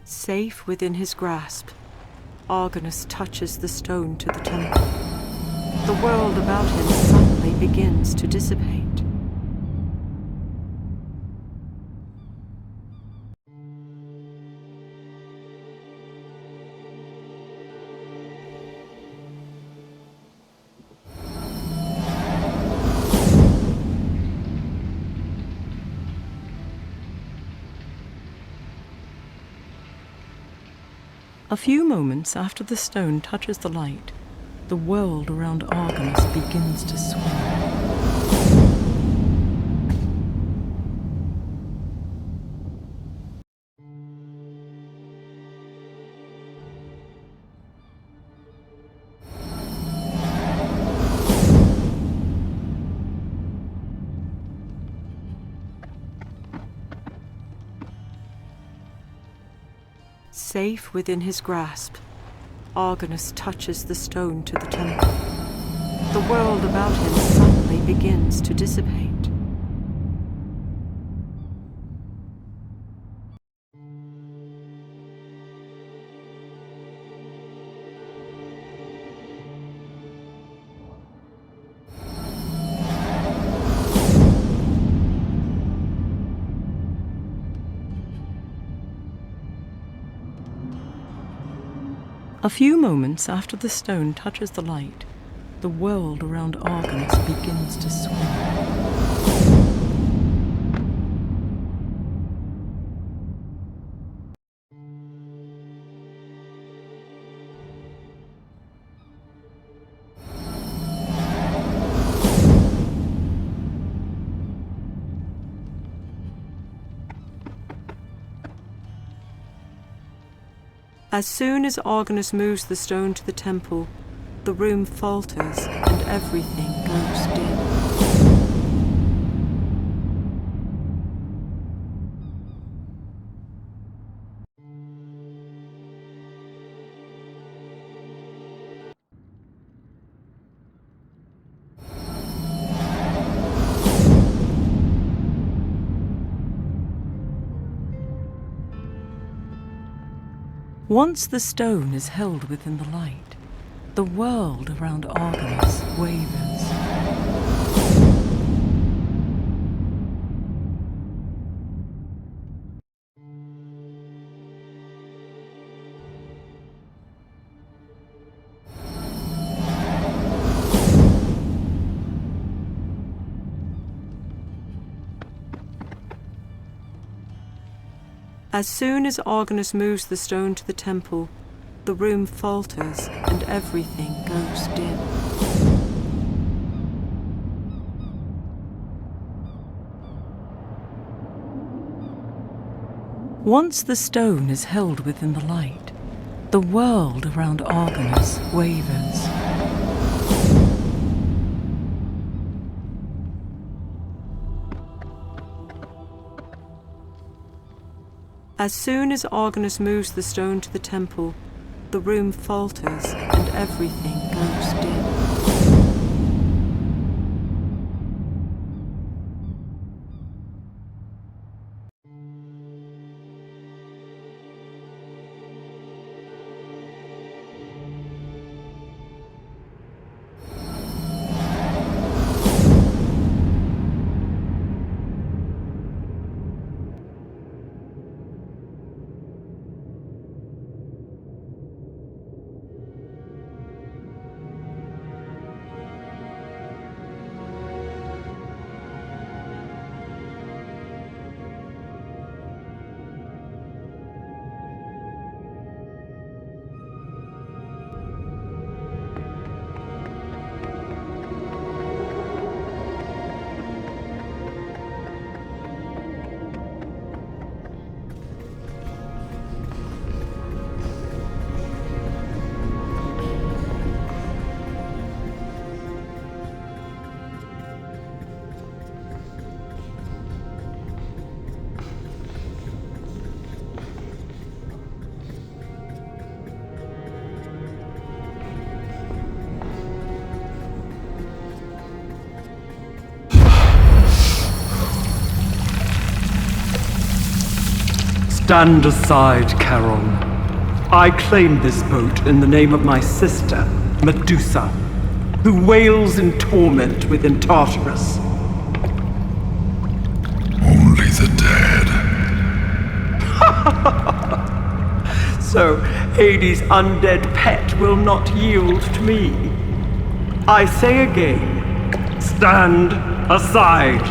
Safe within his grasp, Argonus touches the stone to the temple. The world about him suddenly begins to dissipate. A few moments after the stone touches the light, the world around Argonus begins to swim. Safe within his grasp, Argonus touches the stone to the temple. The world about him suddenly begins to dissipate. A few moments after the stone touches the light, the world around Argonus begins to swim. As soon as Argonus moves the stone to the temple, the room falters and everything goes dim. Once the stone is held within the light, the world around Argonus wavers. As soon as Argonus moves the stone to the temple, the room falters and everything goes dim. Once the stone is held within the light, the world around Argonus wavers. As soon as Argonus moves the stone to the temple, the room falters and everything goes dim. Stand aside, Charon. I claim this boat in the name of my sister, Medusa, who wails in torment within Tartarus. Only the dead. So Hades' undead pet will not yield to me. I say again, stand aside.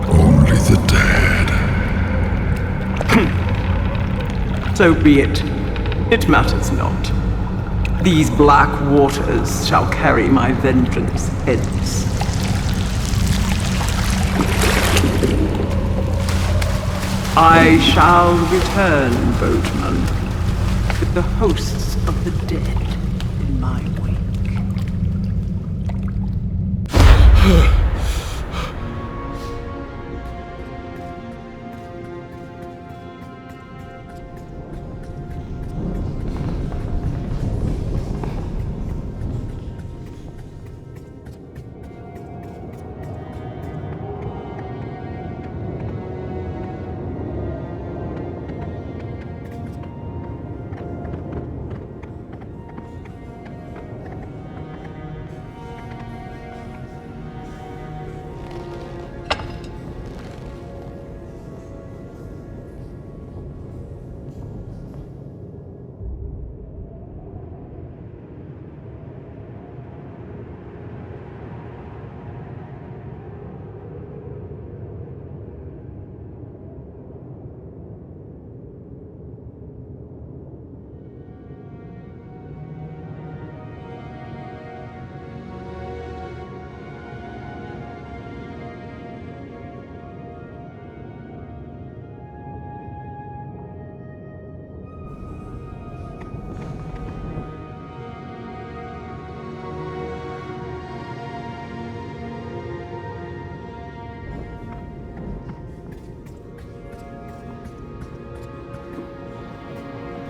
Only the dead. So be it. It matters not. These black waters shall carry my vengeance hence. I shall return, boatman, with the hosts of the dead in my wake.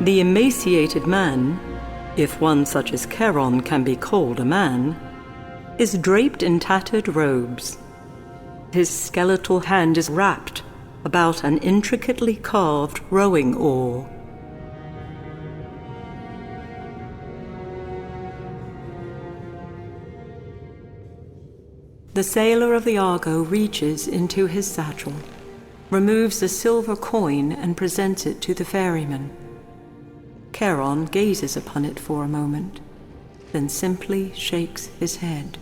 The emaciated man, if one such as Charon can be called a man, is draped in tattered robes. His skeletal hand is wrapped about an intricately carved rowing oar. The sailor of the Argo reaches into his satchel, removes a silver coin and presents it to the ferryman. Charon gazes upon it for a moment, then simply shakes his head.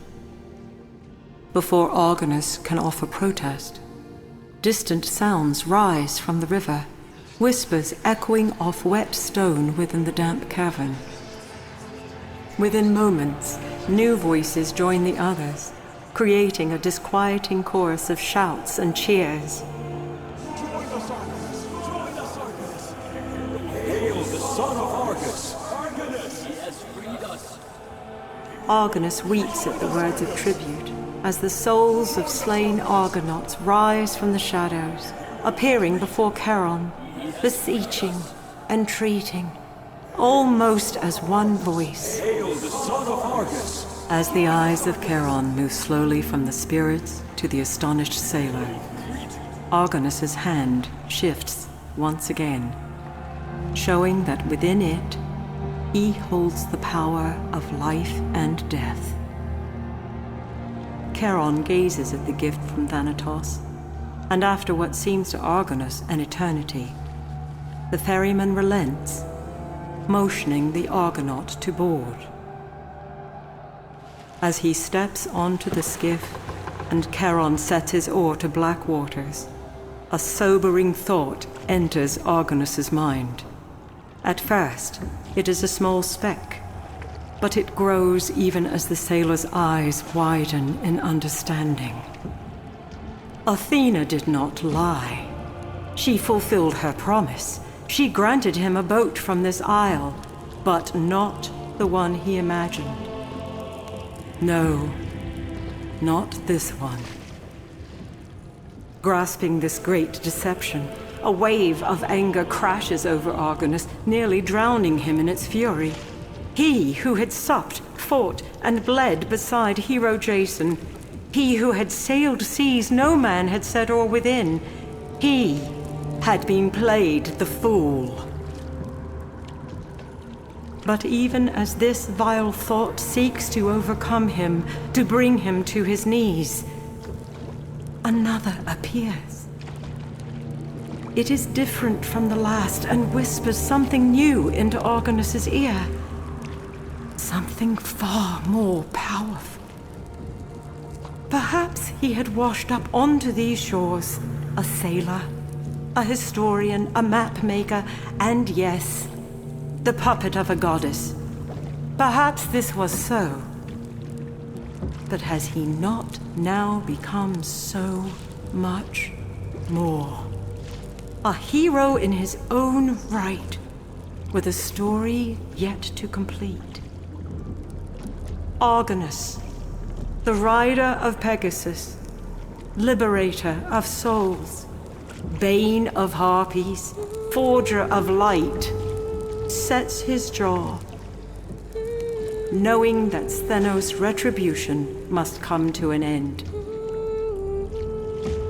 Before Argonus can offer protest, Distant sounds rise from the river, whispers echoing off wet stone within the damp cavern. Within moments, new voices join the others, creating a disquieting chorus of shouts and cheers. Join us, Argonus! Join us, Argonus! Hail the son of Argus! Argonus! He has freed us! Argonus weeps at the words of tribute as the souls of slain Argonauts rise from the shadows, appearing before Charon, beseeching, entreating, almost as one voice. Hail the son of Argus! As the eyes of Charon move slowly from the spirits to the astonished sailor, Argonus's hand shifts once again, showing that within it, he holds the power of life and death. Charon gazes at the gift from Thanatos, and after what seems to Argonus an eternity, the ferryman relents, motioning the Argonaut to board. As he steps onto the skiff and Charon sets his oar to black waters, a sobering thought enters Argonus's mind. At first, it is a small speck, but it grows even as the sailor's eyes widen in understanding. Athena did not lie. She fulfilled her promise. She granted him a boat from this isle, but not the one he imagined. No, not this one. Grasping this great deception, a wave of anger crashes over Argonus, nearly drowning him in its fury. He who had supped, fought, and bled beside hero Jason, he who had sailed seas no man had set oar within, he had been played the fool. But even as this vile thought seeks to overcome him, to bring him to his knees, another appears. It is different from the last and whispers something new into Argonus's ear. Something far more powerful. Perhaps he had washed up onto these shores, a sailor, a historian, a map maker, and yes, the puppet of a goddess. Perhaps this was so. But has he not now become so much more? A hero in his own right, with a story yet to complete. Argonus, the rider of Pegasus, liberator of souls, bane of harpies, forger of light, sets his jaw, knowing that Thanos' retribution must come to an end.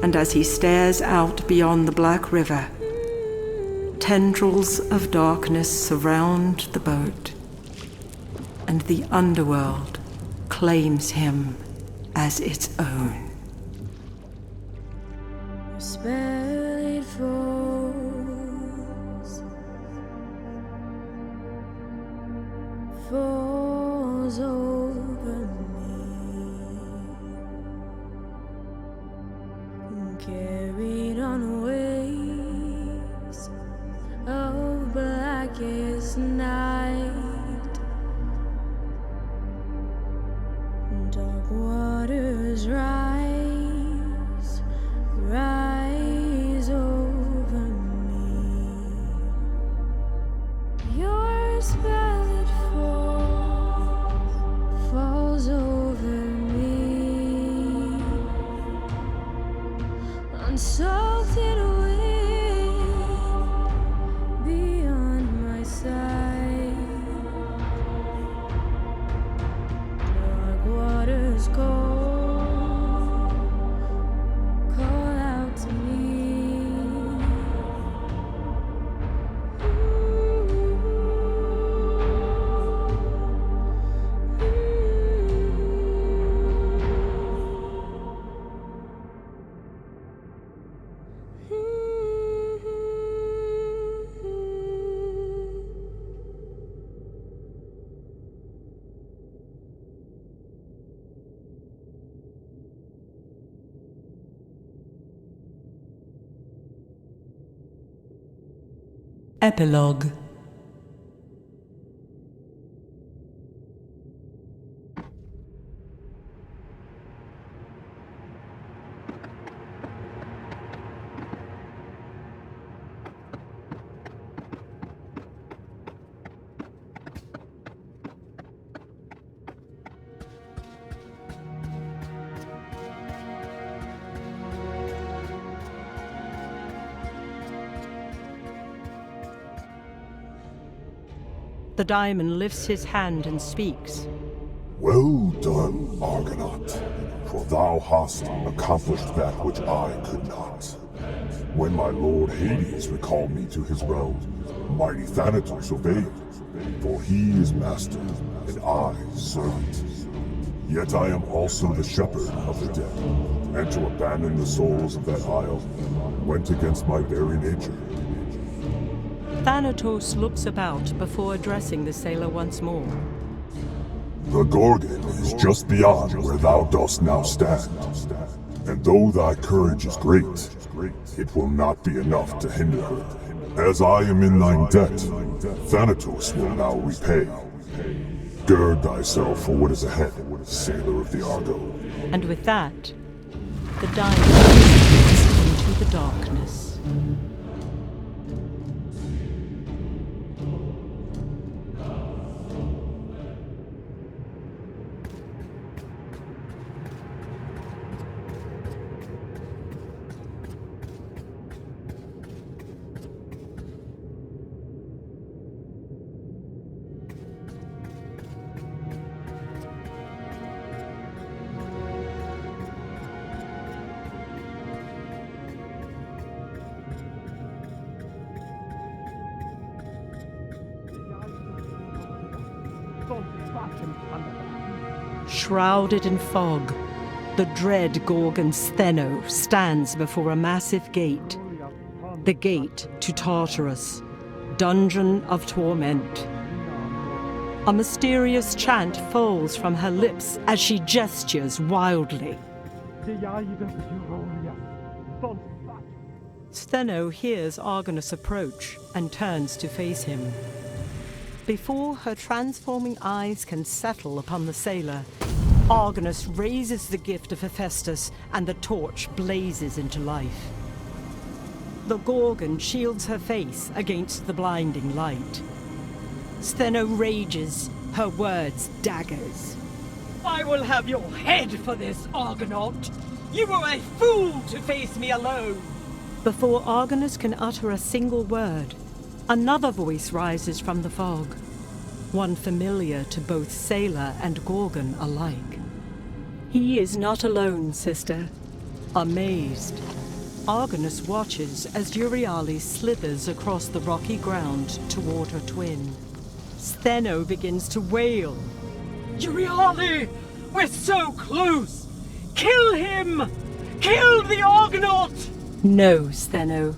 And as he stares out beyond the Black River, tendrils of darkness surround the boat, and the underworld claims him as its own. Spell it falls over me, carried on waves of blackest night. Dark waters rise over me. Your spell it falls over me. Unsalted wind beyond my sight. Dark waters cold Epilogue. The Daimon lifts his hand and speaks. Well done, Argonaut, for thou hast accomplished that which I could not. When my lord Hades recalled me to his realm, mighty Thanatos obeyed, for he is master, and I servant. Yet I am also the shepherd of the dead, and to abandon the souls of that isle went against my very nature. Thanatos looks about before addressing the sailor once more. The Gorgon is just beyond where thou dost now stand, and though thy courage is great, it will not be enough to hinder her. As I am in thine debt, Thanatos will now repay. Gird thyself for what is ahead, sailor of the Argo. And with that, the Daimon fades into the darkness. Shrouded in fog, the dread Gorgon Stheno stands before a massive gate. The gate to Tartarus, dungeon of torment. A mysterious chant falls from her lips as she gestures wildly. Stheno hears Argonus approach and turns to face him. Before her transforming eyes can settle upon the sailor, Argonus raises the gift of Hephaestus and the torch blazes into life. The Gorgon shields her face against the blinding light. Stheno rages, her words daggers. I will have your head for this, Argonaut! You were a fool to face me alone! Before Argonus can utter a single word, another voice rises from the fog, one familiar to both sailor and Gorgon alike. He is not alone, sister. Amazed, Argonus watches as Euryale slithers across the rocky ground toward her twin. Stheno begins to wail. Euryale! We're so close! Kill him! Kill the Argonaut! No, Stheno.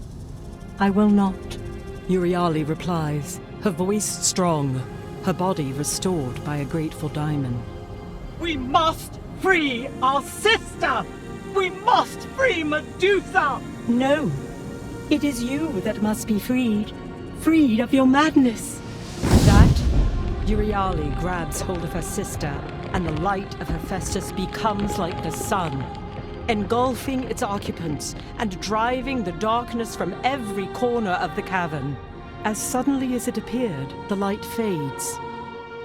I will not, Euryale replies, her voice strong, her body restored by a grateful Daimon. We must free our sister! We must free Medusa! No, it is you that must be freed. Freed of your madness. That, Euryale grabs hold of her sister, and the light of Hephaestus becomes like the sun, engulfing its occupants and driving the darkness from every corner of the cavern. As suddenly as it appeared, the light fades,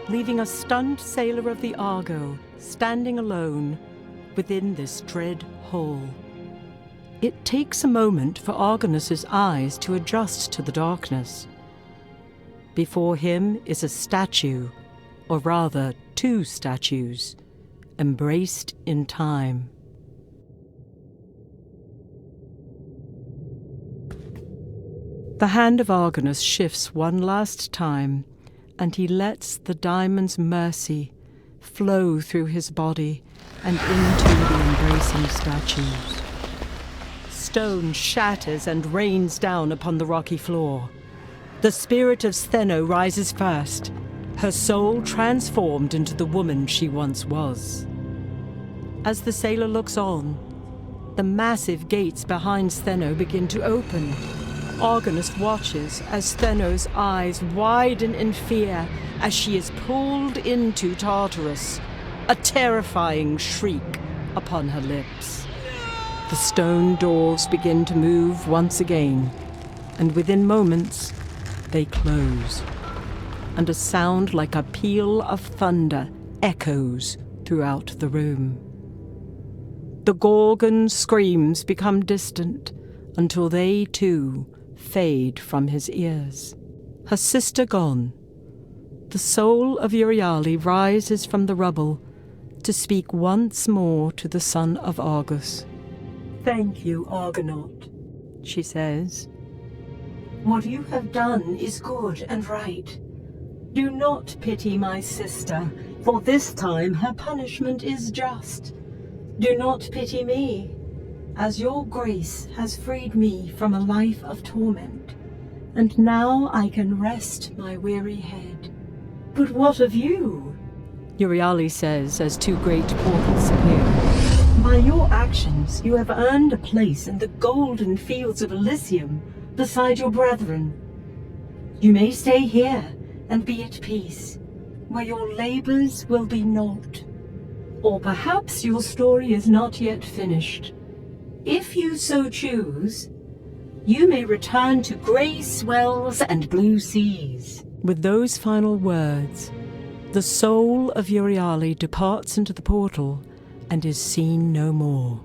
leaving a stunned sailor of the Argo standing alone within this dread hole. It takes a moment for Argonus's eyes to adjust to the darkness. Before him is a statue, or rather 2 statues, embraced in time. The hand of Argonus shifts one last time, and he lets the Daimon's mercy flow through his body and into the embracing statues. Stone shatters and rains down upon the rocky floor. The spirit of Stheno rises first, her soul transformed into the woman she once was. As the sailor looks on, the massive gates behind Stheno begin to open, Argonus watches as Thanatos' eyes widen in fear as she is pulled into Tartarus, a terrifying shriek upon her lips. The stone doors begin to move once again, and within moments they close, and a sound like a peal of thunder echoes throughout the room. The Gorgon's screams become distant until they too fade from his ears. Her sister gone, the soul of Euryale rises from the rubble to speak once more to the son of Argus. Thank you, Argonaut, She says, what you have done is good and right. Do not pity my sister, for this time her punishment is just. Do not pity me, as your grace has freed me from a life of torment, and now I can rest my weary head. But what of you? Euryale says as two great portals appear. By your actions, you have earned a place in the golden fields of Elysium beside your brethren. You may stay here and be at peace, where your labors will be naught. Or perhaps your story is not yet finished. If you so choose, you may return to grey swells and blue seas. With those final words, the soul of Euryale departs into the portal and is seen no more.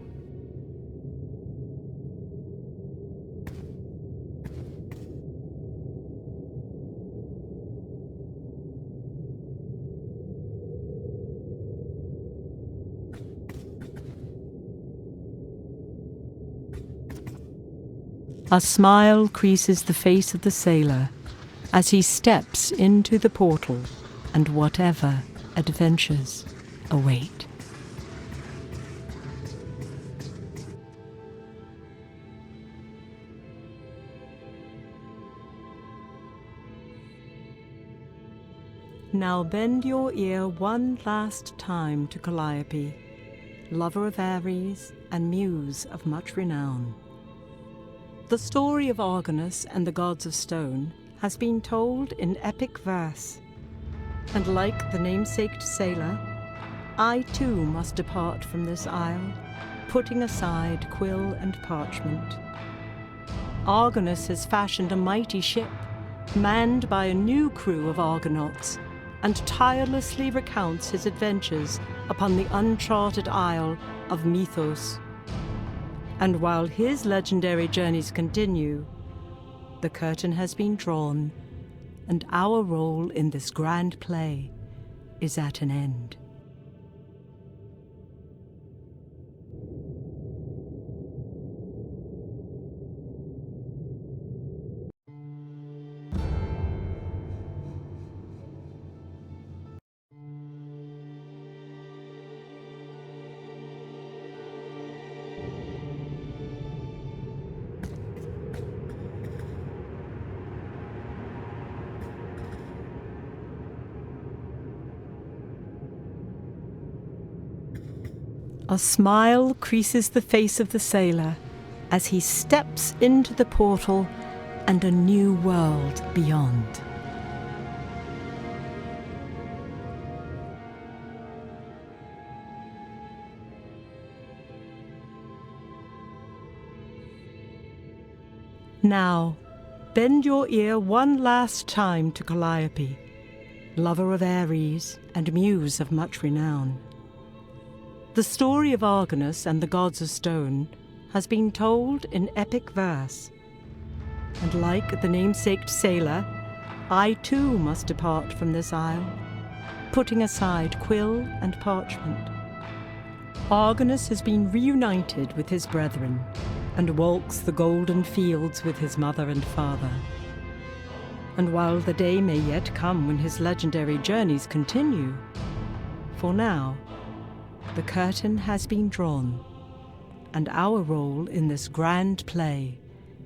A smile creases the face of the sailor as he steps into the portal and whatever adventures await. Now bend your ear one last time to Calliope, lover of Ares and muse of much renown. The story of Argonus and the gods of stone has been told in epic verse, and like the namesaked sailor, I too must depart from this isle, putting aside quill and parchment. Argonus has fashioned a mighty ship, manned by a new crew of Argonauts, and tirelessly recounts his adventures upon the uncharted isle of Mythos. And while his legendary journeys continue, the curtain has been drawn, and our role in this grand play is at an end. A smile creases the face of the sailor as he steps into the portal and a new world beyond. Now, bend your ear one last time to Calliope, lover of Ares and muse of much renown. The story of Argonus and the gods of stone has been told in epic verse, and like the namesaked sailor, I too must depart from this isle, putting aside quill and parchment. Argonus has been reunited with his brethren, and walks the golden fields with his mother and father. And while the day may yet come when his legendary journeys continue, for now, the curtain has been drawn, and our role in this grand play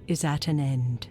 is at an end.